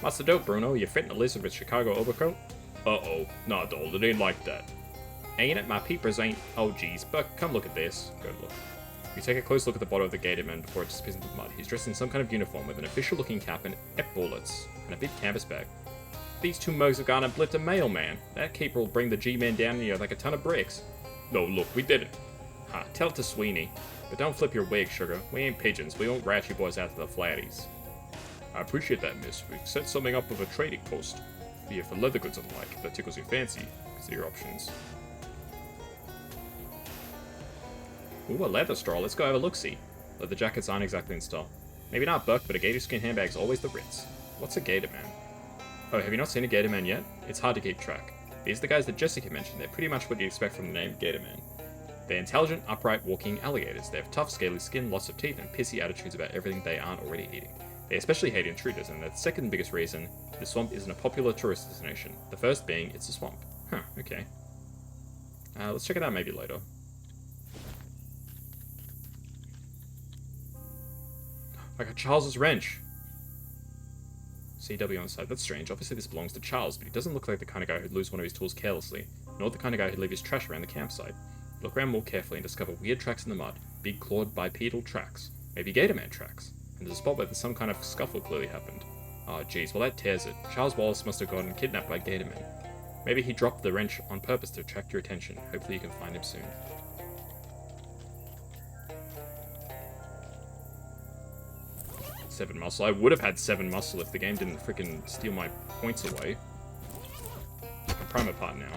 What's the dope, Bruno? You fitting a lizard with Chicago overcoat? Uh-oh. Nah, doll, it ain't like that. Ain't it? My peepers ain't... Oh, geez. Buck, come look at this. Good look. You take a close look at the body of the gatorman before it disappears into the mud. He's dressed in some kind of uniform with an official-looking cap and epaulettes, and a big canvas bag. These two mugs have gone and blipped a mailman. That caper will bring the G-Man down here like a ton of bricks. No, look, we did it. Ha, tell it to Sweeney. But don't flip your wig, sugar. We ain't pigeons. We won't rat you boys out to the flatties. I appreciate that, miss. We've set something up of a trading post. Be it for leather goods and the like, if that tickles your fancy. Consider your options. Ooh, a leather straw. Let's go have a look-see. Leather jackets aren't exactly in style. Maybe not Buck, but a gator skin handbag's always the Ritz. What's a gator man? Oh, have you not seen a gator man yet? It's hard to keep track. These are the guys that Jessica mentioned. They're pretty much what you'd expect from the name Gator Man. They're intelligent, upright, walking alligators. They have tough, scaly skin, lots of teeth, and pissy attitudes about everything they aren't already eating. They especially hate intruders, and the second biggest reason the swamp isn't a popular tourist destination. The first being it's a swamp. Huh, okay. Let's check it out maybe later. I got Charles's wrench. CW on side. That's strange. Obviously this belongs to Charles, but he doesn't look like the kind of guy who'd lose one of his tools carelessly, nor the kind of guy who'd leave his trash around the campsite. Look around more carefully and discover weird tracks in the mud. Big clawed bipedal tracks. Maybe Gatorman tracks. And there's a spot where some kind of scuffle clearly happened. Oh jeez, well that tears it. Charles Wallace must have gotten kidnapped by Gatorman. Maybe he dropped the wrench on purpose to attract your attention. Hopefully you can find him soon. Seven muscle. I would have had 7 muscle if the game didn't freaking steal my points away. I can prime apart now.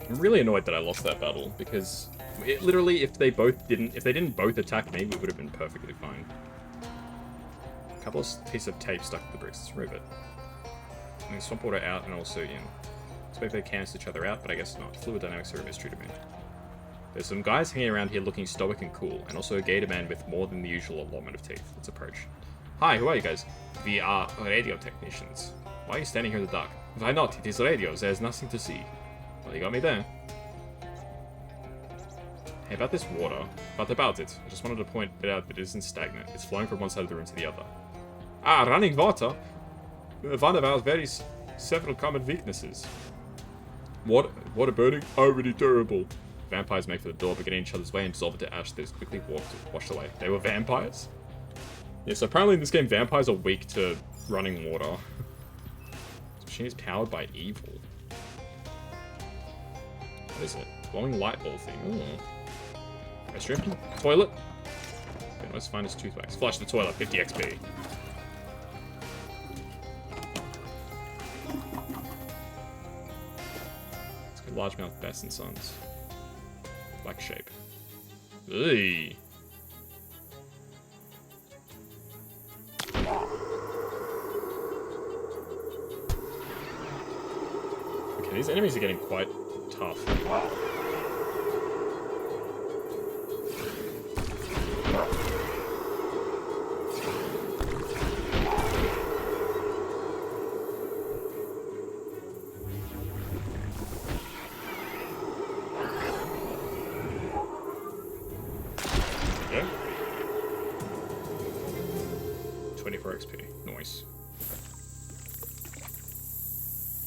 I'm really annoyed that I lost that battle because it literally, if they didn't both attack me, we would have been perfectly fine. A couple of pieces of tape stuck to the bricks. Let's remove it. And swamp water out and also in. Expect they cancel each other out, but I guess not. Fluid dynamics are a mystery to me. There's some guys hanging around here looking stoic and cool, and also a gator man with more than the usual allotment of teeth. Let's approach. Hi, who are you guys? We are radio technicians. Why are you standing here in the dark? Why not? It is radio. There's nothing to see. Well, you got me there. Hey, about this water. About it. I just wanted to point it out that it isn't stagnant. It's flowing from one side of the room to the other. Ah, running water! One of our very several common weaknesses. Water burning? Already terrible. Vampires make for the door, but get in each other's way and dissolve into ash that is quickly washed away. They were vampires? Yes, apparently in this game, vampires are weak to running water. This machine is powered by evil. What is it? Glowing light ball thing. Ooh. Restroom? Toilet? Okay, let's find his toothwax. Flush the toilet, 50 XP. Let's get largemouth bass and sons. Black shape. Ugh. Okay, these enemies are getting quite tough. There we go. 24 XP. Nice.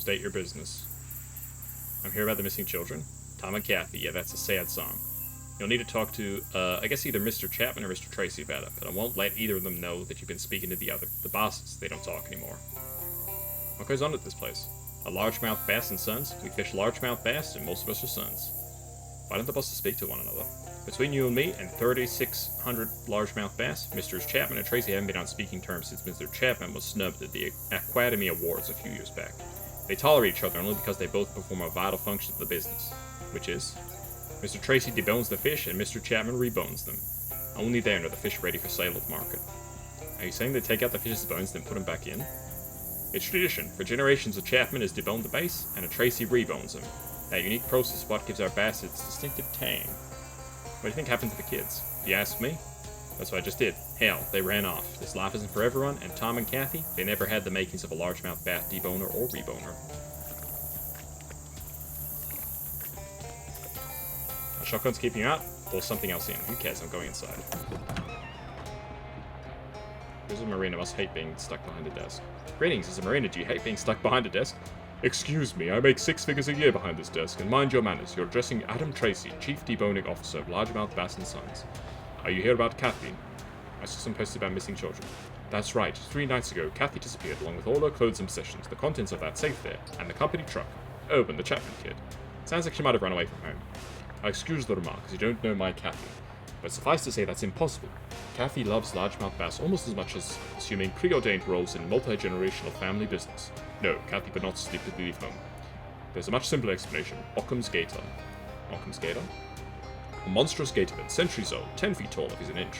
State your business. I'm here about the missing children. Tom and Kathy, yeah, that's a sad song. You'll need to talk to, I guess either Mr. Chapman or Mr. Tracy about it, but I won't let either of them know that you've been speaking to the other. The bosses, they don't talk anymore. What goes on at this place? A largemouth bass and sons? We fish largemouth bass, and most of us are sons. Why don't the bosses speak to one another? Between you and me and 3,600 largemouth bass, Mr. Chapman and Tracy haven't been on speaking terms since Mr. Chapman was snubbed at the Academy Awards a few years back. They tolerate each other only because they both perform a vital function of the business, which is Mr. Tracy debones the fish and Mr. Chapman rebones them. Only then are the fish ready for sale at the market. Are you saying they take out the fish's bones then put them back in? It's tradition. For generations, a Chapman has deboned the base and a Tracy rebones them. That unique process is what gives our bass its distinctive tang. What do you think happened to the kids? If you ask me, That's what I just did. Hell, they ran off. This life isn't for everyone, and Tom and Kathy, they never had the makings of a largemouth bat deboner or reboner. A shotgun's keeping you out, or something else in. Who cares? I'm going inside. Who's a marina must hate being stuck behind a desk. Greetings, as a marina, do you hate being stuck behind a desk? Excuse me, I make 6 figures a year behind this desk, and mind your manners, you're addressing Adam Tracy, Chief Deboning Officer of Largemouth Bass & Sons. Are you here about Kathy? I saw some posted about missing children. That's right, 3 nights ago, Kathy disappeared along with all her clothes and possessions, the contents of that safe there, and the company truck. Oh, and the Chapman kid. Sounds like she might have run away from home. I excuse the remark, as you don't know my Kathy. But suffice to say that's impossible. Kathy loves largemouth bass almost as much as assuming preordained roles in multi-generational family business. No, Kathy could not sleepily leave home. There's a much simpler explanation. Occam's gator. Occam's gator? A monstrous gatorman, centuries old, 10 feet tall if he's an inch.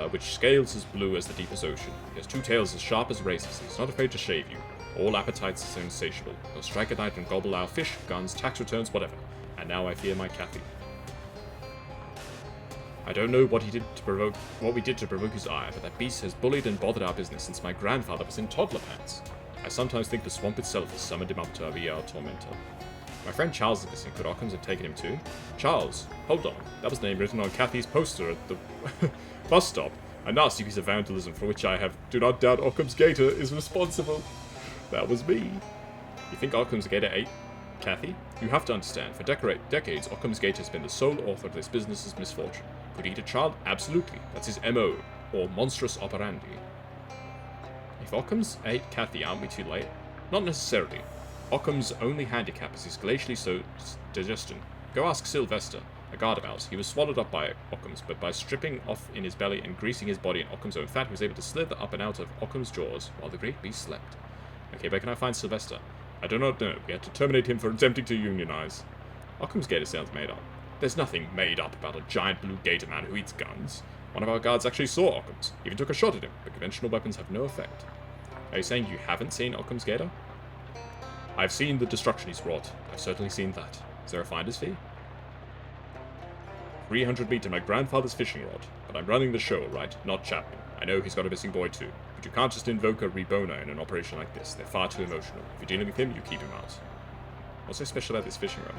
Which scales as blue as the deepest ocean. He has 2 tails as sharp as razors. He's not afraid to shave you. All appetites are insatiable. He'll strike at night and gobble our fish, guns, tax returns, whatever. And now I fear my Kathy. I don't know what we did to provoke his ire, but that beast has bullied and bothered our business since my grandfather was in toddler pants. I sometimes think the swamp itself has summoned him up to be our tormentor. My friend Charles is missing. Could Occams have taken him too? Charles? Hold on. That was the name written on Kathy's poster at the bus stop. A nasty piece of vandalism for which I do not doubt Occam's gator is responsible. That was me. You think Occam's gator ate Kathy? You have to understand, for decades, Occam's gator has been the sole author of this business's misfortune. Could he eat a child? Absolutely. That's his MO, or monstrous operandi. If Occam's ate Kathy, aren't we too late? Not necessarily. Occam's only handicap is his glacially slow digestion. Go ask Sylvester, a guard of ours. He was swallowed up by Occam's, but by stripping off in his belly and greasing his body in Occam's own fat, he was able to slither up and out of Occam's jaws while the great beast slept. Okay, where can I find Sylvester? I do not know. We had to terminate him for attempting to unionize. Occam's gator sounds made up. There's nothing made up about a giant blue gator man who eats guns. One of our guards actually saw Occam's, even took a shot at him, but conventional weapons have no effect. Are you saying you haven't seen Occam's gator? I've seen the destruction he's wrought. I've certainly seen that. Is there a finder's fee? 300 meter, my grandfather's fishing rod. But I'm running the show, right? Not Chapman. I know he's got a missing boy too. But you can't just invoke a reboner in an operation like this. They're far too emotional. If you're dealing with him, you keep him out. What's so special about this fishing rod?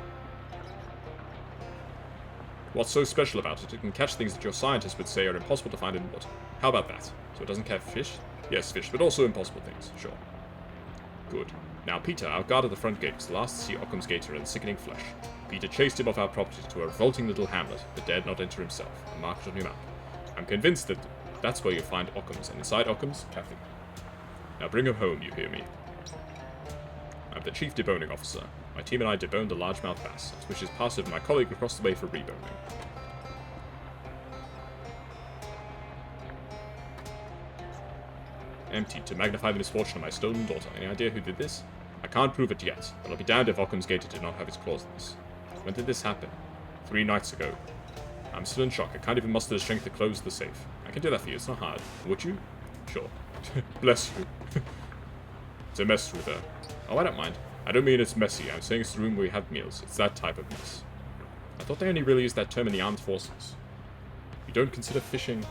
What's so special about it? It can catch things that your scientists would say are impossible to find in water. How about that? So it doesn't catch fish? Yes, fish, but also impossible things. Sure. Good. Now, Peter, our guard at the front gate, was the last to see Occam's gator in sickening flesh. Peter chased him off our property to a revolting little hamlet, but dared not enter himself, and marked it on your map. I'm convinced that that's where you'll find Occam's, and inside Occam's, Kathy. Now bring him home, you hear me? I'm the chief deboning officer. My team and I deboned the largemouth bass, which is passed over my colleague across the way for reboning. Emptied to magnify the misfortune of my stolen daughter. Any idea who did this? I can't prove it yet, but I'll be damned if Occam's gator did not have his claws in this. When did this happen? 3 nights ago. I'm still in shock. I can't even muster the strength to close the safe. I can do that for you. It's not hard. Would you? Sure. Bless you. It's a mess through there. Oh, I don't mind. I don't mean it's messy. I'm saying it's the room where we have meals. It's that type of mess. I thought they only really used that term in the armed forces. You don't consider fishing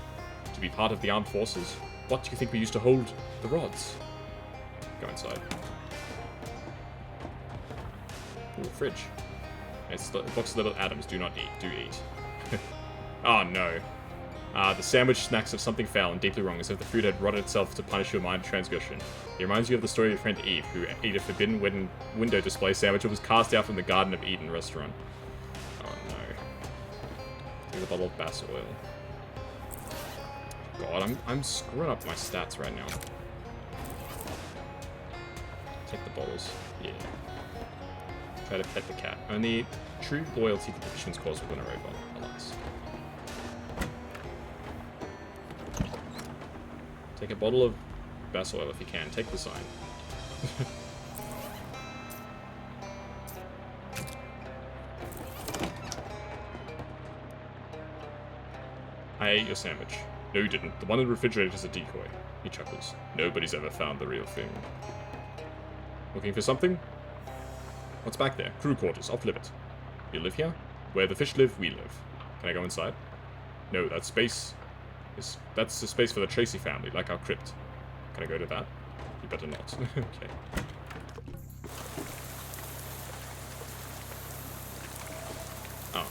to be part of the armed forces? What do you think we used to hold the rods? Go inside. Ooh, fridge. It's the box of little atoms. Do not eat. Do eat. Oh no. The sandwich snacks of something foul and deeply wrong, as if the food had rotted itself to punish your mind transgression. It reminds you of the story of your friend Eve, who ate a forbidden window display sandwich and was cast out from the Garden of Eden restaurant. Oh no. Take a bottle of bass oil. God, I'm screwing up my stats right now. Take the bottles. Yeah. Try to pet the cat. Only true loyalty to the fisherman's cause will win her over, alas. Take a bottle of bass oil if you can. Take the sign. I ate your sandwich. No, you didn't. The one in the refrigerator is a decoy. He chuckles. Nobody's ever found the real thing. Looking for something? What's back there? Crew quarters. Off limit. You live here? Where the fish live, we live. Can I go inside? No, that space that's the space for the Tracy family, like our crypt. Can I go to that? You better not. Okay. Oh.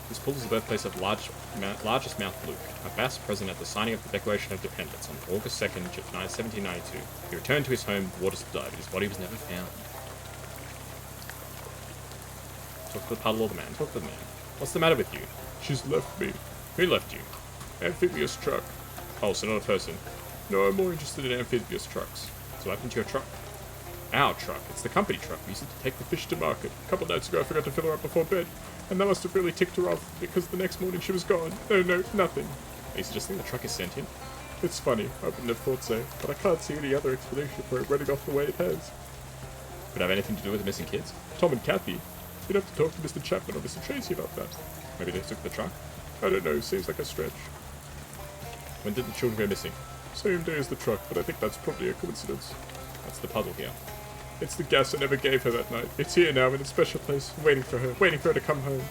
This pool is the birthplace of largest mouth Luke, a bass present at the signing of the Declaration of Independence on August 2nd, 1792. He returned to his home, the waters to die, but his body was never found. Talk to the puddle or the man. Talk to the man. What's the matter with you? She's left me. Who left you? Amphibious truck. Oh, so not a person. No, I'm more interested in amphibious trucks. So what happened to your truck? Our truck. It's the company truck. We used it to take the fish to market. A couple nights ago I forgot to fill her up before bed, and that must have really ticked her off, because the next morning she was gone. No, nothing. Are you suggesting the truck is sentient? It's funny, I wouldn't have thought so, but I can't see any other explanation for it running off the way it has. Could it have anything to do with the missing kids? Tom and Kathy. You'd have to talk to Mr. Chapman or Mr. Tracy about that. Maybe they took the truck? I don't know, seems like a stretch. When did the children go missing? Same day as the truck, but I think that's probably a coincidence. What's the puzzle here? It's the gas I never gave her that night. It's here now in a special place, waiting for her to come home.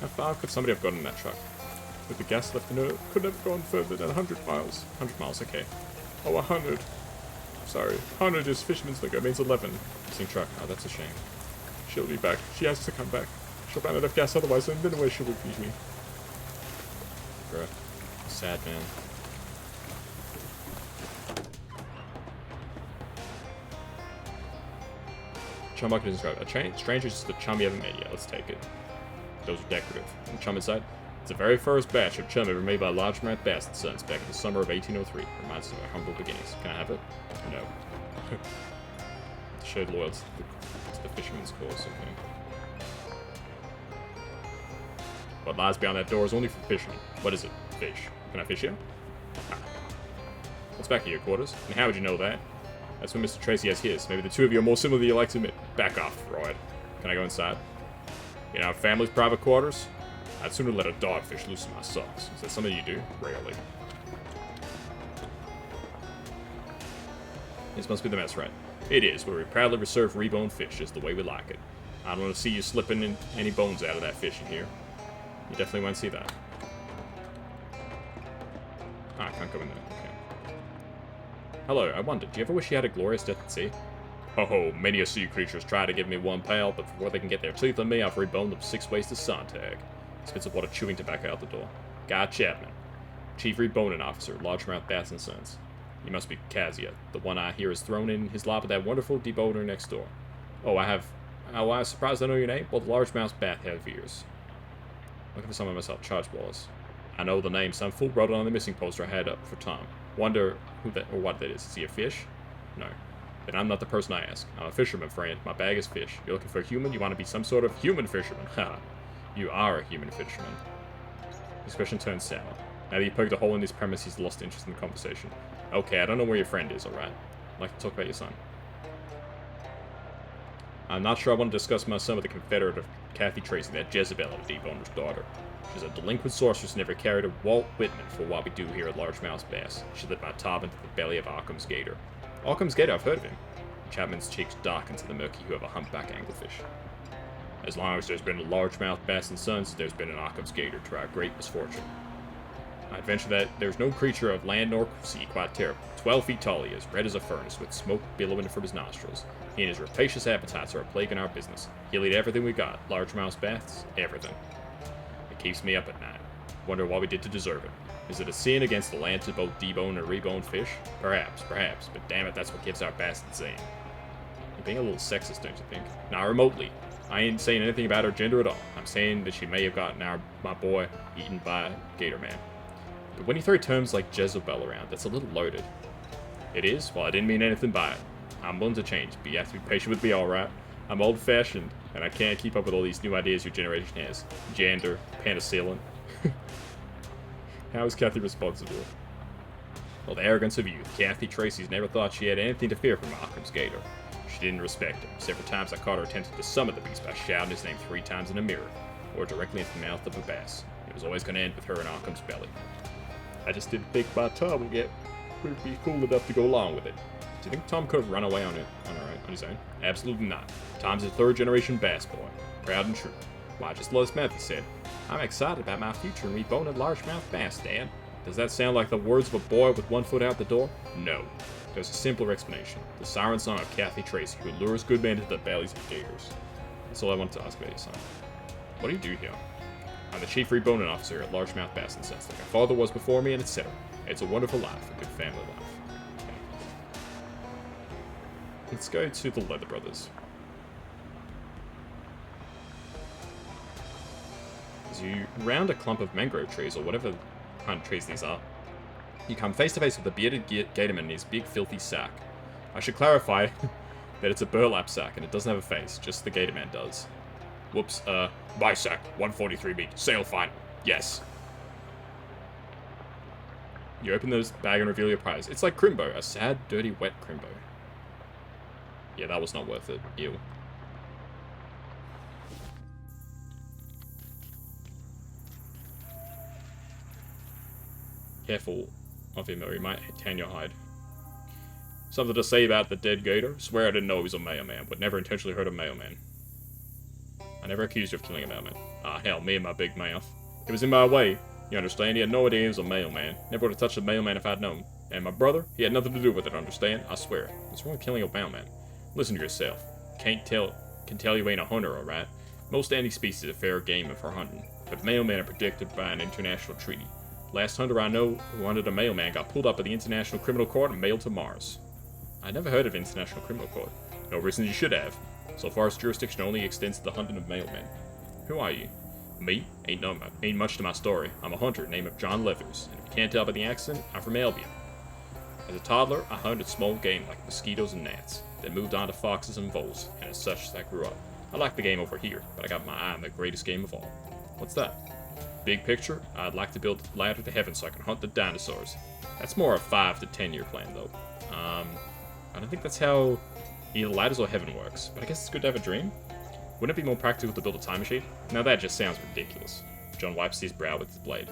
How far could somebody have gotten in that truck? With the gas left in her, couldn't have gone further than 100 miles. 100 miles, okay. Oh, 100. Sorry, 100 is fisherman's lingo, means 11. Missing truck. Oh, that's a shame. She'll be back. She has to come back. She'll run out of gas otherwise, and then away she will leave me. Bruh. Sad, man. Chum bucket is described. A stranger is just the chum you ever made. Yeah, let's take it. Those are decorative. And chum inside. It's the very first batch of chum ever made by largemouth bass and sons back in the summer of 1803. Reminds us of our humble beginnings. Can I have it? No. Showed loyalty to the fisherman's cause, okay. What lies beyond that door is only for fishermen. What is it? Fish. Can I fish here? Ah. What's back of your quarters? And how would you know that? That's when Mr. Tracy has his. Maybe the two of you are more similar than you like to admit. Back off, Freud. Can I go inside? In our family's private quarters? I'd sooner let a dogfish loose in my socks. Is that something you do? Rarely. This must be the mess, right? It is, where we proudly reserve reboned fish just the way we like it. I don't want to see you slipping in any bones out of that fish in here. You definitely want to see that. Ah, I can't go in there. Okay. Hello, I wondered, do you ever wish you had a glorious death at sea? Oh, many a sea creatures try to give me one pail, but before they can get their teeth on me, I've reboned them 6 ways to Sontag. Spits a wad of chewing tobacco out the door. Guy Chapman, Chief Reboning Officer, Largemouth Bass and Sons. You must be Kazuya, the one I hear is thrown in his lap with that wonderful deboner next door. Oh, I was surprised I know your name? Well, the largemouth bat have ears. Looking for someone myself, charge balls. I know the name, some fool wrote it on the missing poster I had up for Tom. Wonder who that or what that is. Is he a fish? No. Then I'm not the person I ask. I'm a fisherman, friend. My bag is fish. You're looking for a human? You want to be some sort of human fisherman? Haha. You are a human fisherman. His expression turns sour. Now that you poked a hole in his premise, he's lost interest in the conversation. Okay, I don't know where your friend is, alright? I'd like to talk about your son. I'm not sure I want to discuss my son with the Confederate of Kathy Tracy, that Jezebel of Deboner's daughter. She's a delinquent sorceress who never carried a Walt Whitman for what we do here at Largemouth Bass. She led my top into the belly of Occam's Gator. Occam's Gator, I've heard of him. Chapman's cheeks darkened to the murky hue of a humpback anglerfish. As long as there's been a largemouth bass and sons, there's been an Occam's Gator, to our great misfortune. I'd venture that there's no creature of land nor sea quite terrible. 12 feet tall he is, red as a furnace, with smoke billowing from his nostrils. He and his rapacious appetites are a plague in our business. He'll eat everything we got, largemouth bass, everything. It keeps me up at night. Wonder what we did to deserve it. Is it a sin against the land to both debone and rebone fish? Perhaps, but damn it, that's what gives our bass its name. You're being a little sexist, don't you think? Not remotely. I ain't saying anything about her gender at all. I'm saying that she may have gotten my boy eaten by a gator man. But when you throw terms like Jezebel around, that's a little loaded. It is? Well, I didn't mean anything by it. I'm willing to change, but you have to be patient with me, alright? I'm old-fashioned, and I can't keep up with all these new ideas your generation has. Gender, penicillin. How is Kathy responsible? Well, the arrogance of youth. Kathy Tracy's never thought she had anything to fear from Occam's Gator. She didn't respect him. Several times I caught her attempting to summon the beast by shouting his name 3 times in a mirror, or directly into the mouth of a bass. It was always going to end with her in Occam's belly. I just didn't think my Tom would get would be cool enough to go along with it. Do you think Tom could have run away on his own? Absolutely not. Tom's a third-generation bass boy. Proud and true. Why, just last month he said, I'm excited about my future in reboning largemouth bass, Dad. Does that sound like the words of a boy with one foot out the door? No. There's a simpler explanation. The siren song of Kathy Tracy, who lures good men into the bellies of gators. That's all I wanted to ask about you, son. What do you do here? I'm the chief reboning officer at Largemouth Bass and Sense. Like my father was before me, and etc. It's a wonderful life, a good family life. Okay. Let's go to the Leather Brothers. As you round a clump of mangrove trees, or whatever kind of trees these are, you come face to face with a bearded gatorman in his big filthy sack. I should clarify that it's a burlap sack and it doesn't have a face, just the gatorman does. Whoops, my sack, 143 meat, sale final, yes. You open this bag and reveal your prize. It's like Crimbo, a sad, dirty, wet Crimbo. Yeah, that was not worth it, ew. Careful of him or he might tan your hide. Something to say about the dead gator? Swear I didn't know he was a mailman, but never intentionally hurt a mailman. I never accused you of killing a mailman. Ah, hell, me and my big mouth. He was in my way, you understand? He had no idea he was a mailman. Never would have touched a mailman if I'd known. And my brother? He had nothing to do with it, understand? I swear. What's wrong with killing a mailman? Listen to yourself. Can tell you ain't a hunter, alright? Most any species are fair game for hunting, but mailmen are protected by an international treaty. Last hunter I know who hunted a mailman got pulled up at the International Criminal Court and mailed to Mars. I never heard of International Criminal Court. No reason you should have. So far as jurisdiction only extends to the hunting of mailmen. Who are you? Me? Ain't much to my story. I'm a hunter named John Leathers, and if you can't tell by the accent, I'm from Albion. As a toddler, I hunted small game like mosquitoes and gnats, then moved on to foxes and voles, and as such, I grew up. I like the game over here, but I got my eye on the greatest game of all. What's that? Big picture, I'd like to build a ladder to heaven so I can hunt the dinosaurs. That's more a 5 to 10 year plan, though. I don't think that's how either ladders or heaven works, but I guess it's good to have a dream. Wouldn't it be more practical to build a time machine? Now that just sounds ridiculous. John wipes his brow with his blade.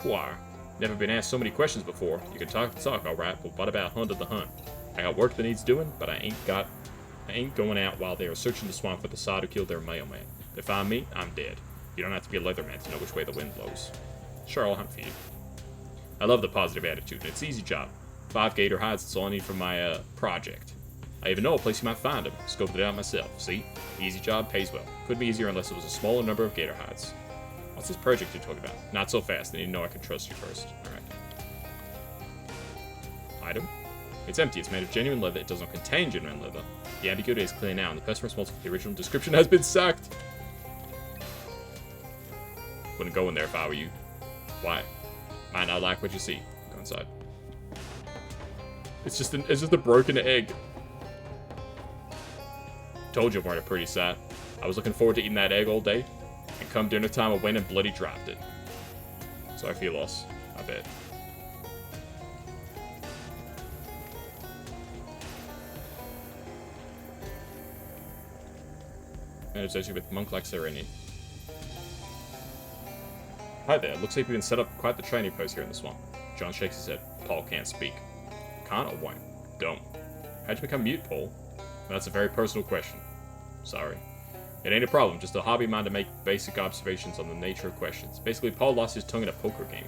Why? Never been asked so many questions before. You can talk the talk, alright, but what about hunting the hunt? I got work that needs doing, but I ain't going out while they are searching the swamp for the sod who killed their mailman. If they find me, I'm dead. You don't have to be a leatherman to know which way the wind blows. Sure, I'll hunt for you. I love the positive attitude, and it's an easy job. 5 gator hides, that's all I need for my, project. I even know a place you might find them. Scoped it out myself. See? Easy job, pays well. Could be easier unless it was a smaller number of gator hides. What's this project you're talking about? Not so fast, I need to know I can trust you first. Alright. Item? It's empty, it's made of genuine leather, it does not contain genuine leather. The ambiguity is clear now, and the person responsible for the original description has been sacked! Wouldn't go in there if I were you. Why? Might not like what you see. Go inside. It's just a broken egg. Told you it weren't a pretty sight. I was looking forward to eating that egg all day, and come dinner time I went and bloody dropped it. Sorry for your loss, I bet. And it's actually with monk like Sereni. Hi there, looks like we've been set up quite the training post here in the swamp. John shakes his head. Paul can't speak. Can't or won't? Don't. How'd you become mute, Paul? That's a very personal question. Sorry. It ain't a problem, just a hobby of mine to make basic observations on the nature of questions. Basically, Paul lost his tongue in a poker game.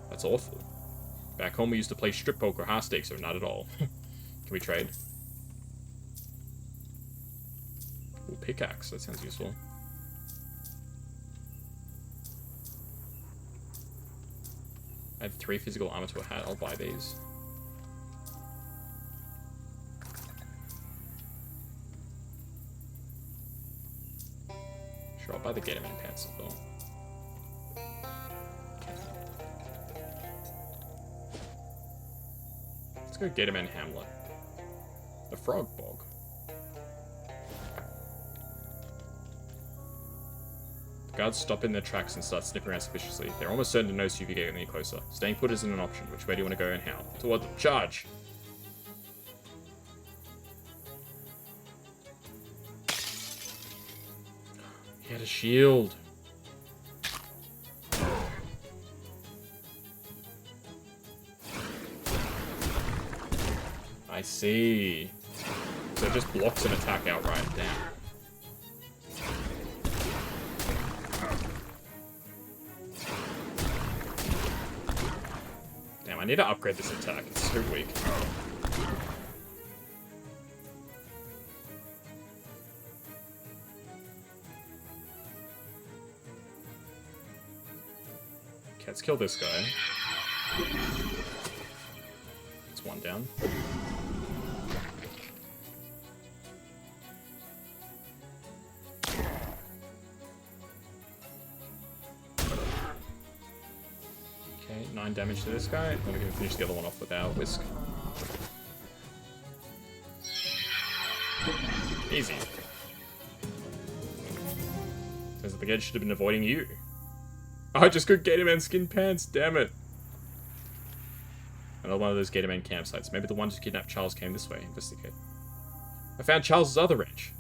That's awful. Back home we used to play strip poker, high stakes, or not at all. Can we trade? Ooh, pickaxe, that sounds useful. Add 3 physical armor to a hat, I'll buy these. Sure, I'll buy the Gatorman pants as well. Let's go Gatorman Hamlet. The Frog Bog. The guards stop in their tracks and start sniffing around suspiciously. They're almost certain to notice you if you get any closer. Staying put isn't an option. Which way do you want to go and how? Toward them. Charge! He had a shield. see. So it just blocks an attack outright. Damn. Damn, I need to upgrade this attack. It's so weak. Okay, let's kill this guy. It's one down. Okay, 9 damage to this guy. Then we can finish the other one off with our whisk. Easy. Says that the gate should have been avoiding you. Oh, I just got Gatorman skin pants, damn it. Another one of those Gatorman campsites. Maybe the ones who kidnapped Charles came this way. Investigate. I found Charles's other ranch.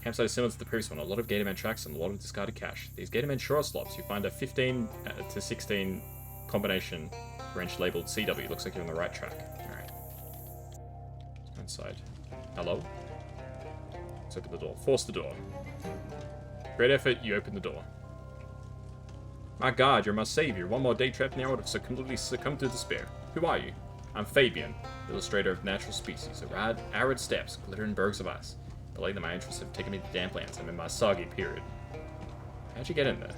Campsite is similar to the previous one. A lot of Gatorman tracks and a lot of discarded cash. These Gatorman shore slots, you find a 15 to 16 combination wrench labeled CW. Looks like you're on the right track. Alright. Inside. Hello? Let's open the door. Force the door. Great effort, you open the door. My god, you're my savior. One more day trapped in the I would have completely succumbed to despair. Who are you? I'm Fabian, illustrator of natural species. Arid steppes, glittering bergs of ice. But lately my interests have taken me to damp lands. I'm in my soggy period. How'd you get in there?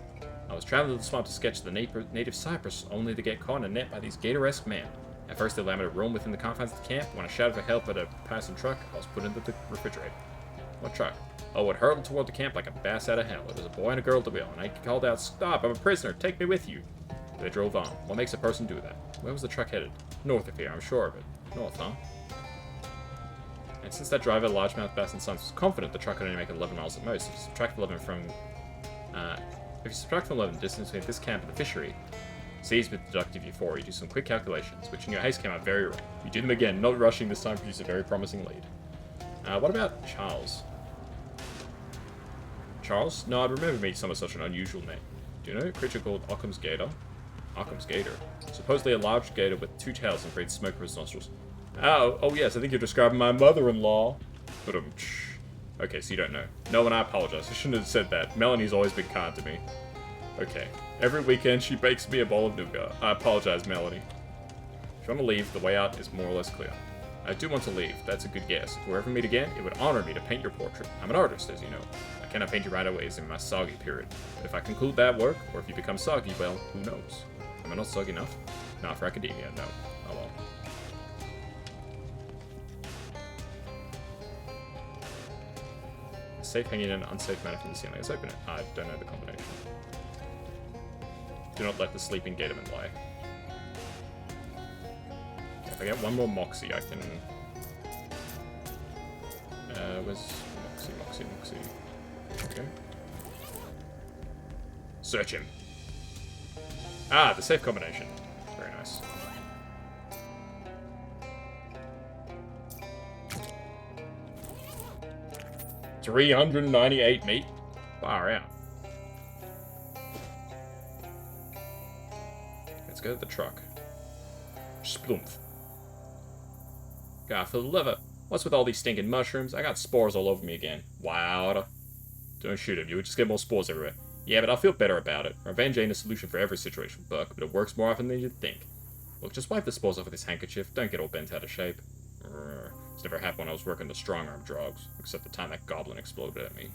I was traveling to the swamp to sketch the native cypress, only to get caught in a net by these gator-esque men. At first they allowed me to roam within the confines of the camp. When I shouted for help at a passing truck, I was put into the refrigerator. What truck? Oh, it hurtled toward the camp like a bass out of hell. It was a boy and a girl at the wheel, and I called out, "Stop, I'm a prisoner, take me with you." They drove on. What makes a person do that? Where was the truck headed? North of here, I'm sure of it. North, huh? And since that driver, largemouth bass and sons, was confident the truck could only make 11 miles at most, if you subtract 11 from 11 distance between this camp and the fishery, seized with deductive euphoria, you do some quick calculations, which in your haste came out very wrong. You do them again, not rushing this time, produce a very promising lead. What about Charles? Charles? No, I'd remember meeting someone with such an unusual name. Do you know a creature called Occam's Gator? Occam's Gator? Supposedly a large gator with 2 tails and breathes smoke from its nostrils. Oh yes, I think you're describing my mother-in-law. But okay, so you don't know. No, and I apologize. I shouldn't have said that. Melanie's always been kind to me. Okay. Every weekend she bakes me a bowl of nougat. I apologize, Melanie. If you want to leave, the way out is more or less clear. I do want to leave. That's a good guess. If we ever meet again, it would honor me to paint your portrait. I'm an artist, as you know. I cannot paint you right away as in my soggy period. But if I conclude that work, or if you become soggy, well, who knows? Am I not soggy enough? Not for academia, no. Oh well. A safe hanging in an unsafe manner from the ceiling. Let's open it. I don't know the combination. Do not let the sleeping gatorman lie. If I get one more Moxie, I can... where's Moxie? There we go. Search him. Ah, the safe combination. Very nice. $398 meat? Far out. Let's go to the truck. Splumph. God, for the liver. What's with all these stinking mushrooms? I got spores all over me again. Wow. Don't shoot him. You would just get more spores everywhere. Yeah, but I'll feel better about it. Revenge ain't a solution for every situation, Buck, but it works more often than you'd think. Look, just wipe the spores off with this handkerchief. Don't get all bent out of shape. It's never happened when I was working the strong-arm drugs, except the time that goblin exploded at me.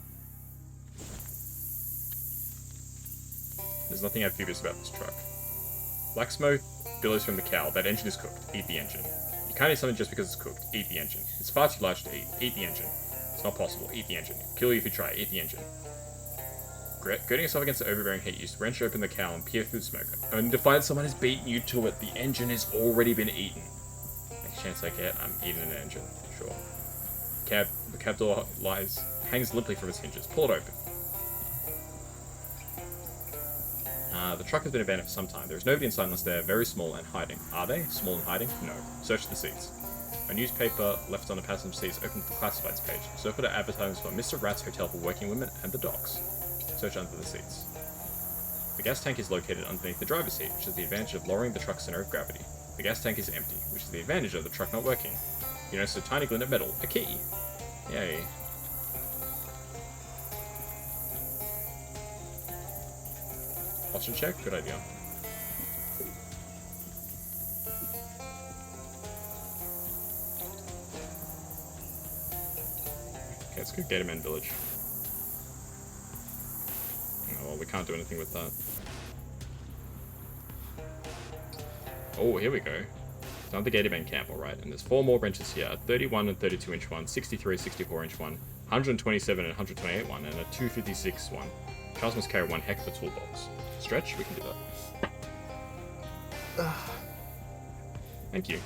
There's nothing amphibious about this truck. Black smoke billows from the cow. That engine is cooked. Eat the engine. You can't eat something just because it's cooked. Eat the engine. It's far too large to eat. Eat the engine. It's not possible. Eat the engine. Kill you if you try. Eat the engine. Girding yourself against the overbearing heat, you wrench open the cow and peer through the smoke. Only to find someone has beaten you to it. The engine has already been eaten. Next chance I get, I'm eating an engine. Sure. The cab door hangs limply from its hinges. Pull it open. The truck has been abandoned for some time. There is nobody inside unless they're very small and hiding. Are they? Small and hiding? No. Search the seats. A newspaper left on the passenger seats opened the classifieds page. Circle to advertisements for Mr. Rat's Hotel for Working Women and the Docks. Search under the seats. The gas tank is located underneath the driver's seat, which is the advantage of lowering the truck's center of gravity. The gas tank is empty, which is the advantage of the truck not working. You notice a tiny glint of metal. A key. Yay. Posture check? Good idea. Okay, let's go Gatorman Village. Oh, well, we can't do anything with that. Oh, here we go. Down the Gatorman camp, alright. And there's 4 more wrenches here. A 31 and 32 inch one, 63, 64 inch one, 127 and 128 one, and a 256 one. Charles must carry one heck of a toolbox. Stretch? We can do that. Thank you.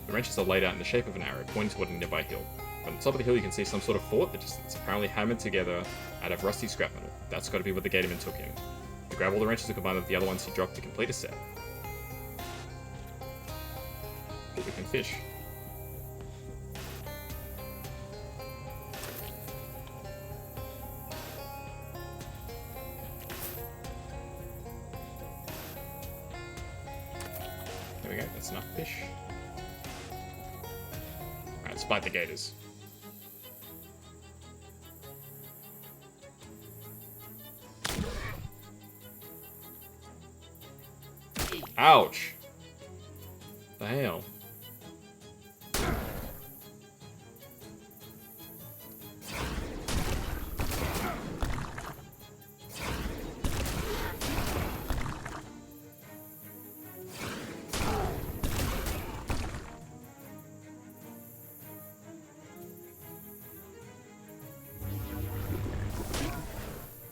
The wrenches are laid out in the shape of an arrow, pointing toward a nearby hill. From the top of the hill you can see some sort of fort that just is apparently hammered together out of rusty scrap metal. That's gotta be where the Gatorman took him. You grab all the wrenches and combine them with the other ones he dropped to complete a set. We can fish. There we go, that's enough fish. Alright, let's bite the gators. Ouch! The hell?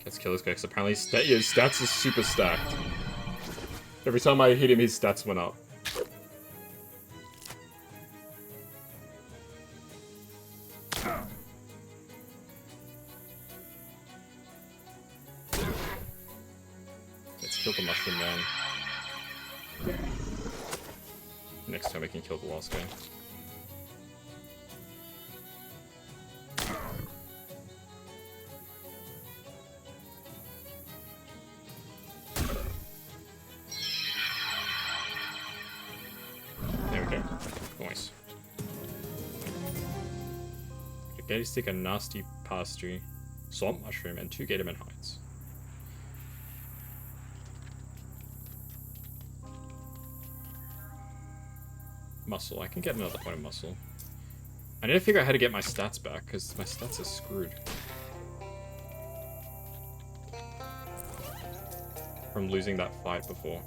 Let's kill this guy, because apparently his stats are super stacked. Every time I hit him, his stats went up. Let's kill the mushroom man. Next time we can kill the last guy. Nice. A gator stick, a nasty pastry, swamp mushroom, and 2 Gatorman hides. Muscle. I can get another point of muscle. I need to figure out how to get my stats back, because my stats are screwed. From losing that fight before.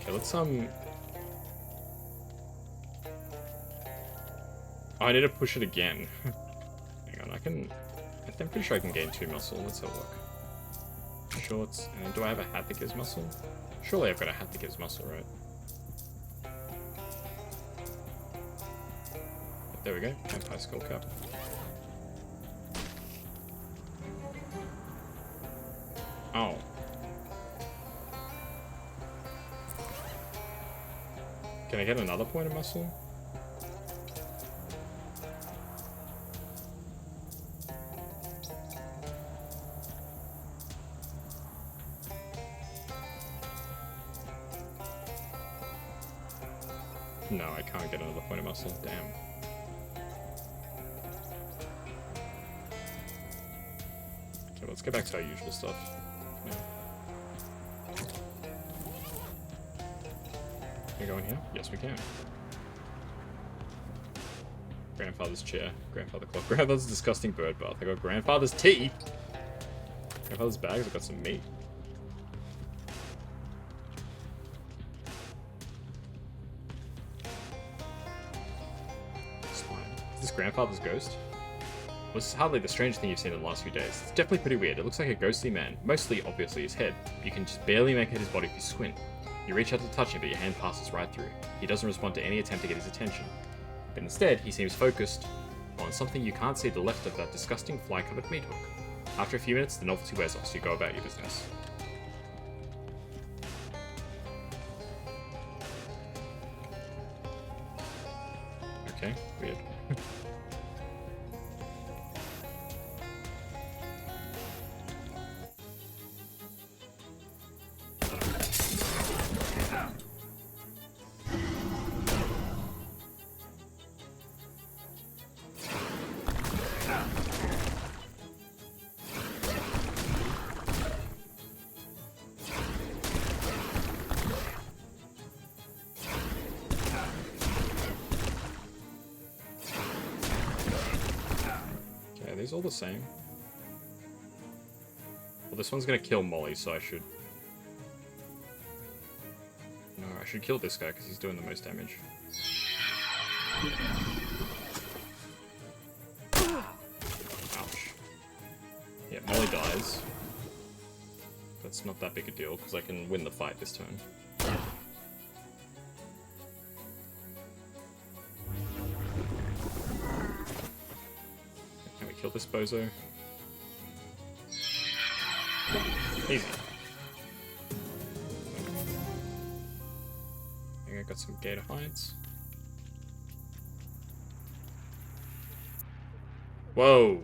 Okay, let's Oh, I need to push it again. Hang on, I'm pretty sure I can gain 2 muscle. Let's have a look. Shorts, and then do I have a hat that gives muscle? Surely I've got a hat that gives muscle, right? There we go, Vampire Skull Cap. Oh. Can I get another point of muscle? No, I can't get another point of muscle. Damn. Okay, let's get back to our usual stuff. Yeah. Can we go in here? Yes, we can. Grandfather's chair. Grandfather clock. Grandfather's disgusting bird bath. I got grandfather's tea. Grandfather's bags. I got some meat. Is this grandfather's ghost? Well, this is hardly the strangest thing you've seen in the last few days. It's definitely pretty weird. It looks like a ghostly man. Mostly, obviously, his head. You can just barely make out his body if you squint. You reach out to touch him, but your hand passes right through. He doesn't respond to any attempt to get his attention. But instead, he seems focused on something you can't see to the left of that disgusting fly-covered meat hook. After a few minutes, the novelty wears off, so you go about your business. Okay, weird. Are these all the same? Well, this one's gonna kill Molly, so I should... No, I should kill this guy because he's doing the most damage. Ouch. Yeah, Molly dies. That's not that big a deal because I can win the fight this turn. Can we kill this bozo? Easy. I think I got some gator hides. Whoa!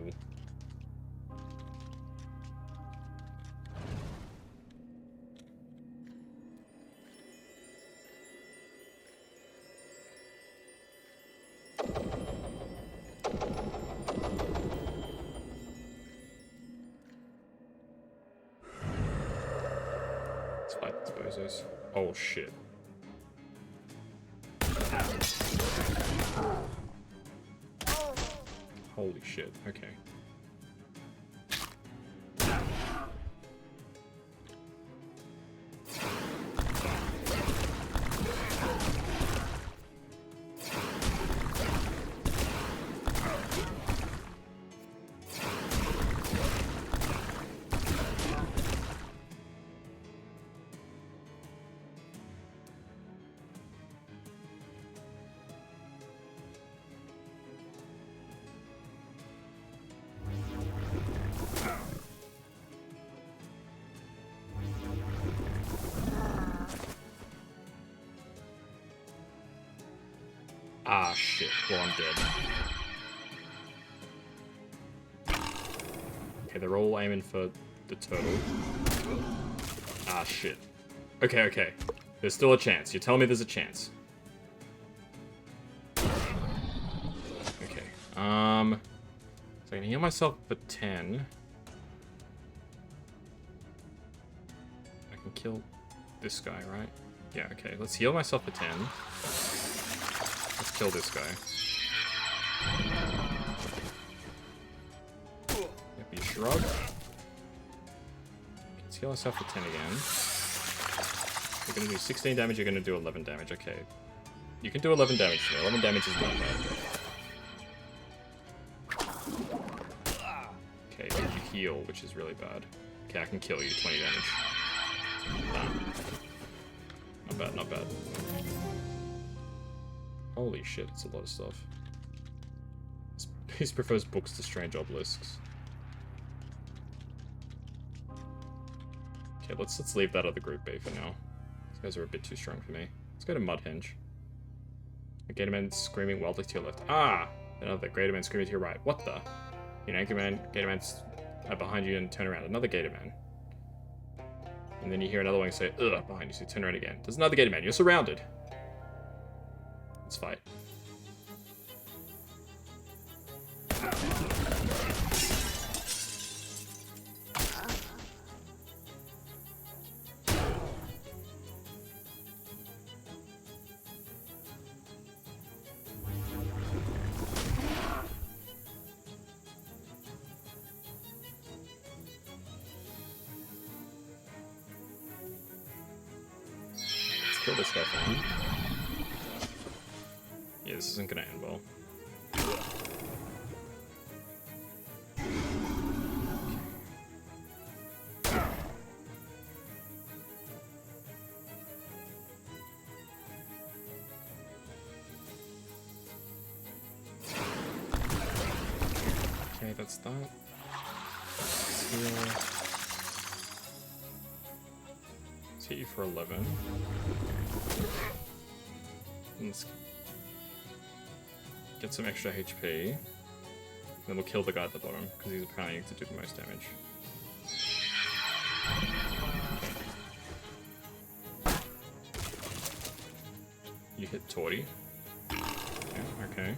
Let's fight these bozos. Oh shit. Holy shit, okay. Ah, shit. Well, I'm dead. Okay, they're all aiming for the turtle. Ah, shit. Okay, okay. There's still a chance. You're telling me there's a chance. Okay. So I can heal myself for 10. I can kill this guy, right? Yeah, okay. Let's heal myself for 10. Let's kill this guy. Yep, you shrug. Let's heal ourselves for 10 again. You're gonna do 16 damage, you're gonna do 11 damage, okay. You can do 11 damage to me. 11 damage is not bad. Okay, you heal, which is really bad. Okay, I can kill you, 20 damage. Damn. Not bad, not bad. Holy shit, it's a lot of stuff. He prefers books to strange obelisks. Okay, let's leave that other group be for now. These guys are a bit too strong for me. Let's go to Mudhenge. A Gatorman screaming wildly to your left. Ah! Another Gatorman screaming to your right. What the? You know, Gatorman's behind you and turn around. Another Gatorman. And then you hear another one say, ugh, behind you, so you turn around again. There's another Gatorman. You're surrounded. Let's fight. Let's kill this guy for me. Yeah, this isn't gonna end well. Okay, that's that. Let's hit you for 11. Let's get some extra HP. Then we'll kill the guy at the bottom, because he's apparently to do the most damage. You hit Torty. Yeah, okay.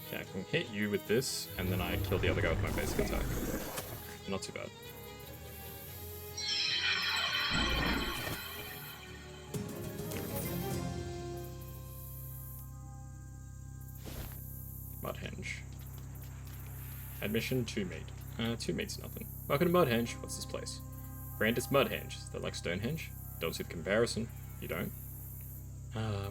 Okay, I can hit you with this, and then I kill the other guy with my basic attack. Not too bad. Mudhenge. Admission 2 mate. 2 mate's nothing. Welcome to Mudhenge. What's this place? Brand is Mudhenge. Is that like Stonehenge? Don't see the comparison. You don't?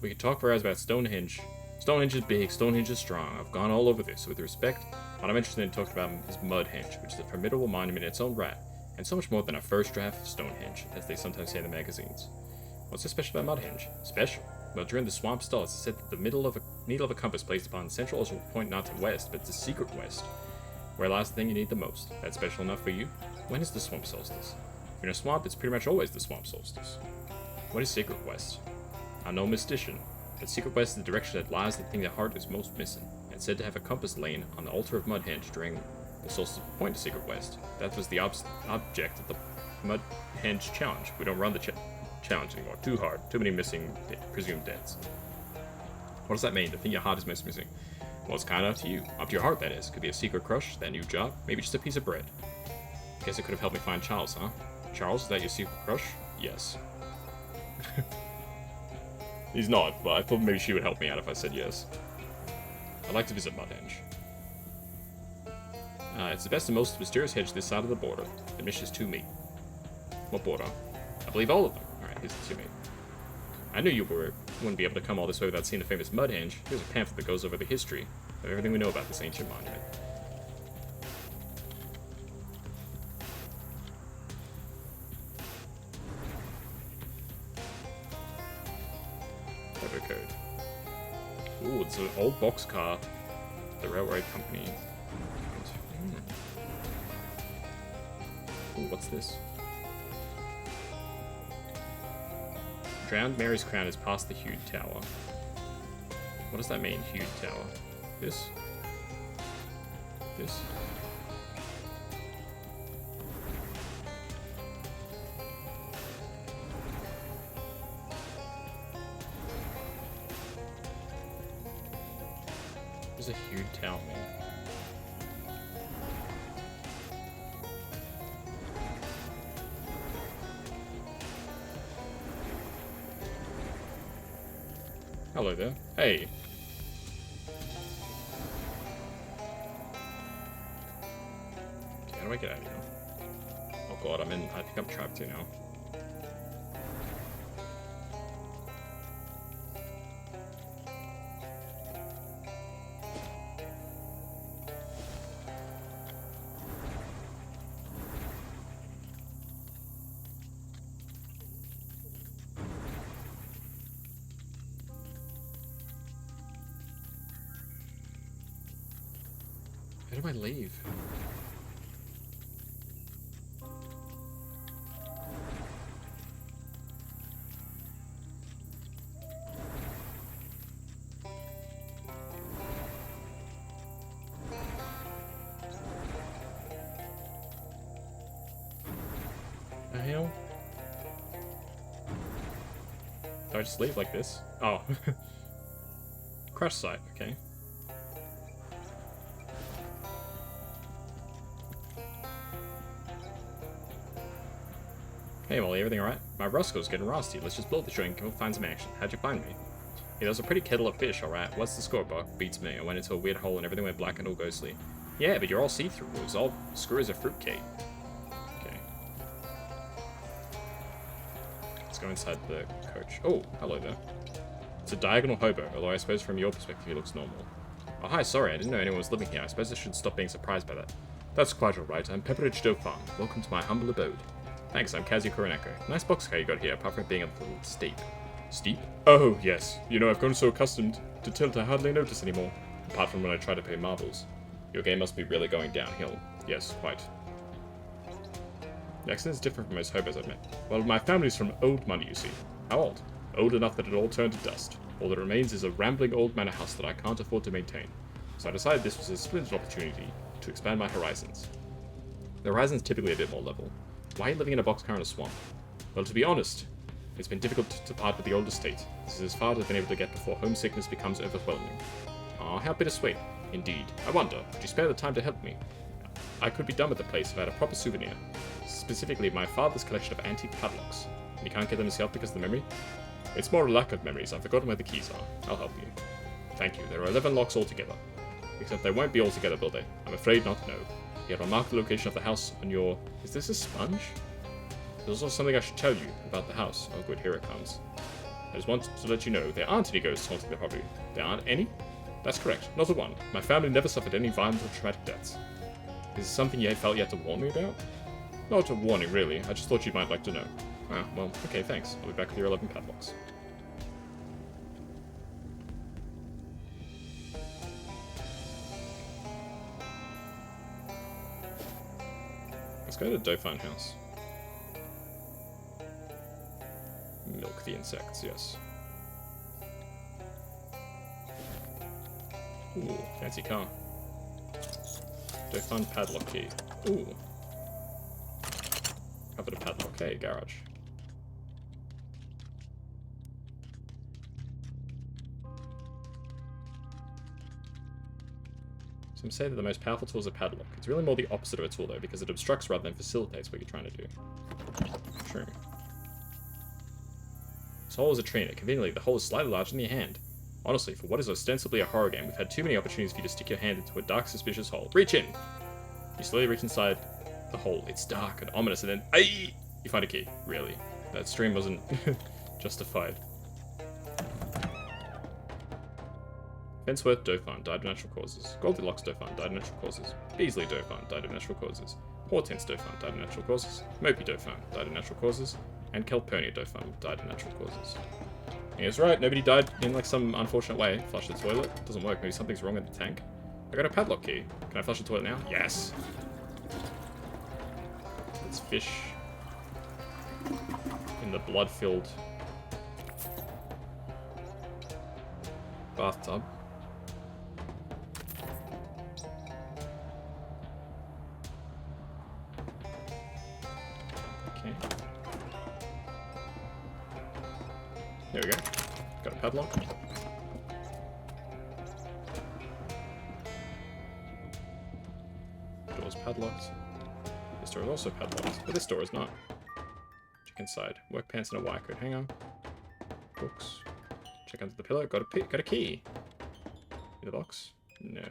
We could talk for hours about Stonehenge. Stonehenge is big, Stonehenge is strong. I've gone all over this. With respect, what I'm interested in talking about is Mudhenge, which is a formidable monument in its own right, and so much more than a first draft of Stonehenge, as they sometimes say in the magazines. What's so special about Mudhenge? Special? Well, during the swamp stalls, it's said that the needle of a compass placed upon the central also point not to west, but to secret west, where lies the thing you need the most. That's special enough for you? When is the swamp solstice? If you're in a swamp, it's pretty much always the swamp solstice. What is secret west? I'm no mystician, but secret west is the direction that lies the thing the heart is most missing. It's said to have a compass laying on the altar of Mudhenge during the solstice point to secret west. That was the object of the Mudhenge challenge. We don't run the challenge anymore. Too hard. Too many missing presumed deaths. What does that mean? The thing your heart is most missing? Well, it's kind of up to you. Up to your heart, that is. Could be a secret crush, that new job, maybe just a piece of bread. Guess it could have helped me find Charles, huh? Charles, is that your secret crush? Yes. He's not, but I thought maybe she would help me out if I said yes. I'd like to visit Mudhenge. It's the best and most mysterious hedge this side of the border. The mission is 2 meat. What border? I believe all of them. Alright, here's the 2 meat. I knew you wouldn't be able to come all this way without seeing the famous Mudhenge. Here's a pamphlet that goes over the history of everything we know about this ancient monument. Code. Ooh, it's an old boxcar. The railroad company. Ooh, what's this? Drowned Mary's crown is past the Hued Tower. What does that mean, Hued Tower? This? This? What does a Hued Tower mean? Hello there. Hey. Okay, how do I get out of here? Oh god, I think I'm trapped here now. How do I leave? The hell? Do I just leave like this? Oh. Crash site, okay. Hey Molly, everything alright? My Roscoe's getting rusty. Let's just blow the joint and go find some action. How'd you find me? Yeah, there was a pretty kettle of fish, alright. What's the score, Buck? Beats me. I went into a weird hole and everything went black and all ghostly. Yeah, but you're all see-through. It was all screw as a fruitcake. Okay. Let's go inside the coach. Oh, hello there. It's a diagonal hobo, although I suppose from your perspective he looks normal. Oh, hi, sorry, I didn't know anyone was living here. I suppose I should stop being surprised by that. That's quite alright. I'm Pepperidge Dauphin. Welcome to my humble abode. Thanks, I'm Kazuya Kuroneko. Nice boxcar you got here, apart from it being a little steep. Steep? Oh, yes. You know, I've grown so accustomed to tilt I hardly notice anymore. Apart from when I try to pay marbles. Your game must be really going downhill. Yes, quite. The accent is different from most hobos I've met. Well, my family's from old money, you see. How old? Old enough that it all turned to dust. All that remains is a rambling old manor house that I can't afford to maintain. So I decided this was a splendid opportunity to expand my horizons. The horizon's typically a bit more level. Why are you living in a boxcar in a swamp? Well, to be honest, it's been difficult to part with the old estate. This is as far as I've been able to get before homesickness becomes overwhelming. Aw, how bittersweet. Indeed. I wonder, would you spare the time to help me? I could be done with the place if I had a proper souvenir. Specifically, my father's collection of antique padlocks. And you can't get them yourself because of the memory? It's more a lack of memories. I've forgotten where the keys are. I'll help you. Thank you. There are 11 locks altogether. Except they won't be all together, will they? I'm afraid not, no. You have marked the location of the house on your... Is this a sponge? There's also something I should tell you about the house. Oh good, here it comes. I just want to let you know, there aren't any ghosts haunting the property. There aren't any? That's correct, not a one. My family never suffered any violent or traumatic deaths. Is this something you felt you had to warn me about? Not a warning, really. I just thought you might like to know. Ah, well, okay, thanks. I'll be back with your 11 padlocks. Let's go to the Dauphin house. Milk the insects, yes. Ooh, fancy car. Dauphin padlock key. Ooh. Covered a padlock. Okay, garage. Some say that the most powerful tool is a padlock. It's really more the opposite of a tool, though, because it obstructs rather than facilitates what you're trying to do. True. This hole is a tree, and conveniently, the hole is slightly larger than your hand. Honestly, for what is ostensibly a horror game, we've had too many opportunities for you to stick your hand into a dark, suspicious hole. Reach in! You slowly reach inside the hole. It's dark and ominous, and then, aye! You find a key. Really. That stream wasn't justified. Fensworth Dauphin died of natural causes. Goldilocks Dauphin died of natural causes. Beasley Dauphin died of natural causes. Hortense Dauphin died of natural causes. Mopey Dauphin died of natural causes. And Calpurnia Dauphin died of natural causes. He was right, nobody died in like some unfortunate way. Flush the toilet. Doesn't work, maybe something's wrong with the tank. I got a padlock key. Can I flush the toilet now? Yes! Let's fish in the blood-filled bathtub. Okay. There we go. Got a padlock. Door's padlocked. This door is also padlocked, but this door is not. Check inside. Work pants and a wire coat hanger. Books. Check under the pillow. Got a key. In the box? No.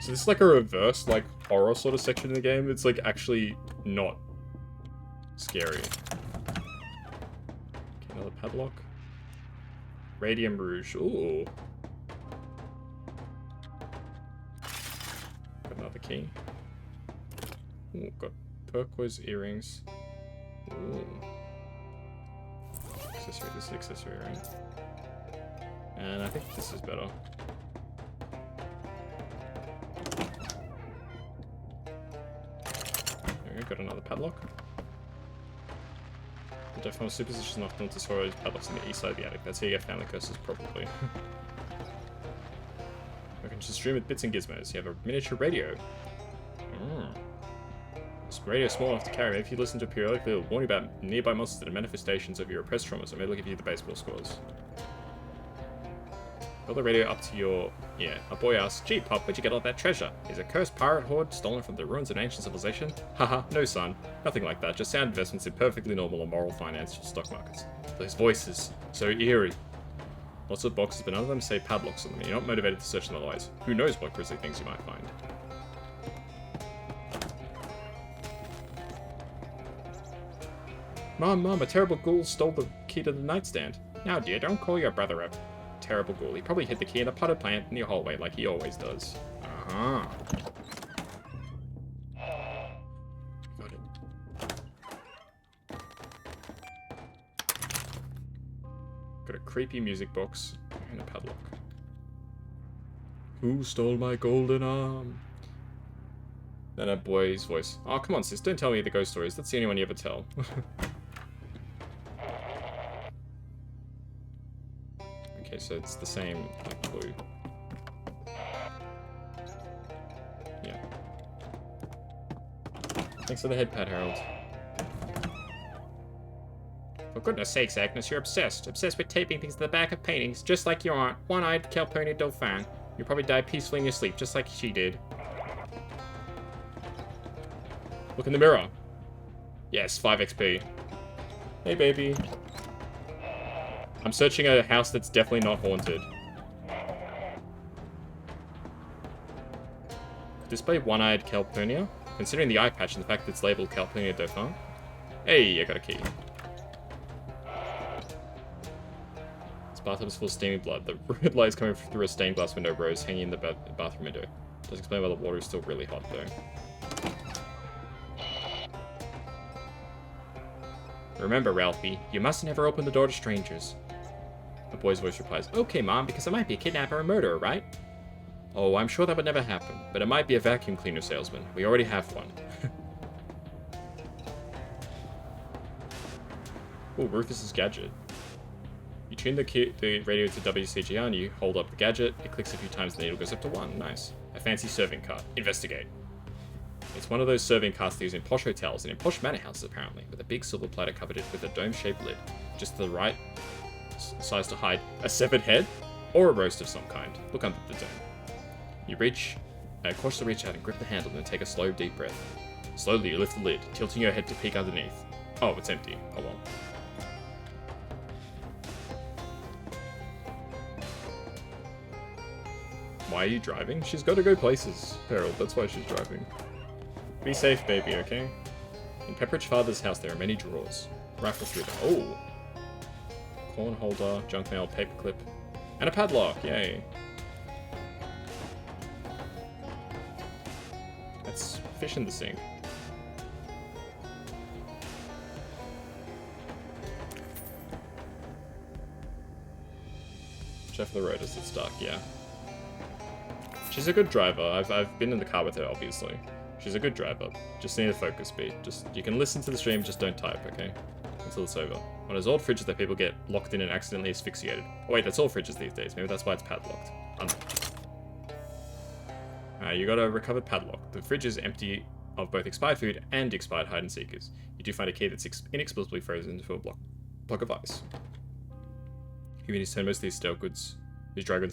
So this is like a reverse, like, horror sort of section in the game. It's like actually not scary. Okay, another padlock. Radium Rouge. Ooh. Got another key. Ooh, got turquoise earrings. Ooh. Accessory. This is the accessory, right? And I think this is better. There we go, got another padlock. The Dauphin superstitious enough not to store these padlocks in the east side of the attic. That's how you get family curses, probably. We can just stream with bits and gizmos. You have a miniature radio. This radio is small enough to carry. Maybe if you listen to it periodically, it'll warn you about nearby monsters and manifestations of your repressed traumas, or maybe it'll give you the baseball scores. Got the radio up to your... Yeah. A boy asks, "Gee, Pop, where'd you get all that treasure? Is it a cursed pirate horde stolen from the ruins of an ancient civilization?" Haha, no son. Nothing like that. Just sound investments in perfectly normal and moral financial stock markets. Those voices. So eerie. Lots of boxes, but none of them say padlocks on them. You're not motivated to search them otherwise. Who knows what grisly things you might find. Mom, a terrible ghoul stole the key to the nightstand. Now, dear, don't call your brother a terrible ghoul. He probably hid the key in a potted plant in your hallway like he always does. Uh-huh. Got it. Got a creepy music box and a padlock. Who stole my golden arm? Then a boy's voice. Oh, come on, sis, don't tell me the ghost stories. That's the only one you ever tell. Okay, so it's the same, like, clue. Yeah. Thanks for the head pat, Harold. For goodness sakes, Agnes, you're obsessed. Obsessed with taping things to the back of paintings, just like your aunt, one-eyed Calpurnia Dauphin. You probably die peacefully in your sleep, just like she did. Look in the mirror. Yes, 5 XP. Hey, baby. I'm searching a house that's definitely not haunted. display one-eyed Calpurnia? Considering the eye patch and the fact that it's labeled Calpurnia Dauphin. Hey, I got a key. This bathtub is full of steamy blood. The red light is coming through a stained glass window rose hanging in the bathroom window. Does explain why the water is still really hot, though. Remember, Ralphie, you must never open the door to strangers. The boy's voice replies, okay, Mom, because I might be a kidnapper or murderer, right? Oh, I'm sure that would never happen, but it might be a vacuum cleaner salesman. We already have one. Oh, Rufus's gadget. You tune the radio to WCGR and you hold up the gadget, it clicks a few times, the needle goes up to 1. Nice. A fancy serving cart. Investigate. It's one of those serving carts they use in posh hotels and in posh manor houses, apparently, with a big silver platter covered it with a dome-shaped lid, just the right size to hide a severed head or a roast of some kind. Look under the dome. You cautiously reach out and grip the handle and then take a slow, deep breath. Slowly, you lift the lid, tilting your head to peek underneath. Oh, it's empty. Oh well. Why are you driving? She's got to go places, Harold. That's why she's driving. Be safe, baby, okay? In Pepperidge Father's house, there are many drawers. Rifle through them. Oh! Corn holder, junk mail, paperclip, and a padlock. Yay! That's fish in the sink. Check for the road as it's dark, yeah. She's a good driver. I've been in the car with her, obviously. She's a good driver. Just need a focus speed. You can listen to the stream, just don't type, okay? Until it's over. One of those old fridges that people get locked in and accidentally asphyxiated. Oh wait, that's all fridges these days. Maybe that's why it's padlocked. You got a recovered padlock. The fridge is empty of both expired food and expired hide and seekers. You do find a key that's inexplicably frozen into a block of ice. You need to turn most of these dry goods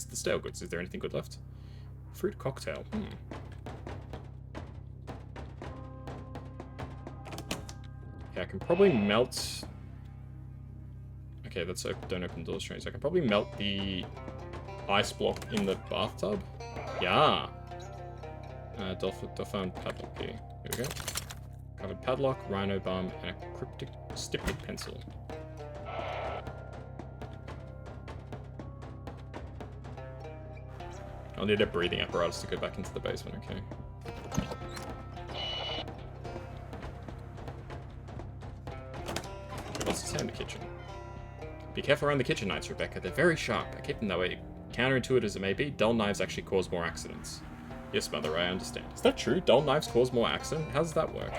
to stale goods. Is there anything good left? Fruit cocktail. Okay, I can probably melt... Okay, don't open the door strings. I can probably melt the ice block in the bathtub. Yeah. Dauphin padlock key. Here we go. Covered padlock, rhino bum, and a cryptic styptic pencil. I'll need a breathing apparatus to go back into the basement, okay? What's this in the kitchen? Be careful around the kitchen knives, Rebecca. They're very sharp. I keep them that way. Counterintuitive as it may be, dull knives actually cause more accidents. Yes, Mother, I understand. Is that true? Dull knives cause more accident? How does that work?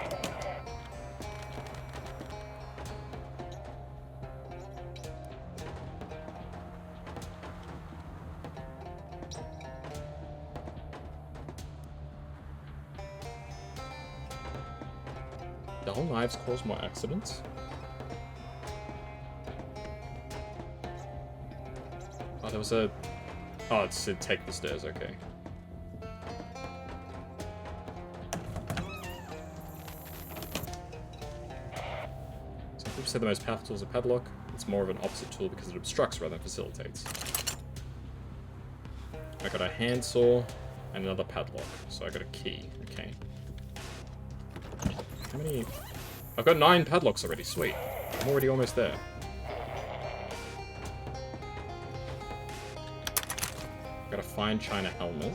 Dull knives cause more accidents? Oh, there was a... Oh, it said take the stairs, okay. Some people say the most powerful tool is a padlock. It's more of an opposite tool because it obstructs rather than facilitates. I got a handsaw and another padlock, so I got a key, okay. How many... I've got 9 padlocks already, sweet. I'm already almost there. Got a fine china helmet.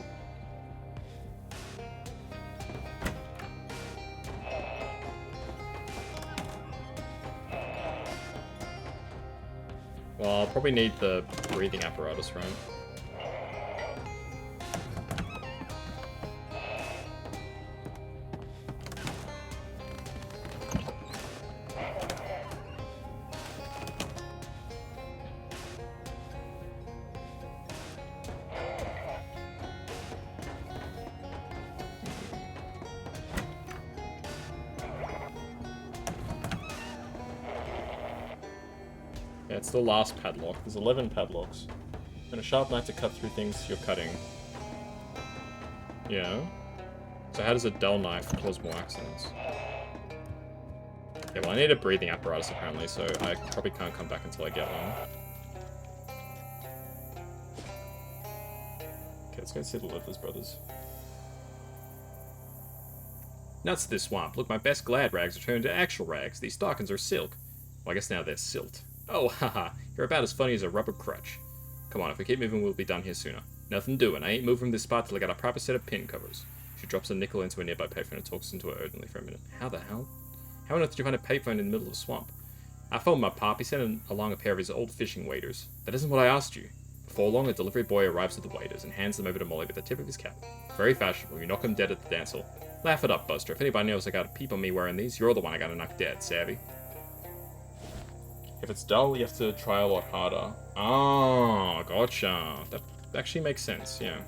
Well, I'll probably need the breathing apparatus, right? Yeah, it's the last padlock. There's 11 padlocks. And a sharp knife to cut through things you're cutting. Yeah. So how does a dull knife cause more accidents? Okay, well I need a breathing apparatus apparently, so I probably can't come back until I get one. Okay, let's go see the Livers Brothers. Nuts to this swamp. Look, my best glad rags are turned into actual rags. These stockings are silk. Well, I guess now they're silt. Oh, haha. You're about as funny as a rubber crutch. Come on, if we keep moving, we'll be done here sooner. Nothing doing. I ain't moving from this spot till I got a proper set of pin covers. She drops a nickel into a nearby payphone and talks into her urgently for a minute. How the hell? How on earth did you find a payphone in the middle of the swamp? I phoned my pop. He sent along a pair of his old fishing waders. That isn't what I asked you. Before long, a delivery boy arrives with the waders and hands them over to Molly with the tip of his cap. Very fashionable. You knock him dead at the dance hall. Laugh it up, Buster. If anybody knows I got a peep on me wearing these, you're the one I gotta knock dead, savvy? If it's dull, you have to try a lot harder. Oh, gotcha. That actually makes sense, yeah.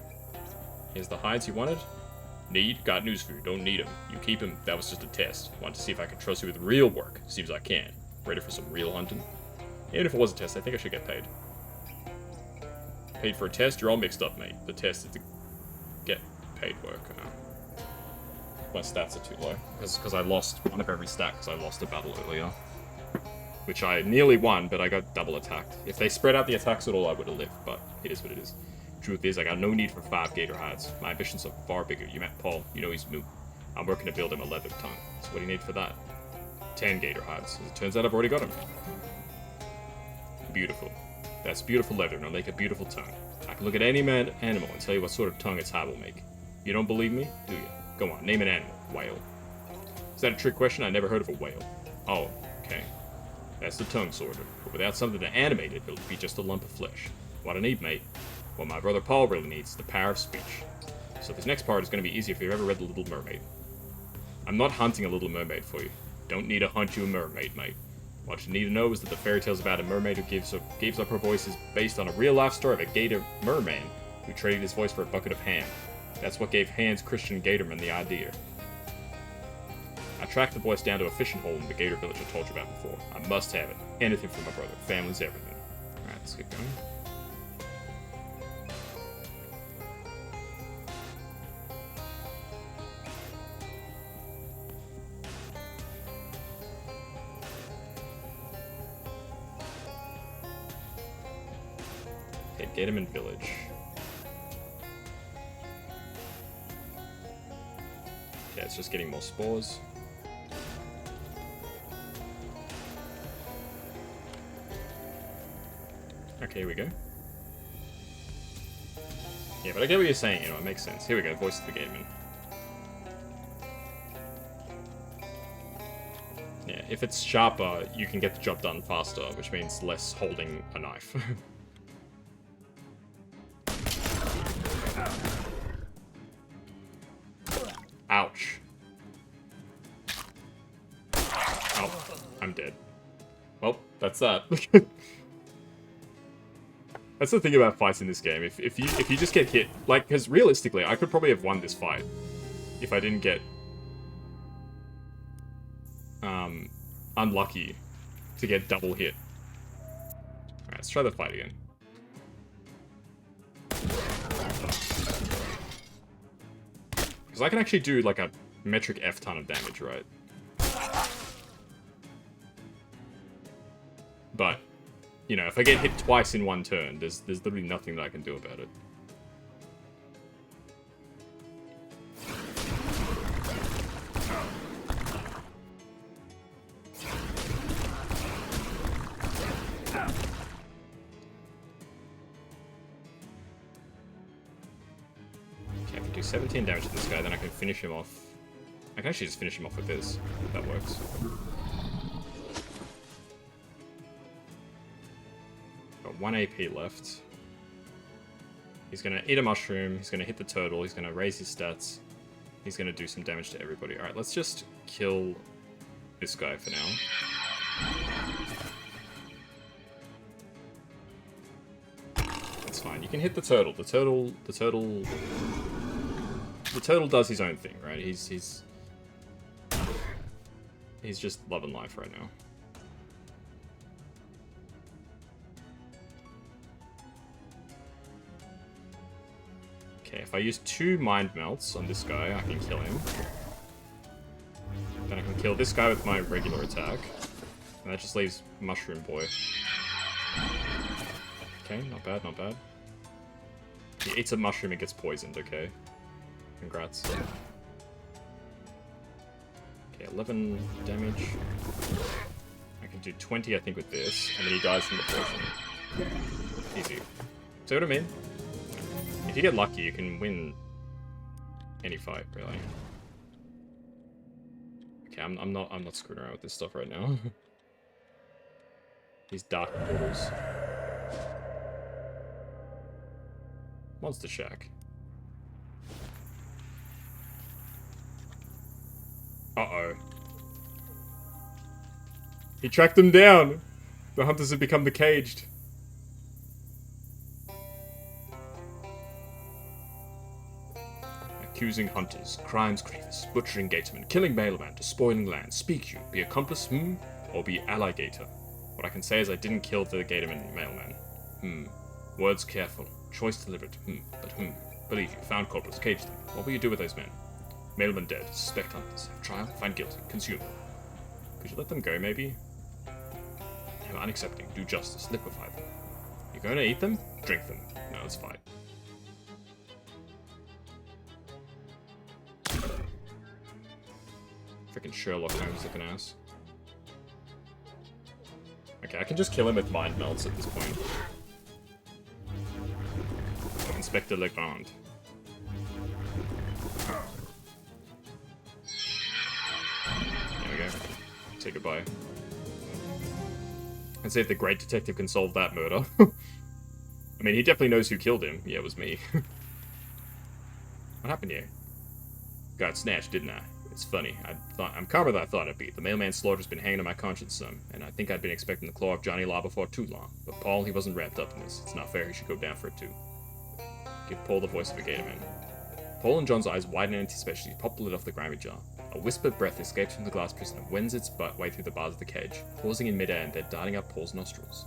Here's the hides you wanted. Need? Got news for you. Don't need them. You keep them. That was just a test. Want to see if I can trust you with real work. Seems I can. Ready for some real hunting? Even if it was a test, I think I should get paid. Paid for a test? You're all mixed up, mate. The test is to get paid work. My stats are too low. Because I lost one of every stat because I lost a battle earlier. Which I nearly won, but I got double attacked. If they spread out the attacks at all, I would have lived, but it is what it is. Truth is, I got no need for 5 gator hides. My ambitions are far bigger. You met Paul, you know he's moot. I'm working to build him a leather tongue. So what do you need for that? 10 gator hides. As it turns out, I've already got him. Beautiful. That's beautiful leather, and it'll make a beautiful tongue. I can look at any animal and tell you what sort of tongue its hide will make. You don't believe me? Do you? Go on, name an animal. Whale. Is that a trick question? I never heard of a whale. Oh, okay. That's the tongue sorter. But without something to animate it, it'll be just a lump of flesh. What I need, mate. What my brother Paul really needs is the power of speech. So this next part is going to be easy if you've ever read The Little Mermaid. I'm not hunting a Little Mermaid for you. Don't need to hunt you a mermaid, mate. What you need to know is that the fairy tale's about a mermaid who gives up her voice is based on a real-life story of a gator merman who traded his voice for a bucket of ham. That's what gave Hans Christian Gatorman the idea. I tracked the voice down to a fishing hole in the gator village I told you about before. I must have it. Anything for my brother. Family's everything. Alright, let's get going. Okay, Gatorman Village. Okay, it's just getting more spores. Okay, here we go. Yeah, but I get what you're saying, you know, it makes sense. Here we go, voice of the Gatorman. Yeah, if it's sharper, you can get the job done faster, which means less holding a knife. Ouch. Oh, I'm dead. Well, that's that. That's the thing about fights in this game. If you just get hit, like, because realistically, I could probably have won this fight if I didn't get unlucky to get double hit. Alright, let's try the fight again. Because I can actually do like a metric F ton of damage, right? But you know, if I get hit twice in one turn, there's literally nothing that I can do about it. Okay, I can do 17 damage to this guy, then I can finish him off. I can actually just finish him off with this, if that works. Got 1 AP left. He's gonna eat a mushroom, he's gonna hit the turtle, he's gonna raise his stats. He's gonna do some damage to everybody. Alright, let's just kill this guy for now. That's fine. You can hit the turtle. The turtle does his own thing, right? He's just loving life right now. Okay, if I use 2 mind melts on this guy, I can kill him. Then I can kill this guy with my regular attack. And that just leaves Mushroom Boy. Okay, not bad, not bad. He eats a mushroom and gets poisoned, okay. Congrats. Okay, 11 damage. I can do 20, I think, with this, and then he dies from the poison. Easy. See what I mean? If you get lucky, you can win any fight, really. Okay, I'm not screwing around with this stuff right now. These dark portals. Monster Shack. Uh-oh. He tracked them down! The hunters have become the caged. Accusing hunters, crimes grievous, butchering gatormen, killing mailman, despoiling land. Speak you, be accomplice, or be alligator. What I can say is I didn't kill the gatorman mailman. Words careful, choice deliberate, but believe you, found culprits, caged them. What will you do with those men? Mailman dead, suspect hunters, have trial, find guilty, consume them. Could you let them go, maybe? Am unaccepting, do justice, liquefy them. You're going to eat them? Drink them. No, it's fine. Freaking Sherlock Holmes looking ass. Okay, I can just kill him with mind melts at this point. Inspector Legrand. There we go. Say goodbye. And see if the great detective can solve that murder. I mean, he definitely knows who killed him. Yeah, it was me. What happened here? Got snatched, didn't I? It's funny. I'm calmer than I thought I'd be. The mailman's slaughter's been hanging on my conscience some, and I think I'd been expecting the claw of Johnny Law before too long. But Paul, he wasn't wrapped up in this. It's not fair. He should go down for it too. Give Paul the voice of a gatorman. Paul and John's eyes widen in anticipation. He popped the lid off the grimy jar. A whispered breath escapes from the glass prison and wends its way through the bars of the cage, pausing in midair and then darting up Paul's nostrils.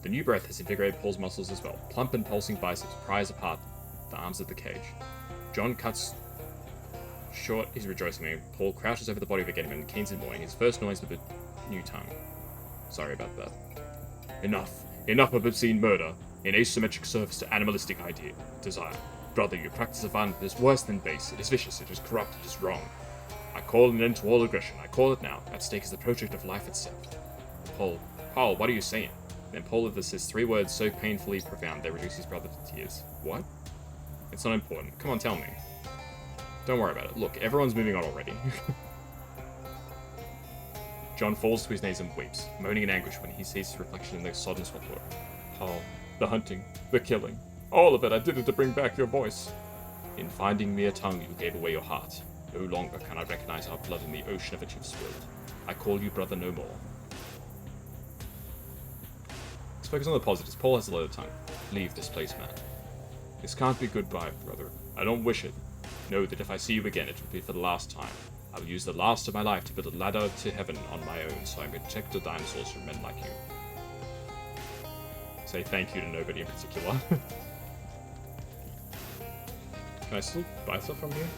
The new breath has invigorated Paul's muscles as well. Plump and pulsing biceps prise apart the arms of the cage. John cuts short his rejoicing move. Paul crouches over the body of a gatorman and keens in morning, his first noise with a new tongue. Sorry about that. Enough. Enough of obscene murder, in asymmetric service to animalistic idea, desire. Brother, your practice of violence is worse than base. It is vicious, it is corrupt, it is wrong. I call an end to all aggression. I call it now. At stake is the project of life itself. Paul, what are you saying? Then Paul says 3 words so painfully profound they reduce his brother to tears. What? It's not important. Come on, tell me. Don't worry about it. Look, everyone's moving on already. John falls to his knees and weeps, moaning in anguish when he sees his reflection in the sodden swamp water. Paul, the hunting, the killing, all of it, I did it to bring back your voice. In finding me a tongue, you gave away your heart. No longer can I recognize our blood in the ocean of it you've spilled. I call you brother no more. Let's focus on the positives. Paul has a low tongue. Leave this place, man. This can't be goodbye, brother. I don't wish it. Know that if I see you again, it will be for the last time. I will use the last of my life to build a ladder to heaven on my own, so I can protect the dinosaurs from men like you. Say thank you to nobody in particular. Can I still buy stuff from here?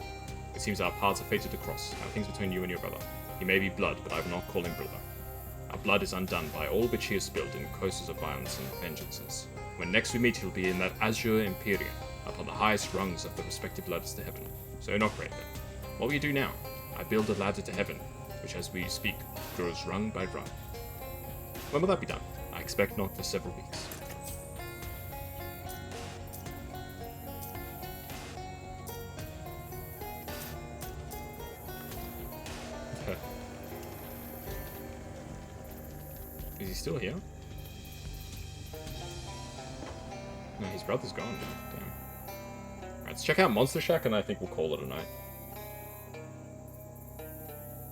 It seems our paths are fated to cross. How are things between you and your brother? He may be blood, but I will not call him brother. Our blood is undone by all which he has spilled in courses of violence and vengeances. When next we meet, he'll be in that azure empyrean, upon the highest rungs of the respective ladders to heaven. So not great then. What will you do now? I build a ladder to heaven, which as we speak, grows rung by rung. When will that be done? I expect not for several weeks. Is he still here? No, his brother's gone now. Damn. Alright, let's check out Monster Shack and I think we'll call it a night.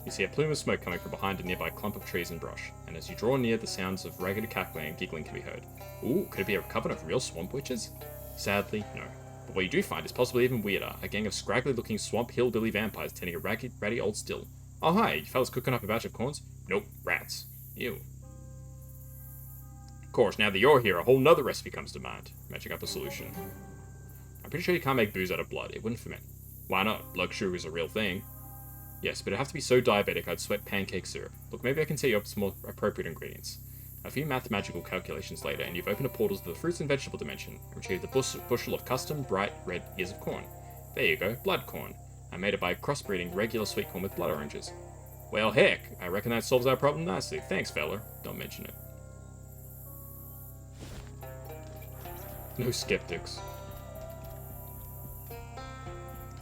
You see a plume of smoke coming from behind a nearby clump of trees and brush, and as you draw near, the sounds of ragged cackling and giggling can be heard. Ooh, could it be a coven of real swamp witches? Sadly, no. But what you do find is possibly even weirder, a gang of scraggly-looking swamp hillbilly vampires tending a ratty old still. Oh hi, you fellas cooking up a batch of corns? Nope, rats. Ew. Of course, now that you're here, a whole nother recipe comes to mind. Matching up a solution. I'm pretty sure you can't make booze out of blood. It wouldn't ferment. Why not? Blood sugar is a real thing. Yes, but it'd have to be so diabetic I'd sweat pancake syrup. Look, maybe I can set you up some more appropriate ingredients. A few mathematical calculations later, and you've opened a portal to the fruits and vegetable dimension, and retrieved the bushel of custom, bright red ears of corn. There you go, blood corn. I made it by crossbreeding regular sweet corn with blood oranges. Well, heck, I reckon that solves our problem nicely. Thanks, feller. Don't mention it. No skeptics.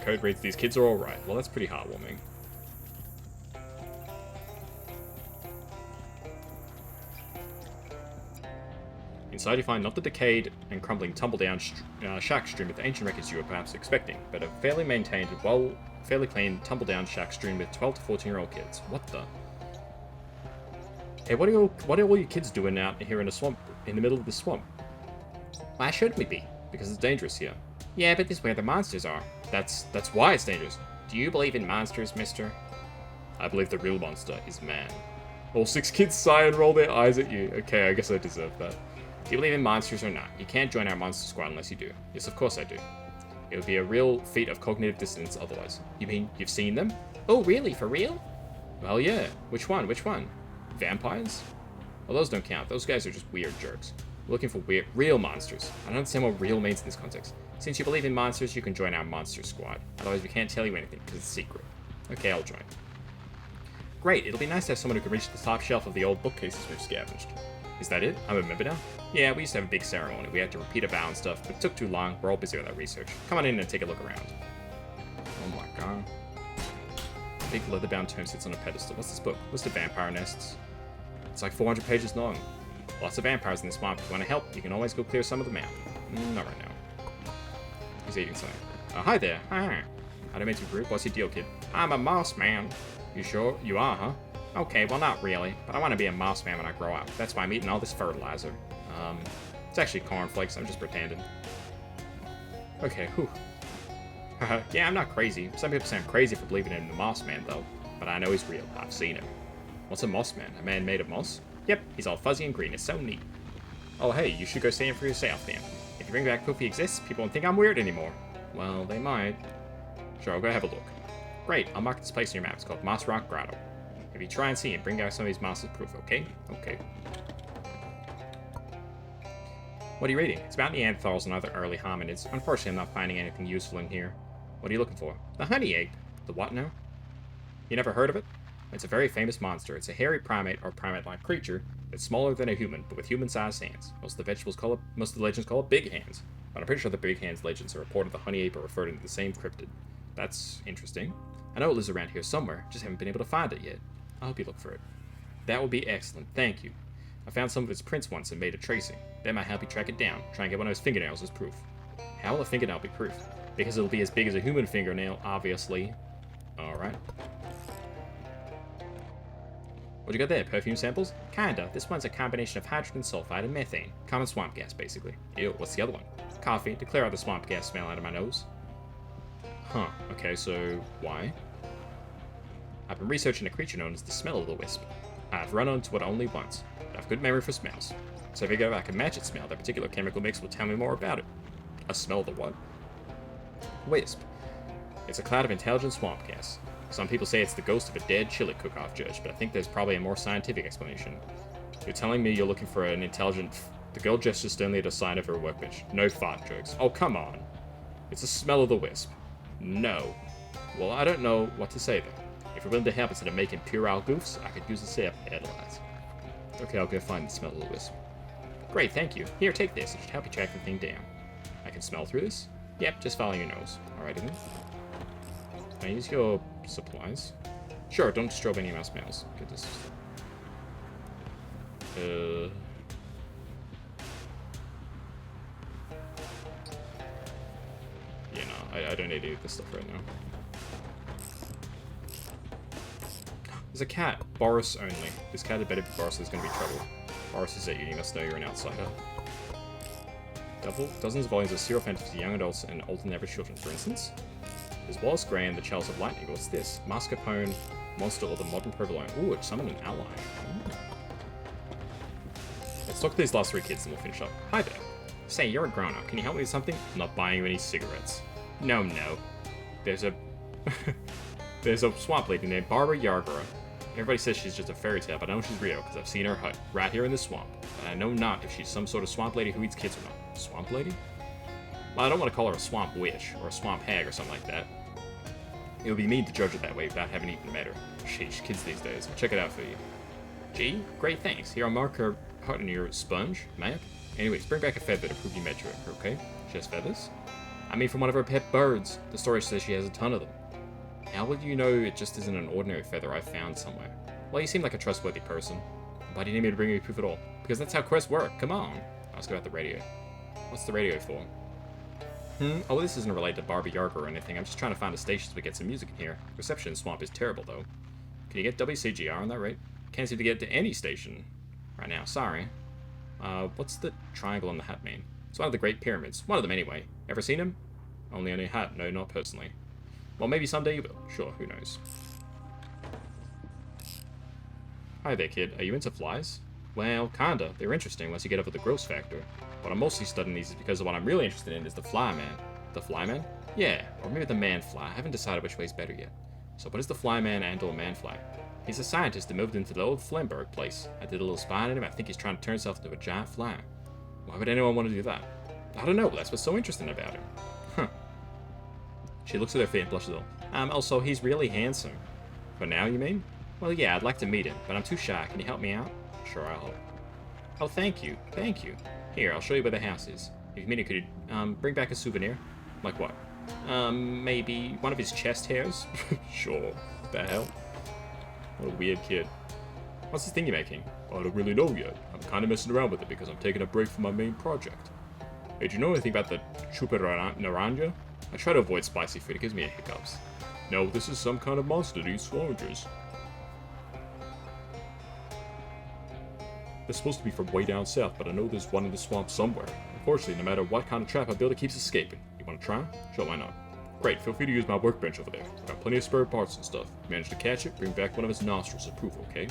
Code reads, these kids are alright. Well, that's pretty heartwarming. Inside you find not the decayed and crumbling tumble-down shack strewn with ancient records you were perhaps expecting, but a fairly maintained, fairly clean tumble-down shack strewn with 12 to 14-year-old kids. What the? Hey, what are all you kids doing out here in a swamp, in the middle of the swamp? Why shouldn't we be? Because it's dangerous here. Yeah, but this is where the monsters are. That's why it's dangerous. Do you believe in monsters, mister? I believe the real monster is man. All 6 kids sigh and roll their eyes at you. Okay, I guess I deserve that. Do you believe in monsters or not? You can't join our monster squad unless you do. Yes, of course I do. It would be a real feat of cognitive dissonance otherwise. You mean you've seen them? Oh, really? For real? Well, yeah. Which one? Which one? Vampires? Well, those don't count. Those guys are just weird jerks. We're looking for real monsters. I don't understand what real means in this context. Since you believe in monsters, you can join our monster squad. Otherwise, we can't tell you anything, because it's secret. Okay, I'll join. Great, it'll be nice to have someone who can reach the top shelf of the old bookcases we've scavenged. Is that it? I'm a member now? Yeah, we used to have a big ceremony. We had to repeat a vow and stuff, but it took too long. We're all busy with our research. Come on in and take a look around. Oh my god. A big leather-bound tome sits on a pedestal. What's this book? List of vampire nests. It's like 400 pages long. Lots of vampires in the swamp. If you want to help, you can always go clear some of them out. Not right now. He's eating something. Hi there. Hi. I don't mean to be rude. What's your deal, kid? I'm a moss man. You sure? You are, huh? Okay, well not really, but I want to be a moss man when I grow up. That's why I'm eating all this fertilizer. It's actually cornflakes. I'm just pretending. Okay, whew. Yeah, I'm not crazy. Some people say I'm crazy for believing in the moss man, though. But I know he's real. I've seen him. What's a moss man? A man made of moss? Yep, he's all fuzzy and green. It's so neat. Oh, hey, you should go see him for yourself, then. If you bring back proof he exists, people won't think I'm weird anymore. Well, they might. Sure, I'll go have a look. Great, I'll mark this place in your map. It's called Moss Rock Grotto. If you try and see him, bring out some of these mosses proof, okay? Okay. What are you reading? It's about Neanderthals and other early hominids. Unfortunately, I'm not finding anything useful in here. What are you looking for? The honey ape. The what now? You never heard of it? It's a very famous monster. It's a hairy primate or primate-like creature that's smaller than a human, but with human-sized hands. Most of the legends call it big hands, but I'm pretty sure the big hands legends are reported the honey ape are referred to the same cryptid. That's interesting. I know it lives around here somewhere, just haven't been able to find it yet. I hope you look for it. That would be excellent, thank you. I found some of its prints once and made a tracing. That might help you track it down. Try and get one of his fingernails as proof. How will a fingernail be proof? Because it'll be as big as a human fingernail, obviously. Alright. What you got there? Perfume samples? Kinda. This one's a combination of hydrogen sulfide and methane. Common swamp gas, basically. Ew, what's the other one? Coffee, to clear out the swamp gas smell out of my nose. Huh, okay, so why? I've been researching a creature known as the smell-o'-the-wisp. I've run onto it only once, but I have good memory for smells. So if I figure if I can match its smell, that particular chemical mix will tell me more about it. A smell of the what? Wisp. It's a cloud of intelligent swamp gas. Some people say it's the ghost of a dead chili cook-off judge, but I think there's probably a more scientific explanation. You're telling me you're looking for an intelligent... The girl gestures sternly at a sign of her workbench. No fart jokes. Oh, come on. It's a smell of the wisp. No. Well, I don't know what to say then. If you're willing to help instead of making puerile goofs, I could use the self analyze. Okay, I'll go find the smell of the wisp. Great, thank you. Here, take this. It should help you track the thing down. I can smell through this? Yep, just follow your nose. Alright, then. Can I use your supplies? Sure, don't disturb any of my smells. Get this. Yeah, no, I don't need any of this stuff right now. There's a cat. Boris only. This cat had better be Boris, there's gonna be trouble. Boris is at you must know you're an outsider. Dozens of volumes of serial fantasy for young adults and older than average children, for instance. There's Wallace Gray and the Chalice of Lightning. What's this? Mascarpone, Monster, or the Modern Provolone. Ooh, it's summoned an ally. Ooh. Let's talk to these last 3 kids and we'll finish up. Hi there. Say, you're a grown-up. Can you help me with something? I'm not buying you any cigarettes. No. There's a... There's a swamp lady named Barbara Yargara. Everybody says she's just a fairy tale, but I know she's real because I've seen her hut right here in the swamp. But I know not if she's some sort of swamp lady who eats kids or not. Swamp lady? Well, I don't want to call her a swamp witch or a swamp hag or something like that. It would be mean to judge it that way without having even met her. Sheesh, kids these days. I'll check it out for you. Gee, great thanks. Here, I'll mark her hut in your sponge map. Anyways, bring back a feather to prove you met her, okay? She has feathers? I mean, from one of her pet birds. The story says she has a ton of them. How would you know it just isn't an ordinary feather I found somewhere? Well, you seem like a trustworthy person. Why do you need me to bring you proof at all? Because that's how quests work. Come on. Ask about the radio. What's the radio for? Oh, this isn't related to Barbie Yarger or anything. I'm just trying to find a station so we get some music in here. Reception in Swamp is terrible, though. Can you get WCGR on that rate? Can't seem to get to any station right now. Sorry. What's the triangle on the hat mean? It's one of the Great Pyramids. One of them, anyway. Ever seen him? Only on your hat. No, not personally. Well, maybe someday you will. Sure, who knows. Hi there, kid. Are you into flies? Well, kinda. They're interesting once you get over the gross factor. But I'm mostly studying these because what I'm really interested in is the flyman. The flyman? Yeah, or maybe the man-fly. I haven't decided which way's better yet. So what is the flyman and or man-fly? He's a scientist that moved into the old Flamberg place. I did a little spying on him. I think he's trying to turn himself into a giant fly. Why would anyone want to do that? I don't know. That's what's so interesting about him. Huh. She looks at her feet and blushes a little. Also, he's really handsome. For now, you mean? Well, yeah, I'd like to meet him, but I'm too shy. Can you help me out? Sure, I'll help. Oh, thank you. Thank you. Here, I'll show you where the house is. If you mean it, could you, bring back a souvenir? Like what? Maybe one of his chest hairs? Sure. What the hell? What a weird kid. What's this thing you're making? I don't really know yet. I'm kind of messing around with it because I'm taking a break from my main project. Hey, do you know anything about the chupa naranja? I try to avoid spicy food. It gives me hiccups. No, this is some kind of monster that eats scavengers. They're supposed to be from way down south, but I know there's one in the swamp somewhere. Unfortunately, no matter what kind of trap I build, it keeps escaping. You want to try? Sure, why not? Great, feel free to use my workbench over there. I've got plenty of spare parts and stuff. If you manage to catch it, bring back one of its nostrils as proof, okay?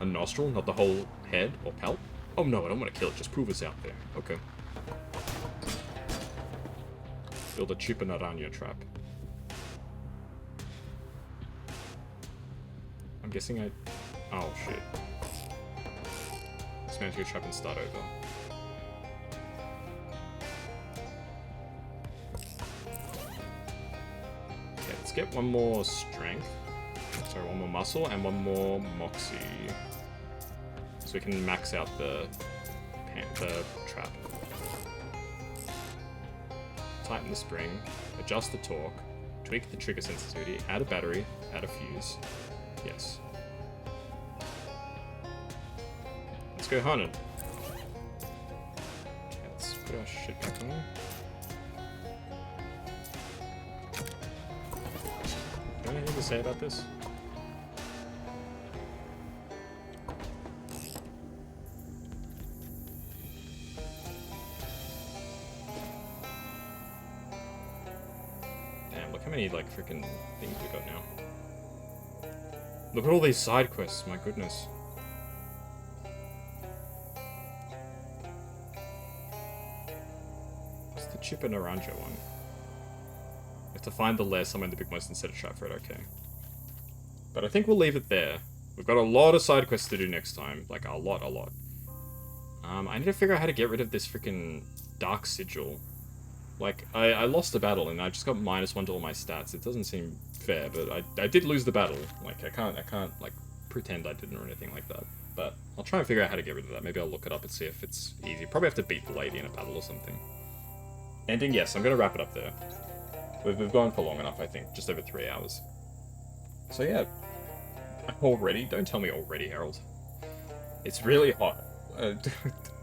A nostril? Not the whole head or pelt? Oh no, I don't want to kill it, just prove it's out there. Okay. Build a chupa naranja trap. I'm guessing I... Oh shit. Smash your trap and start over. Okay, let's get one more strength. Sorry, one more muscle and one more moxie. So we can max out the trap. Tighten the spring, adjust the torque, tweak the trigger sensitivity, add a battery, add a fuse. Yes. Let's go hunting. Okay, let's put our shit back on. Anything to say about this? Damn, look how many, like, freaking things we got now. Look at all these side quests, my goodness. What's the Chupa Naranja one? We have to find the lair somewhere in the Big Most and set a trap for it, okay. But I think we'll leave it there. We've got a lot of side quests to do next time. Like, a lot. I need to figure out how to get rid of this freaking Dark Sigil. Like, I lost the battle and I just got -1 to all my stats. It doesn't seem fair, but I did lose the battle. Like, I can't, like, pretend I didn't or anything like that. But I'll try and figure out how to get rid of that. Maybe I'll look it up and see if it's easy. Probably have to beat the lady in a battle or something. Ending, yes, I'm gonna wrap it up there. We've gone for long enough, I think. Just over 3 hours. So yeah. Already? Don't tell me already, Harold. It's really hot.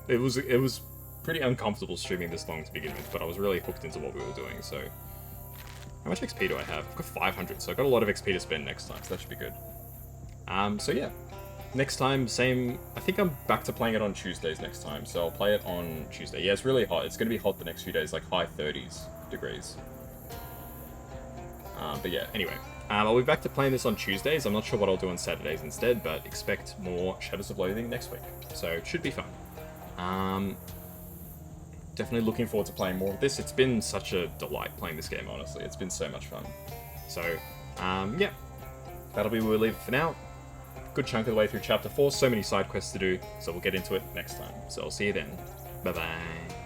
It was pretty uncomfortable streaming this long to begin with, but I was really hooked into what we were doing, so... How much XP do I have? I've got 500, so I've got a lot of XP to spend next time, so that should be good. So yeah. Next time, same... I think I'm back to playing it on Tuesdays next time, so I'll play it on Tuesday. Yeah, it's really hot. It's going to be hot the next few days, like high 30s degrees. But yeah, anyway. I'll be back to playing this on Tuesdays. I'm not sure what I'll do on Saturdays instead, but expect more Shadows of Loathing next week. So it should be fun. Definitely looking forward to playing more of this. It's been such a delight playing this game, honestly. It's been so much fun. So, yeah. That'll be where we'll leave it for now. Good chunk of the way through Chapter 4. So many side quests to do, so we'll get into it next time. So I'll see you then. Bye-bye.